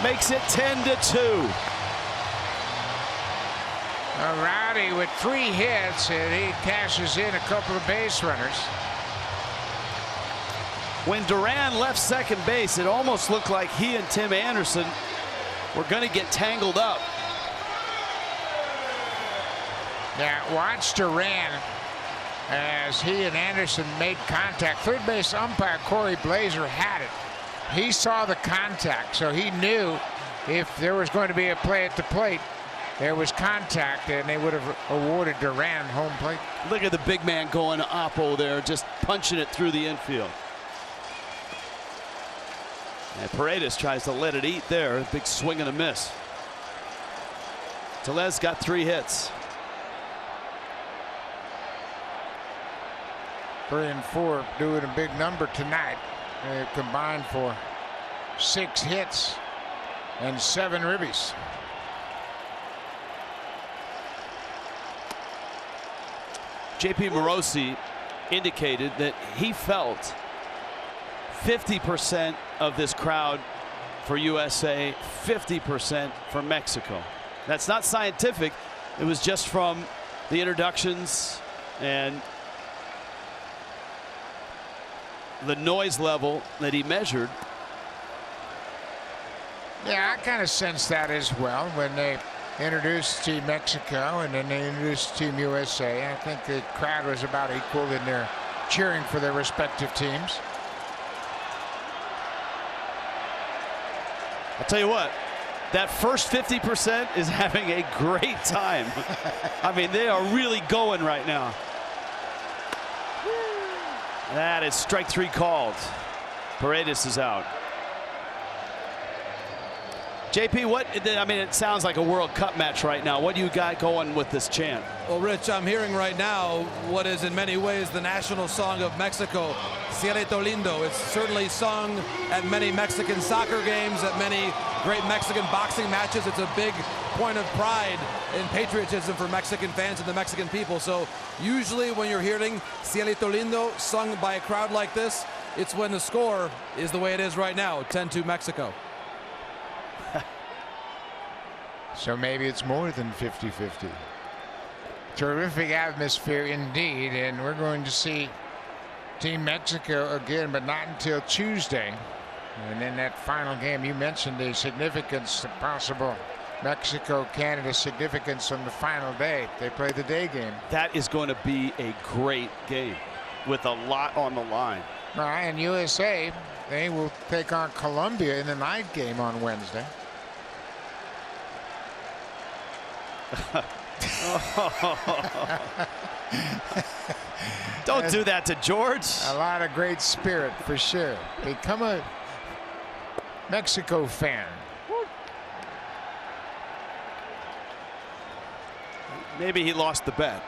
makes it 10-2. Rowdy with 3 hits, and he cashes in a couple of base runners. When Duran left 2nd base, it almost looked like he and Tim Anderson were going to get tangled up. Yeah, watch Duran as he and Anderson made contact. 3rd base umpire Corey Blazer had it. He saw the contact, so he knew if there was going to be a play at the plate, there was contact, and they would have awarded Duran home plate. Look at the big man going oppo there, just punching it through the infield. And Paredes tries to let it eat there. Big swing and a miss. Tellez got 3 hits. 3 and 4 doing a big number tonight. They combined for 6 hits and 7 ribbies. JP Morosi indicated that he felt 50% of this crowd for USA, 50% for Mexico. That's not scientific. It was just from the introductions and the noise level that he measured. Yeah, I kind of sense that as well when they introduced Team Mexico and then they introduced Team USA. I think the crowd was about equal in their cheering for their respective teams. I'll tell you what, That first 50% is having a great time. I mean, they are really going right now. That is strike 3 called. Paredes is out. JP, it sounds like a World Cup match right now. What do you got going with this chant? Well, Rich, I'm hearing right now what is in many ways the national song of Mexico, Cielito Lindo. It's certainly sung at many Mexican soccer games, at many great Mexican boxing matches. It's a big point of pride and patriotism for Mexican fans and the Mexican people. So usually when you're hearing Cielito Lindo sung by a crowd like this, it's when the score is the way it is right now, 10-2 Mexico. So maybe it's more than 50-50. Terrific atmosphere indeed, and we're going to see Team Mexico again, but not until Tuesday. And in that final game, you mentioned the significance, the possible Mexico-Canada significance on the final day. They play the day game. That is going to be a great game with a lot on the line. And USA, they will take on Colombia in the night game on Wednesday. Don't do that to George. A lot of great spirit for sure. Become a Mexico fan. Maybe he lost the bet.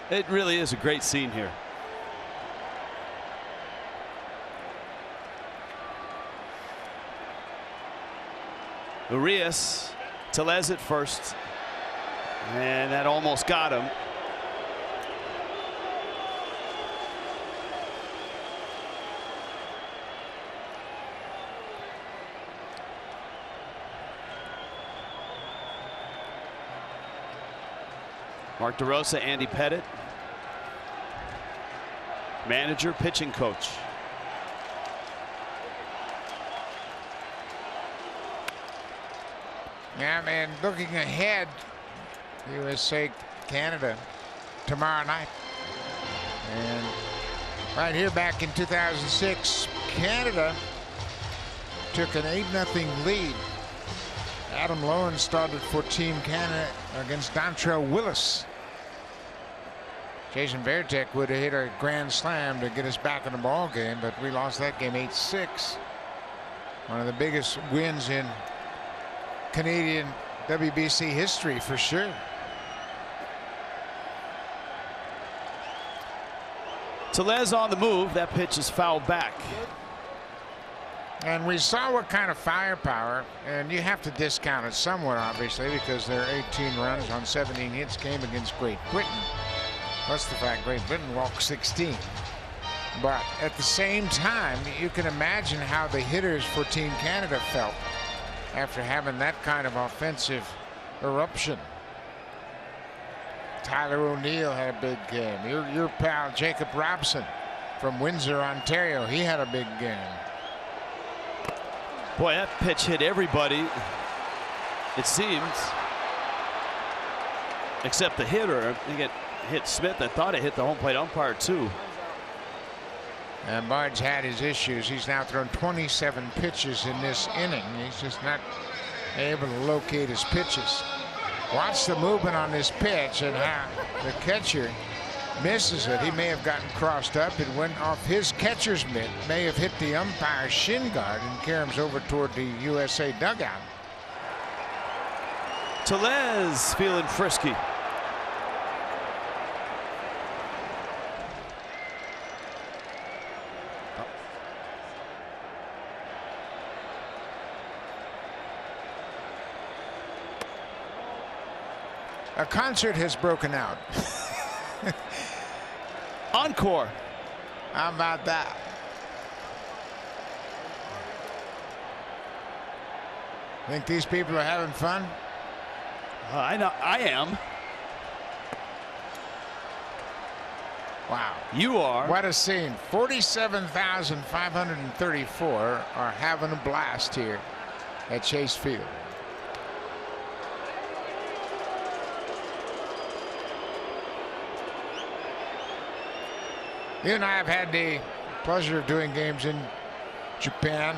It really is a great scene here. Urias, Tellez at first, and that almost got him. Mark DeRosa, Andy Pettit, manager, pitching coach. Yeah, man, looking ahead, USA Canada tomorrow night. And right here back in 2006, Canada took an 8-0 lead. Adam Lowen started for Team Canada against Dontrelle Willis. Jason Varitek would have hit a grand slam to get us back in the ball game, but we lost that game 8-6. One of the biggest wins in Canadian WBC history for sure. Tellez on the move. That pitch is fouled back. And we saw what kind of firepower, and you have to discount it somewhat, obviously, because their 18 runs on 17 hits came against Great Britain. Plus the fact Great Britain walked 16. But at the same time, you can imagine how the hitters for Team Canada felt after having that kind of offensive eruption. Tyler O'Neill had a big game. Your pal Jacob Robson from Windsor, Ontario, he had a big game. Boy, that pitch hit everybody, it seems, except the hitter. I think it hit Smith. I thought it hit the home plate umpire too. And Bard's had his issues. He's now thrown 27 pitches in this inning. He's just not able to locate his pitches. Watch the movement on this pitch and how the catcher misses it. He may have gotten crossed up. It went off his catcher's mitt, may have hit the umpire's shin guard and caroms over toward the USA dugout. Tellez feeling frisky. A concert has broken out. Encore. How about that? Think these people are having fun? I know I am. Wow. You are. What a scene. 47,534 are having a blast here at Chase Field. You and I have had the pleasure of doing games in Japan,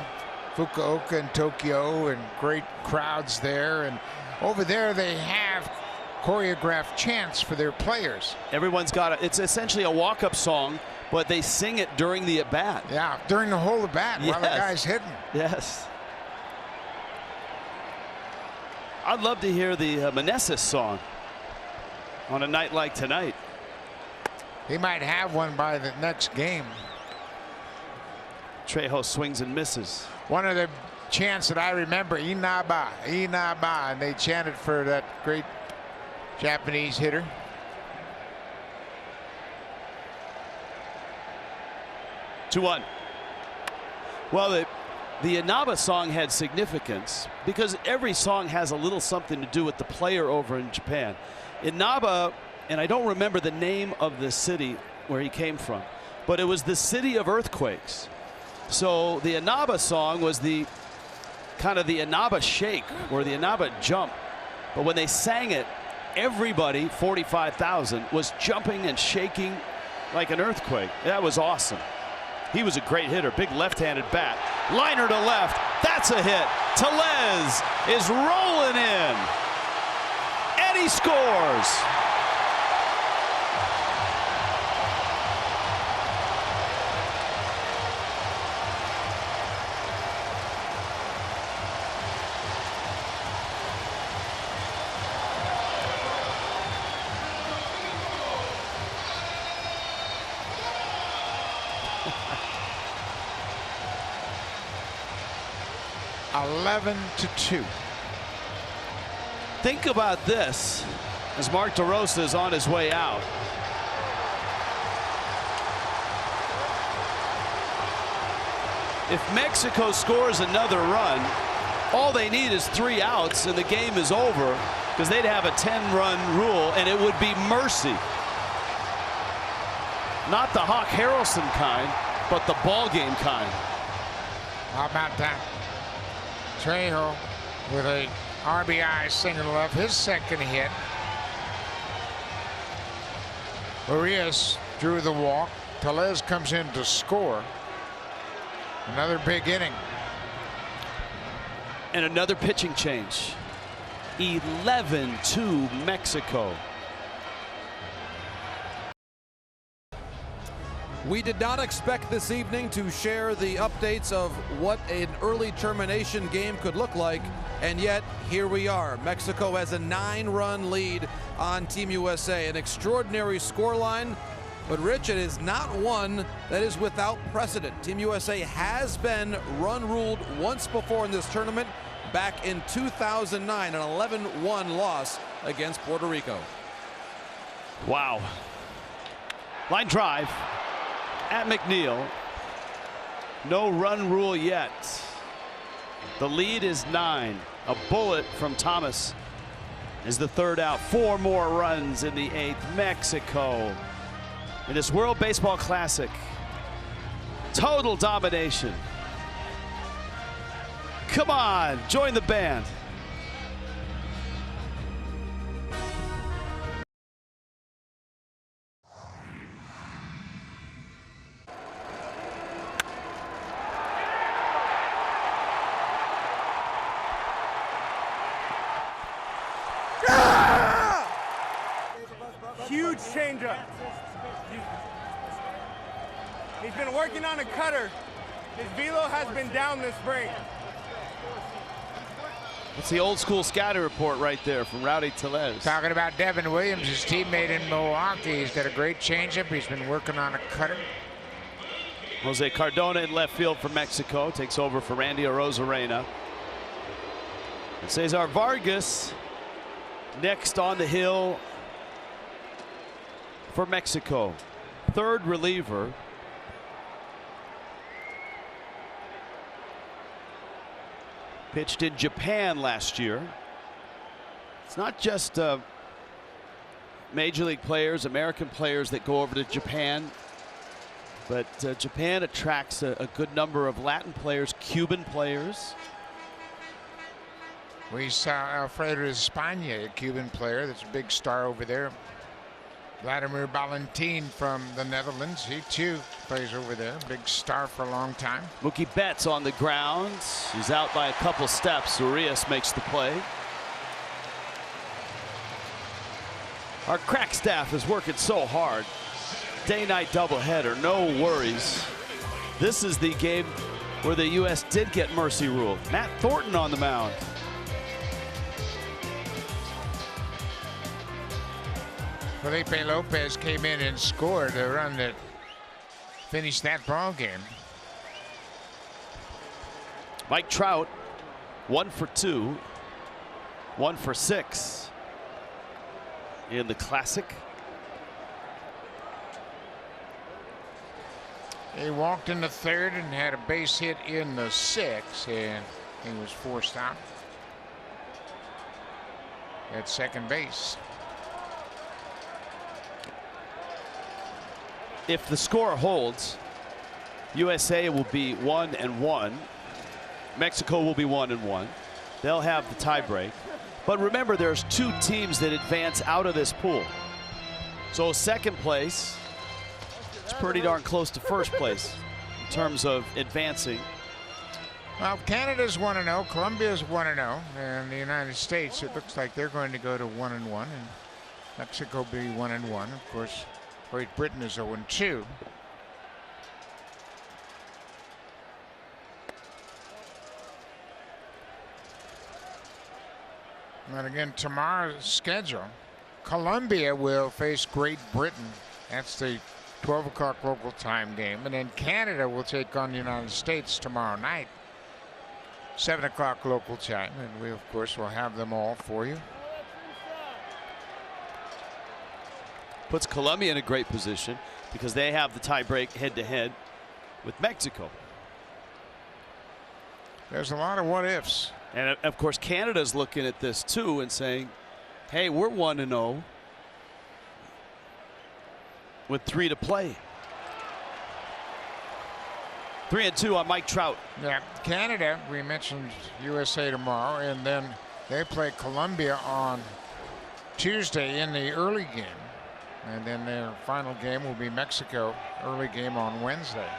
Fukuoka and Tokyo, and great crowds there. And over there they have choreographed chants for their players. Everyone's got it's essentially a walk-up song, but they sing it during the at-bat. Yeah, during the whole at-bat while the guy's hitting. Yes. I'd love to hear the Meneses song on a night like tonight. He might have one by the next game. Trejo swings and misses. One of the chants that I remember, Inaba, Inaba, and they chanted for that great Japanese hitter. Two one. Well, the Inaba song had significance because every song has a little something to do with the player over in Japan. Inaba, and I don't remember the name of the city where he came from, but it was the city of earthquakes. So the Inaba song was the kind of the Inaba shake or the Inaba jump. But when they sang it, everybody, 45,000, was jumping and shaking like an earthquake. That was awesome. He was a great hitter, big left-handed bat. Liner to left, that's a hit. Tellez is rolling in, and he scores. Eleven to 2. Think about this as Mark DeRosa is on his way out. If Mexico scores another run, all they need is 3 outs and the game is over because they'd have a 10-run rule and it would be mercy. Not the Hawk Harrelson kind, but the ball game kind. How about that? Trejo with a RBI single of his second hit. Urias drew the walk. Tellez comes in to score. Another big inning. And another pitching change. 11-2 Mexico. We did not expect this evening to share the updates of what an early termination game could look like, and yet here we are. Mexico has a 9-run lead on Team USA, an extraordinary scoreline, but Rich, it is not one that is without precedent. Team USA has been run ruled once before in this tournament, back in 2009, an 11-1 loss against Puerto Rico. Wow. Line drive at McNeil. No run rule yet. The lead is 9. A bullet from Thomas is the third out. 4 more runs in the 8th. Mexico in this World Baseball Classic. Total domination. Come on, join the band. Huge changeup. He's been working on a cutter. His velo has been down this spring. That's the old school scouting report right there from Rowdy Tellez. Talking about Devin Williams, his teammate in Milwaukee. He's got a great changeup. He's been working on a cutter. Jose Cardona in left field for Mexico. Takes over for Randy Arozarena. And Cesar Vargas next on the hill for Mexico. Third reliever. Pitched in Japan last year. It's not just major league players, American players that go over to Japan, but Japan attracts a good number of Latin players, Cuban players. We saw Alfredo España, a Cuban player that's a big star over there. Vladimir Valentin from the Netherlands. He too plays over there. Big star for a long time. Mookie Betts on the ground. He's out by a couple steps. Urias makes the play. Our crack staff is working so hard. Day-night doubleheader, no worries. This is the game where the U.S. did get mercy ruled. Matt Thornton on the mound. Felipe Lopez came in and scored a run that finished that ball game. Mike Trout, 1 for 2, 1 for 6 in the Classic. He walked in the third and had a base hit in the sixth, and he was forced out at second base. If the score holds, USA will be 1-1. Mexico will be 1-1. They'll have the tiebreak. But remember, there's 2 teams that advance out of this pool. So second place, it's pretty darn close to first place in terms of advancing. Well, Canada's 1-0, Colombia's 1-0, and the United States, it looks like they're going to go to 1-1, and Mexico be 1-1. Of course, Great Britain is 0-2. And again, tomorrow's schedule, Colombia will face Great Britain. That's the 12 o'clock local time game. And then Canada will take on the United States tomorrow night, 7 o'clock local time. And we, of course, will have them all for you. Puts Colombia in a great position because they have the tiebreak head-to-head with Mexico. There's a lot of what-ifs. And, of course, Canada's looking at this, too, and saying, hey, we're 1-0 with 3 to play. 3-2 on Mike Trout. Yeah, Canada, we mentioned USA tomorrow, and then they play Colombia on Tuesday in the early game. And then their final game will be Mexico, early game on Wednesday.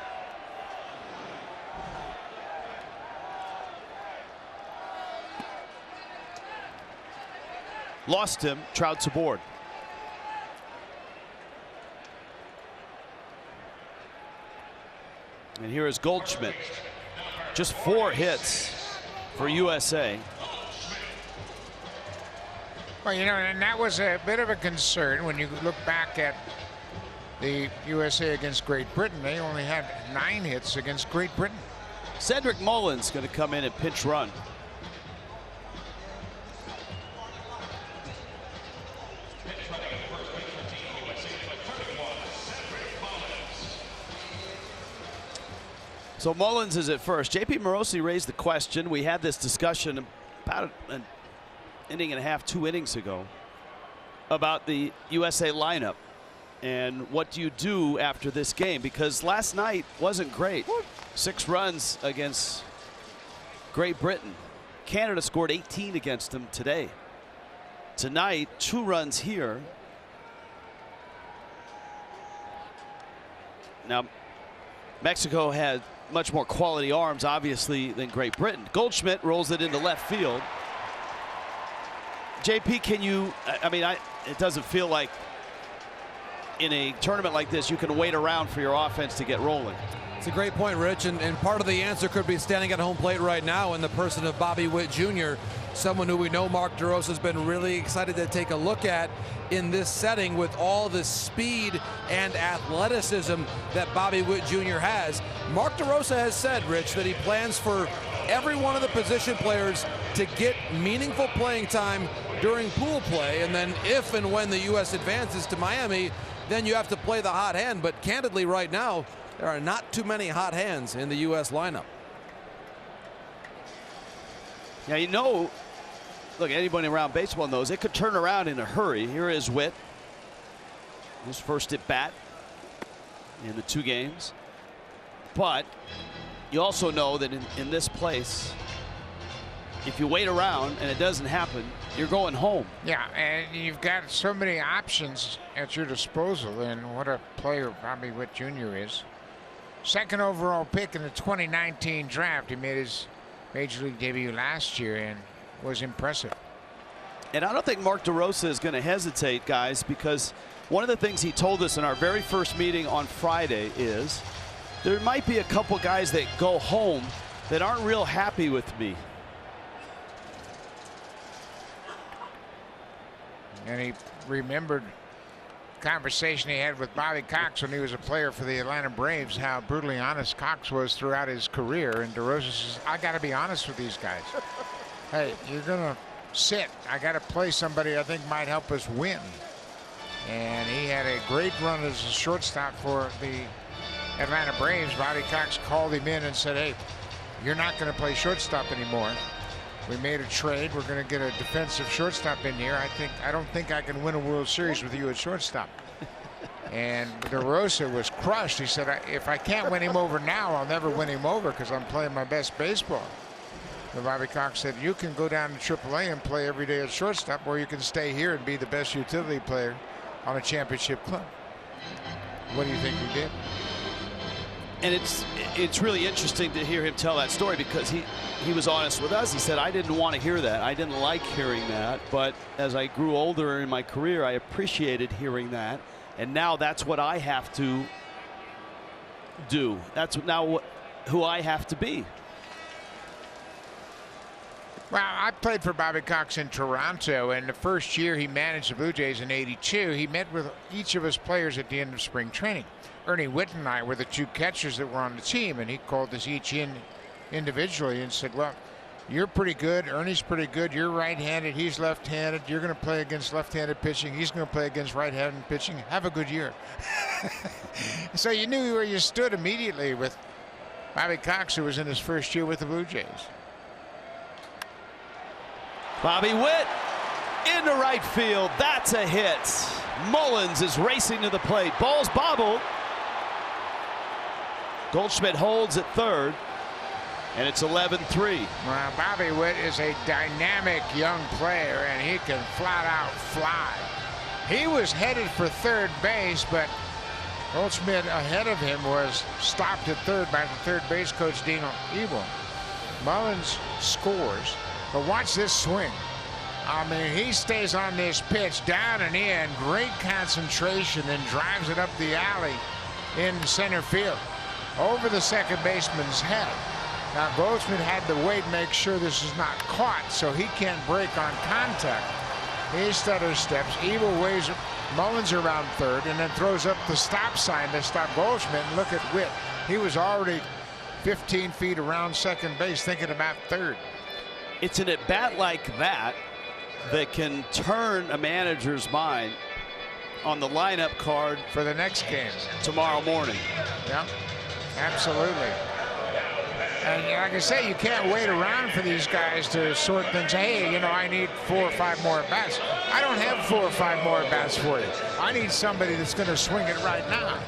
Lost him. Trout's aboard. And here is Goldschmidt. Just 4 hits for USA. Well, you know, and that was a bit of a concern when you look back at the USA against Great Britain. They only had 9 hits against Great Britain. Cedric Mullins going to come in and pinch run. So Mullins is at first. JP Morosi raised the question. We had this discussion about an inning and a half, 2 innings ago, about the USA lineup and what do you do after this game, because last night wasn't great. 6 runs against Great Britain. Canada scored 18 against them today. Tonight, 2 runs here. Now, Mexico had much more quality arms, obviously, than Great Britain. Goldschmidt rolls it into left field. JP, can you, I mean, it doesn't feel like in a tournament like this you can wait around for your offense to get rolling. It's a great point, Rich, and part of the answer could be standing at home plate right now in the person of Bobby Witt Jr., someone who we know Mark DeRosa has been really excited to take a look at in this setting with all the speed and athleticism that Bobby Witt Jr. has. Mark DeRosa has said, Rich, that he plans for every one of the position players to get meaningful playing time during pool play, and then if and when the U.S. advances to Miami, then you have to play the hot hand. But candidly, right now, there are not too many hot hands in the U.S. lineup. Now, you know, look, anybody around baseball knows it could turn around in a hurry. Here is Witt, his first at bat in the 2 games. But you also know that in this place, If you wait around and it doesn't happen, you're going home. Yeah, and you've got so many options at your disposal, and what a player Bobby Witt Jr. is. Second overall pick in the 2019 draft. He made his Major League debut last year and was impressive. And I don't think Mark DeRosa is going to hesitate, guys, because one of the things he told us in our very first meeting on Friday is there might be a couple guys that go home that aren't real happy with me. And he remembered the conversation he had with Bobby Cox when he was a player for the Atlanta Braves, how brutally honest Cox was throughout his career. And DeRosa says, I got to be honest with these guys. Hey, you're going to sit. I got to play somebody I think might help us win. And he had a great run as a shortstop for the Atlanta Braves. Bobby Cox called him in and said, hey, you're not going to play shortstop anymore. We made a trade. We're going to get a defensive shortstop in here. I don't think I can win a World Series with you at shortstop. And DeRosa was crushed. He said, if I can't win him over now, I'll never win him over because I'm playing my best baseball. And Bobby Cox said, you can go down to AAA and play every day at shortstop, or you can stay here and be the best utility player on a championship club. What do you think he did? And it's really interesting to hear him tell that story because he was honest with us. He said, I didn't want to hear that. I didn't like hearing that. But as I grew older in my career, I appreciated hearing that. And now that's what I have to do. That's now who I have to be. Well, I played for Bobby Cox in Toronto, and the first year he managed the Blue Jays in '82, he met with each of his players at the end of spring training. Ernie Whitt and I were the two catchers that were on the team, and he called us each in individually and said, well, you're pretty good. Ernie's pretty good. You're right-handed. He's left-handed. You're going to play against left-handed pitching. He's going to play against right-handed pitching. Have a good year. So you knew where you stood immediately with Bobby Cox, who was in his first year with the Blue Jays. Bobby Witt into right field. That's a hit. Mullins is racing to the plate. Ball's bobbled. Goldschmidt holds at third, and it's 11-3. Well, Bobby Witt is a dynamic young player, and he can flat out fly. He was headed for third base, but Goldschmidt ahead of him was stopped at third by the third base coach, Dino Ebel. Mullins scores, but watch this swing. I mean, he stays on this pitch down and in, great concentration, and drives it up the alley in center field over the second baseman's head. Now Goldschmidt had to wait and make sure this is not caught, so he can't break on contact. He stutters steps. Ebel waves Mullins around third and then throws up the stop sign to stop Goldschmidt. And look at Witt. He was already 15 feet around second base thinking about third. It's an at-bat like that that can turn a manager's mind on the lineup card for the next game tomorrow morning. Yeah, absolutely. And like I say, you can't wait around for these guys to sort things. Hey, you know, I need 4 or 5 more at bats. I don't have 4 or 5 more at bats for you. I need somebody that's going to swing it right now.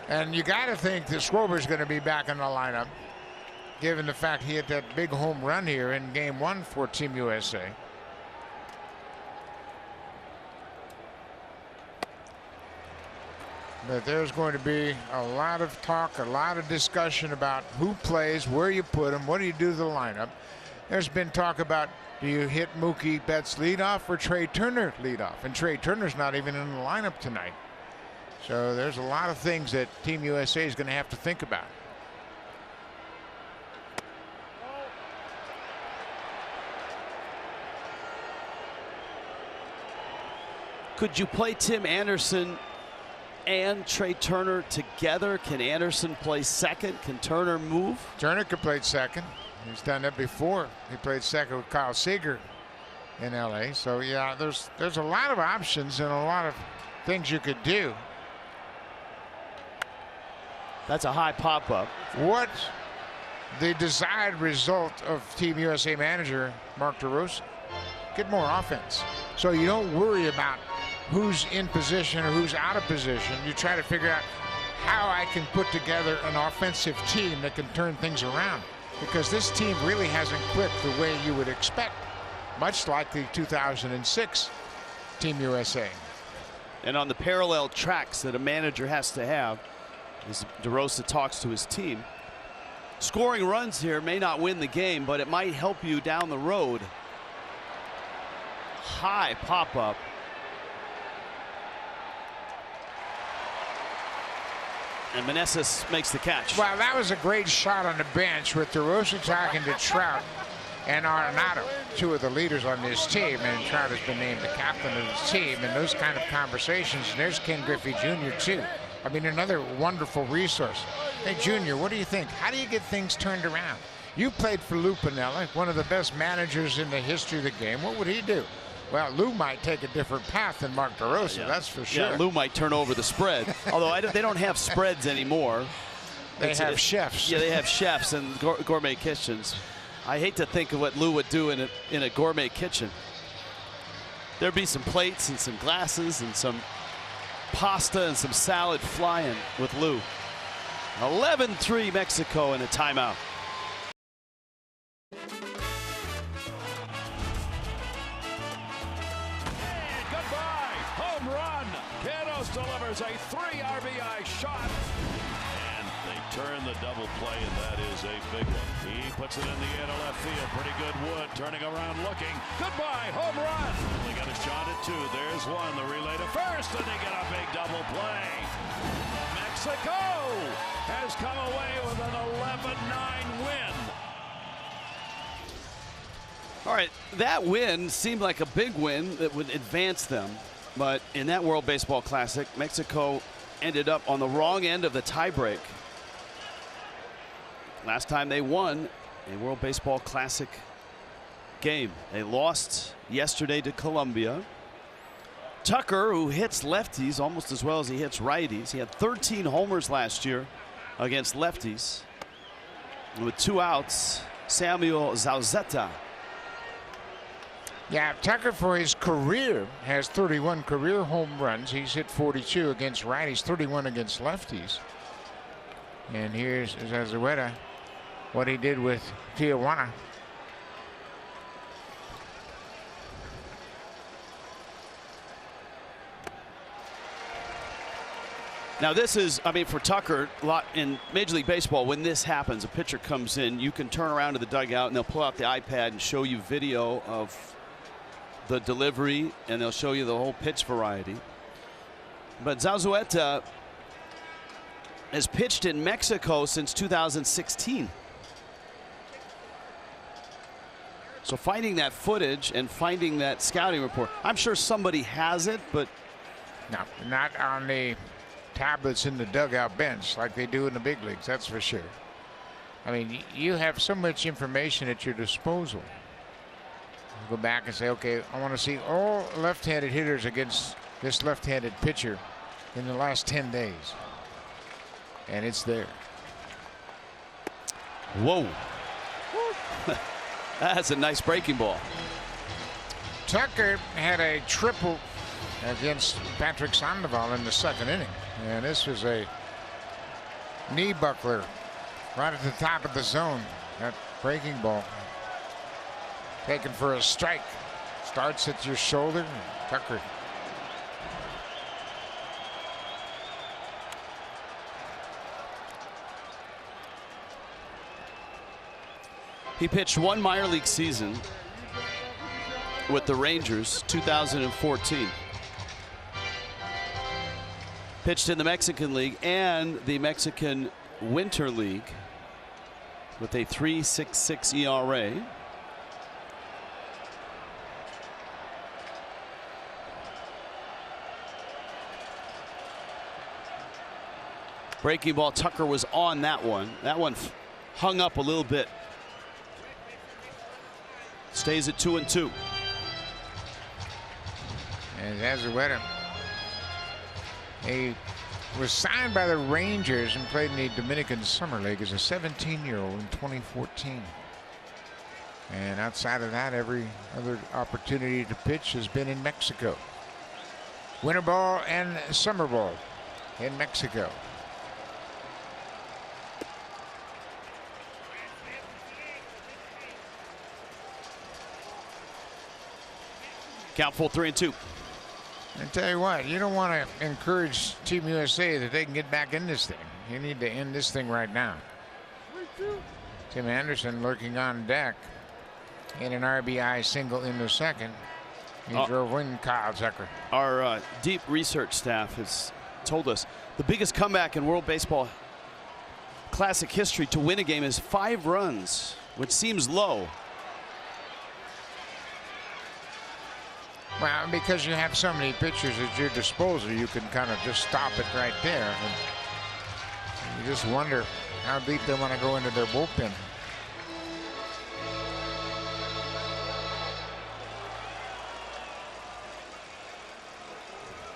And you got to think that Schwarber's going to be back in the lineup, given the fact he hit that big home run here in Game 1 for Team USA. But there's going to be a lot of talk, a lot of discussion about who plays, where you put them, what do you do to the lineup. There's been talk about, do you hit Mookie Betts leadoff or Trey Turner leadoff? And Trey Turner's not even in the lineup tonight. So there's a lot of things that Team USA is going to have to think about. Could you play Tim Anderson and Trey Turner together? Can Anderson play second? Can Turner move? Turner could play second. He's done that before. He played second with Kyle Seager in LA. So yeah, there's a lot of options and a lot of things you could do. That's a high pop-up. What the desired result of Team USA manager Mark DeRosa? Get more offense. So you don't worry about who's in position or who's out of position. You try to figure out how I can put together an offensive team that can turn things around. because this team really hasn't clicked the way you would expect, much like the 2006 Team USA. And on the parallel tracks that a manager has to have, as DeRosa talks to his team, scoring runs here may not win the game, but it might help you down the road. High pop-up. And Meneses makes the catch. Well, that was a great shot on the bench with DeRosa talking to Trout and Arenado, two of the leaders on this team, and Trout has been named the captain of this team, and those kind of conversations. And there's Ken Griffey Jr. too. I mean, another wonderful resource. Hey, Junior, what do you think? How do you get things turned around? You played for Lou Piniella, one of the best managers in the history of the game. What would he do? Well, Lou might take a different path than Mark DeRosa, that's for sure. Yeah, Lou might turn over the spread. Although they don't have spreads anymore. They have chefs. Yeah, they have chefs and gourmet kitchens. I hate to think of what Lou would do in a gourmet kitchen. There'd be some plates and some glasses and some pasta and some salad flying with Lou. 11-3 Mexico in a timeout. Delivers a 3 RBI shot, and they turn the double play, and that is a big one. He puts it in the air to left field. Pretty good. Wood turning around, looking. Goodbye, home run. They got a shot at 2. There's one. The relay to first, and they get a big double play. Mexico has come away with an 11-9 win. All right, that win seemed like a big win that would advance them. But in that World Baseball Classic, Mexico ended up on the wrong end of the tiebreak. Last time they won a World Baseball Classic game. They lost yesterday to Colombia. Tucker, who hits lefties almost as well as he hits righties. He had 13 homers last year against lefties. And with 2 outs, Samuel Zauzeta. Yeah, Tucker for his career has 31 career home runs. He's hit 42 against righties, 31 against lefties. And here's Zazueta, what he did with Tijuana. Now this is, I mean, for Tucker, a lot in Major League Baseball, when this happens, a pitcher comes in, you can turn around to the dugout and they'll pull out the iPad and show you video of the delivery, and they'll show you the whole pitch variety. But Zazueta has pitched in Mexico since 2016. So finding that footage and finding that scouting report, I'm sure somebody has it, but no, not on the tablets in the dugout bench like they do in the big leagues, that's for sure. I mean, you have so much information at your disposal. Go back and say, okay, I want to see all left-handed hitters against this left-handed pitcher in the last 10 days. And it's there. Whoa. That's a nice breaking ball. Tucker had a triple against Patrick Sandoval in the 2nd inning. And this was a knee buckler right at the top of the zone. That breaking ball. Taken for a strike. Starts at your shoulder. Tucker. He pitched 1 minor league season with the Rangers, 2014. Pitched in the Mexican League and the Mexican Winter League with a 3.66 ERA. Breaking ball, Tucker was on that one. That one hung up a little bit. Stays at 2-2. And Zazueta, he was signed by the Rangers and played in the Dominican Summer League as a 17-year-old in 2014. And outside of that, every other opportunity to pitch has been in Mexico. Winter ball and summer ball in Mexico. Count full 3-2. I tell you what, you don't want to encourage Team USA that they can get back in this thing. You need to end this thing right now. Tim Anderson lurking on deck in an RBI single in the second. He drove in Kyle Tucker. Our deep research staff has told us the biggest comeback in World Baseball Classic history to win a game is 5 runs, which seems low. Well, because you have so many pitchers at your disposal, you can kind of just stop it right there. And you just wonder how deep they want to go into their bullpen.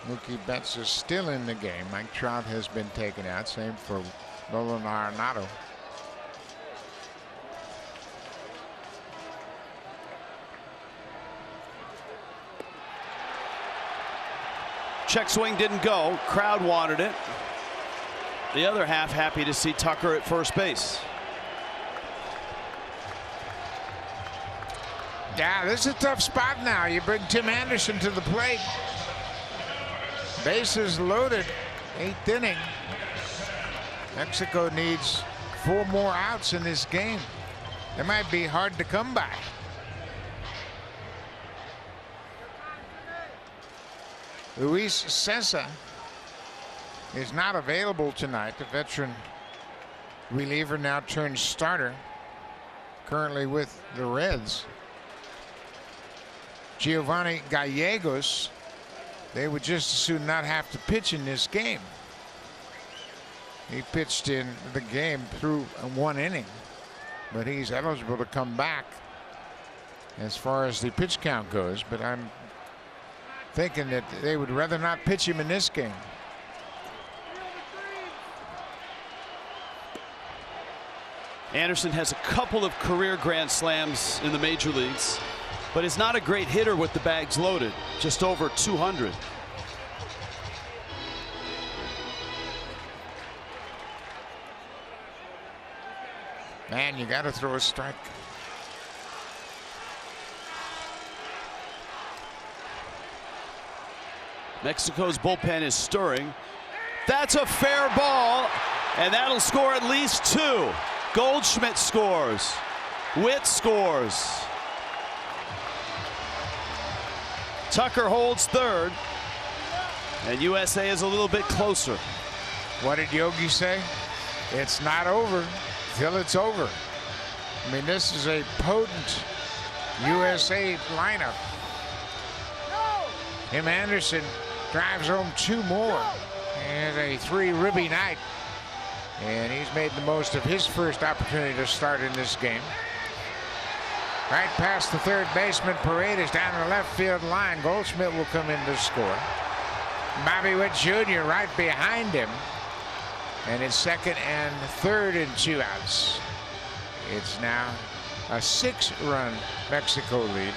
Mookie Betts is still in the game. Mike Trout has been taken out. Same for Nolan Arenado. Check swing didn't go. Crowd wanted it. The other half happy to see Tucker at first base. Yeah, this is a tough spot now. You bring Tim Anderson to the plate. Bases loaded. 8th inning. Mexico needs 4 more outs in this game. They might be hard to come by. Luis Cessa is not available tonight. The veteran reliever now turned starter, currently with the Reds. Giovanni Gallegos, they would just as soon not have to pitch in this game. He pitched in the game through 1 inning, but he's eligible to come back as far as the pitch count goes. But I'm thinking that they would rather not pitch him in this game. Anderson has a couple of career grand slams in the major leagues, but is not a great hitter with the bags loaded. Just over 200. Man, you got to throw a strike. Mexico's bullpen is stirring. That's a fair ball, and that'll score at least 2. Goldschmidt scores. Witt scores. Tucker holds third, and USA is a little bit closer. What did Yogi say? It's not over till it's over. I mean, this is a potent USA lineup. Tim Anderson drives home 2 more. And a 3-ribby night. And he's made the most of his first opportunity to start in this game. Right past the third baseman. Paredes down the left field line. Goldschmidt will come in to score. Bobby Witt Jr. right behind him. And it's second and third and 2 outs. It's now a 6-run Mexico lead.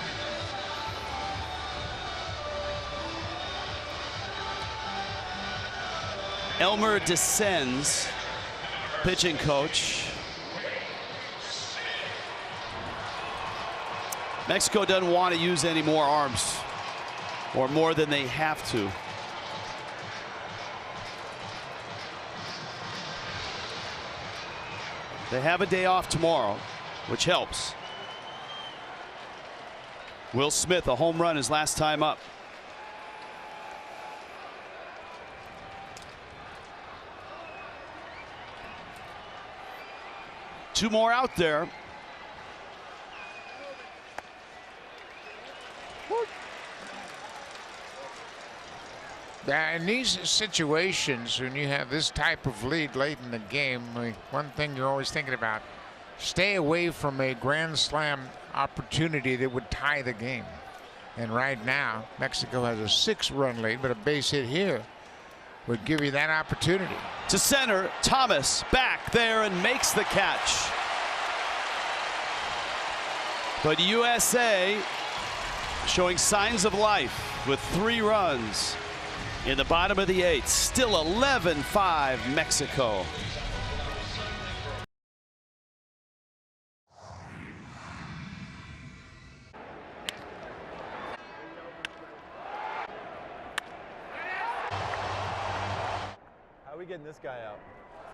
Elmer descends, pitching coach. Mexico doesn't want to use any more arms, or more than they have to. They have a day off tomorrow, which helps. Will Smith, a home run his last time up. Two more out there. In these situations, when you have this type of lead late in the game, one thing you're always thinking about, stay away from a grand slam opportunity that would tie the game. And right now, Mexico has a 6-run lead, but a base hit here would give you that opportunity. To center, Thomas back there and makes the catch. But USA showing signs of life with 3 runs in the bottom of the 8th. Still 11-5 Mexico. getting this guy out.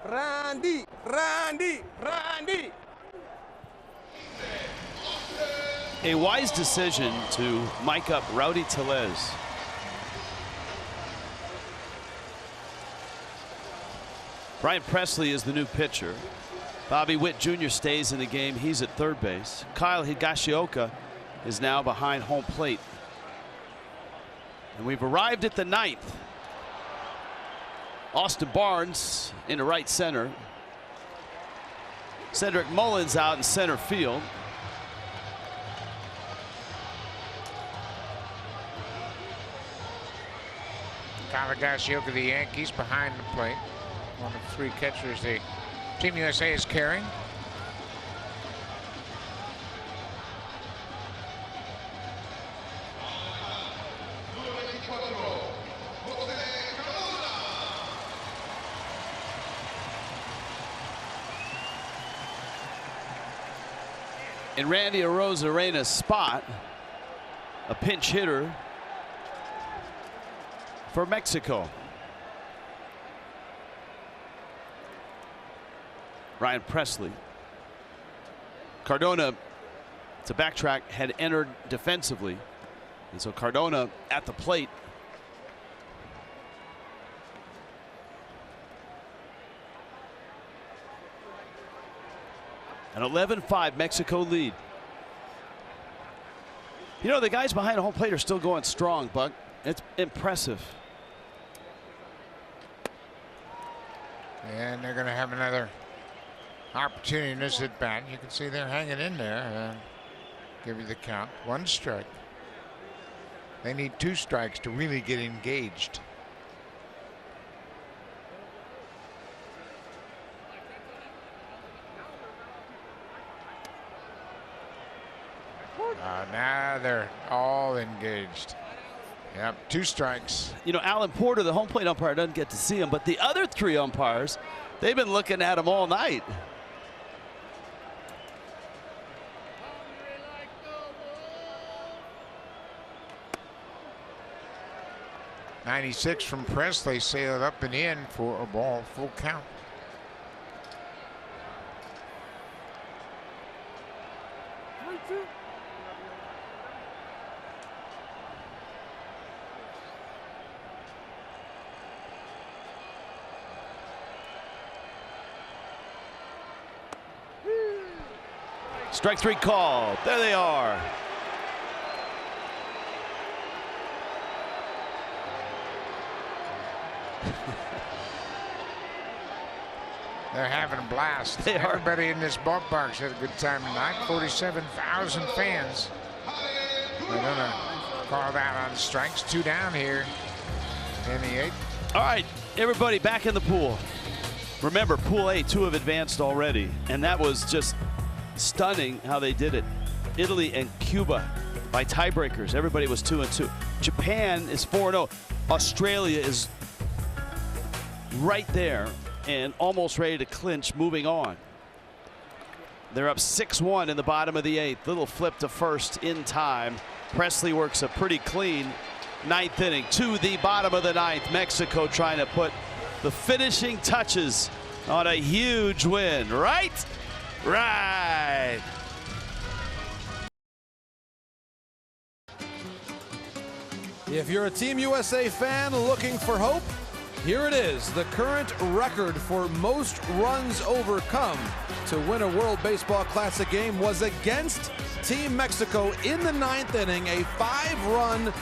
Randy, Randy, Randy. A wise decision to mic up Rowdy Tellez. Brian Presley is the new pitcher. Bobby Witt Jr. stays in the game. He's at third base. Kyle Higashioka is now behind home plate. And we've arrived at the ninth. Austin Barnes into right center. Cedric Mullins out in center field. Kyle Higashioka of the Yankees behind the plate. One of three catchers the Team USA is carrying. In Randy Arozarena's spot, a pinch hitter for Mexico. Ryan Presley. Cardona, to backtrack, had entered defensively. And so Cardona at the plate. An 11-5 Mexico lead. You know, the guys behind home plate are still going strong, Buck. It's impressive. And they're going to have another opportunity in this at bat. You can see they're hanging in there. Give you the count. 1 strike. They need 2 strikes to really get engaged. Now they're all engaged. Yep, 2 strikes. You know, Alan Porter, the home plate umpire, doesn't get to see him, but the other 3 umpires, they've been looking at him all night. '96 from Presley sailed up and in for a ball, full count. Strike 3 call. There they are. They're having a blast. They are. Everybody in this ballpark's had a good time tonight. 47,000 fans. They're gonna call that on strikes. 2 down here in the 8th. All right, everybody back in the pool. Remember, Pool A, 2 have advanced already, and that was just stunning how they did it. Italy and Cuba by tiebreakers. Everybody was 2-2. Japan is 4-0. Australia is right there and almost ready to clinch, moving on. They're up 6-1 in the bottom of the 8th. Little flip to first in time. Presley works a pretty clean 9th inning to the bottom of the 9th. Mexico trying to put the finishing touches on a huge win. Right? Right. If you're a Team USA fan looking for hope, here it is. The current record for most runs overcome to win a World Baseball Classic game was against Team Mexico in the 9th inning. A 5-run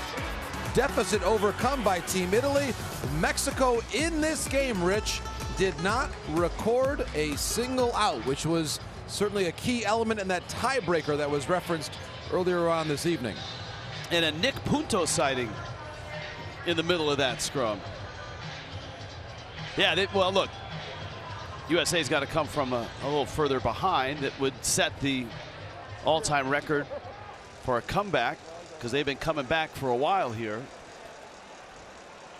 deficit overcome by Team Italy. Mexico in this game, Rich, did not record a single out, which was certainly a key element in that tiebreaker that was referenced earlier on this evening. And a Nick Punto sighting in the middle of that scrum. Yeah, well, look, USA's got to come from a little further behind. That would set the all-time record for a comeback, because they've been coming back for a while here.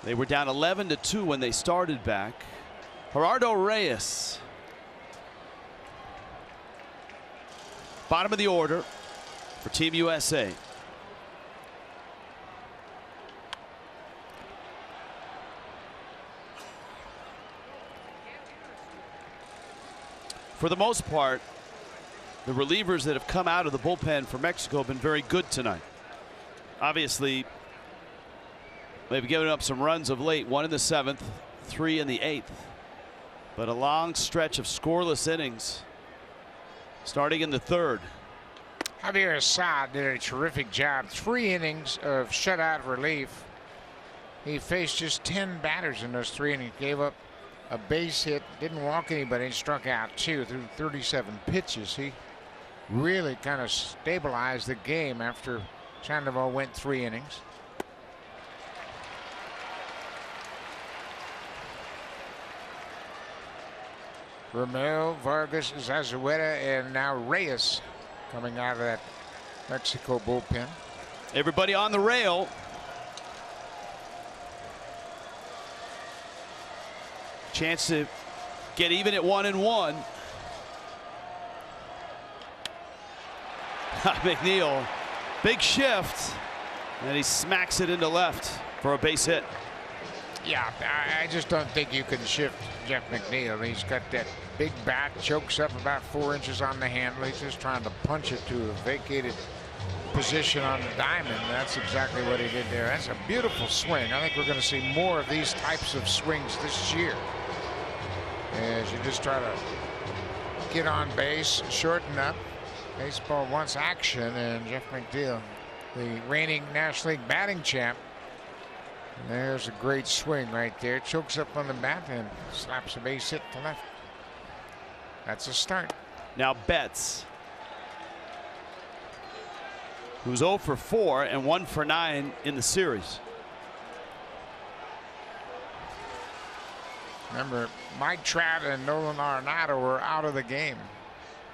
They were down 11-2 when they started back. Gerardo Reyes, bottom of the order for Team USA. for the most part, the relievers that have come out of the bullpen for Mexico have been very good tonight. Obviously, they've given up some runs of late, 1 in the 7th, 3 in the 8th. But a long stretch of scoreless innings starting in the 3rd. Javier Assad did a terrific job. 3 innings of shutout relief. He faced just 10 batters in those 3 innings. Gave up a base hit, didn't walk anybody, and struck out 2 through 37 pitches. He really kind of stabilized the game after Sandoval went 3 innings. Romero, Vargas, Zazueta, and now Reyes coming out of that Mexico bullpen. Everybody on the rail. Chance to get even at 1-1. McNeil, big shift, and he smacks it into left for a base hit. Yeah, I just don't think you can shift Jeff McNeil. He's got that big bat, chokes up about 4 inches on the handle. He's just trying to punch it to a vacated position on the diamond. That's exactly what he did there. That's a beautiful swing. I think we're going to see more of these types of swings this year, as you just try to get on base, shorten up. Baseball wants action, and Jeff McNeil, the reigning National League batting champ, there's a great swing right there. Chokes up on the bat and slaps a base hit to left. That's a start. Now Betts, who's 0 for 4 and 1 for 9 in the series. Remember, Mike Trout and Nolan Arenado were out of the game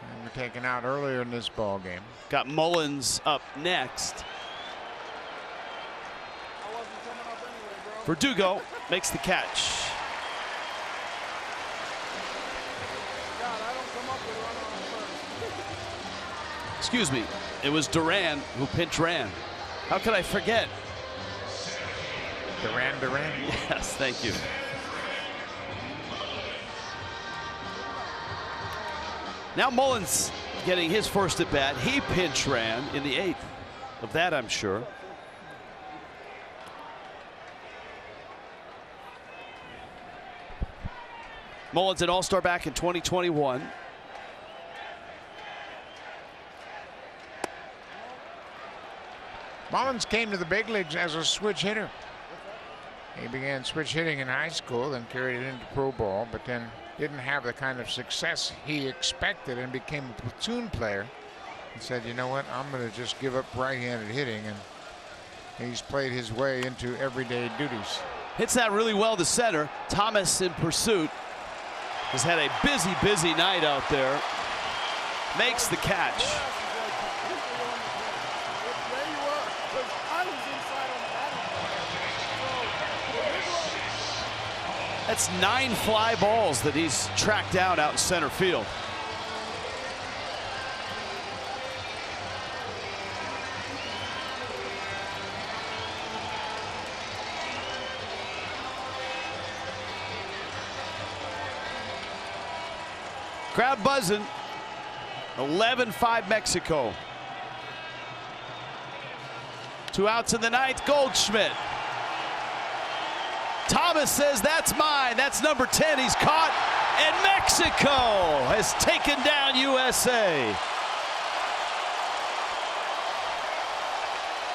and were taken out earlier in this ball game. Got Mullins up next. Verdugo makes the catch. Excuse me, it was Duran who pinch ran. How could I forget? Duran. Yes, thank you. Now Mullins getting his first at bat. He pinch ran in the 8th. Of that, I'm sure. Mullins, an all-star back in 2021. Mullins came to the big leagues as a switch hitter. He began switch hitting in high school, then carried it into pro ball, but then didn't have the kind of success he expected and became a platoon player. He said, you know what, I'm going to just give up right-handed hitting, and he's played his way into everyday duties. Hits that really well to center. Thomas in pursuit. Has had a busy night out there. Makes the catch. That's 9 fly balls that he's tracked down out in center field. Crowd buzzing. 11-5 Mexico. 2 outs in the 9th. Goldschmidt. Thomas says, that's mine. That's number 10. He's caught. And Mexico has taken down USA.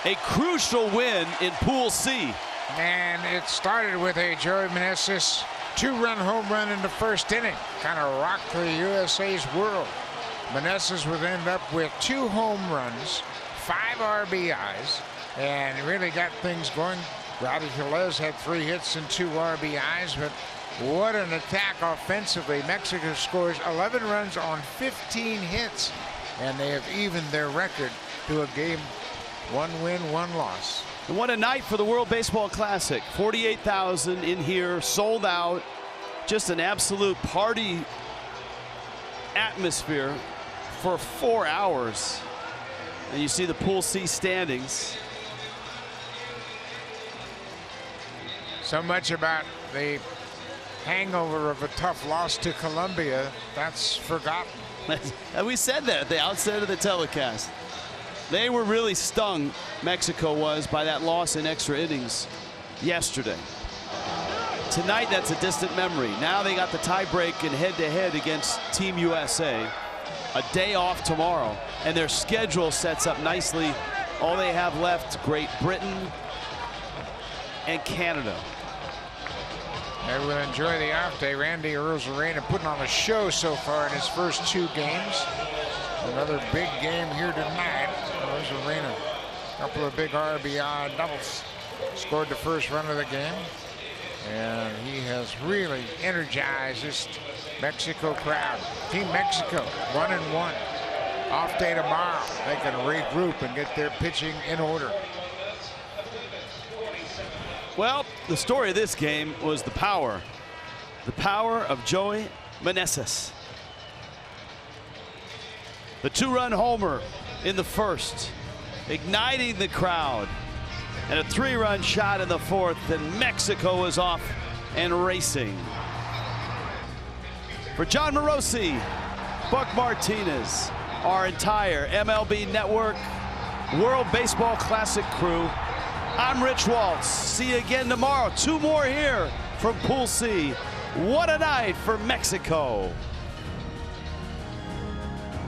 A crucial win in Pool C. And it started with a Joey Meneses 2-run home run in the first inning. Kind of rocked the USA's world. Meneses would end up with 2 home runs, 5 RBIs, and really got things going. Rowdy Tellez had 3 hits and 2 RBIs, but what an attack offensively. Mexico scores 11 runs on 15 hits, and they have evened their record to a game 1 win, 1 loss. And what a night for the World Baseball Classic. 48,000 in here, sold out. Just an absolute party atmosphere for 4 hours. And you see the Pool C standings. So much about the hangover of a tough loss to Colombia, that's forgotten. And we said that at the outset of the telecast. They were really stung, Mexico was, by that loss in extra innings yesterday. Tonight, that's a distant memory. Now they got the tiebreak and head-to-head against Team USA. A day off tomorrow, and their schedule sets up nicely. All they have left, Great Britain and Canada. They will enjoy the off day. Randy Arozarena putting on a show so far in his first 2 games. Another big game here tonight. Arozarena, a couple of big RBI doubles. Scored the first run of the game. And he has really energized this Mexico crowd. Team Mexico, 1-1. Off day tomorrow. They can regroup and get their pitching in order. Well, the story of this game was the power of Joey Meneses. The 2-run homer in the first, igniting the crowd, and a 3-run shot in the fourth, and Mexico was off and racing. For John Morosi, Buck Martinez, our entire MLB Network World Baseball Classic crew, I'm Rich Waltz. See you again tomorrow. 2 more here from Pool C. What a night for Mexico.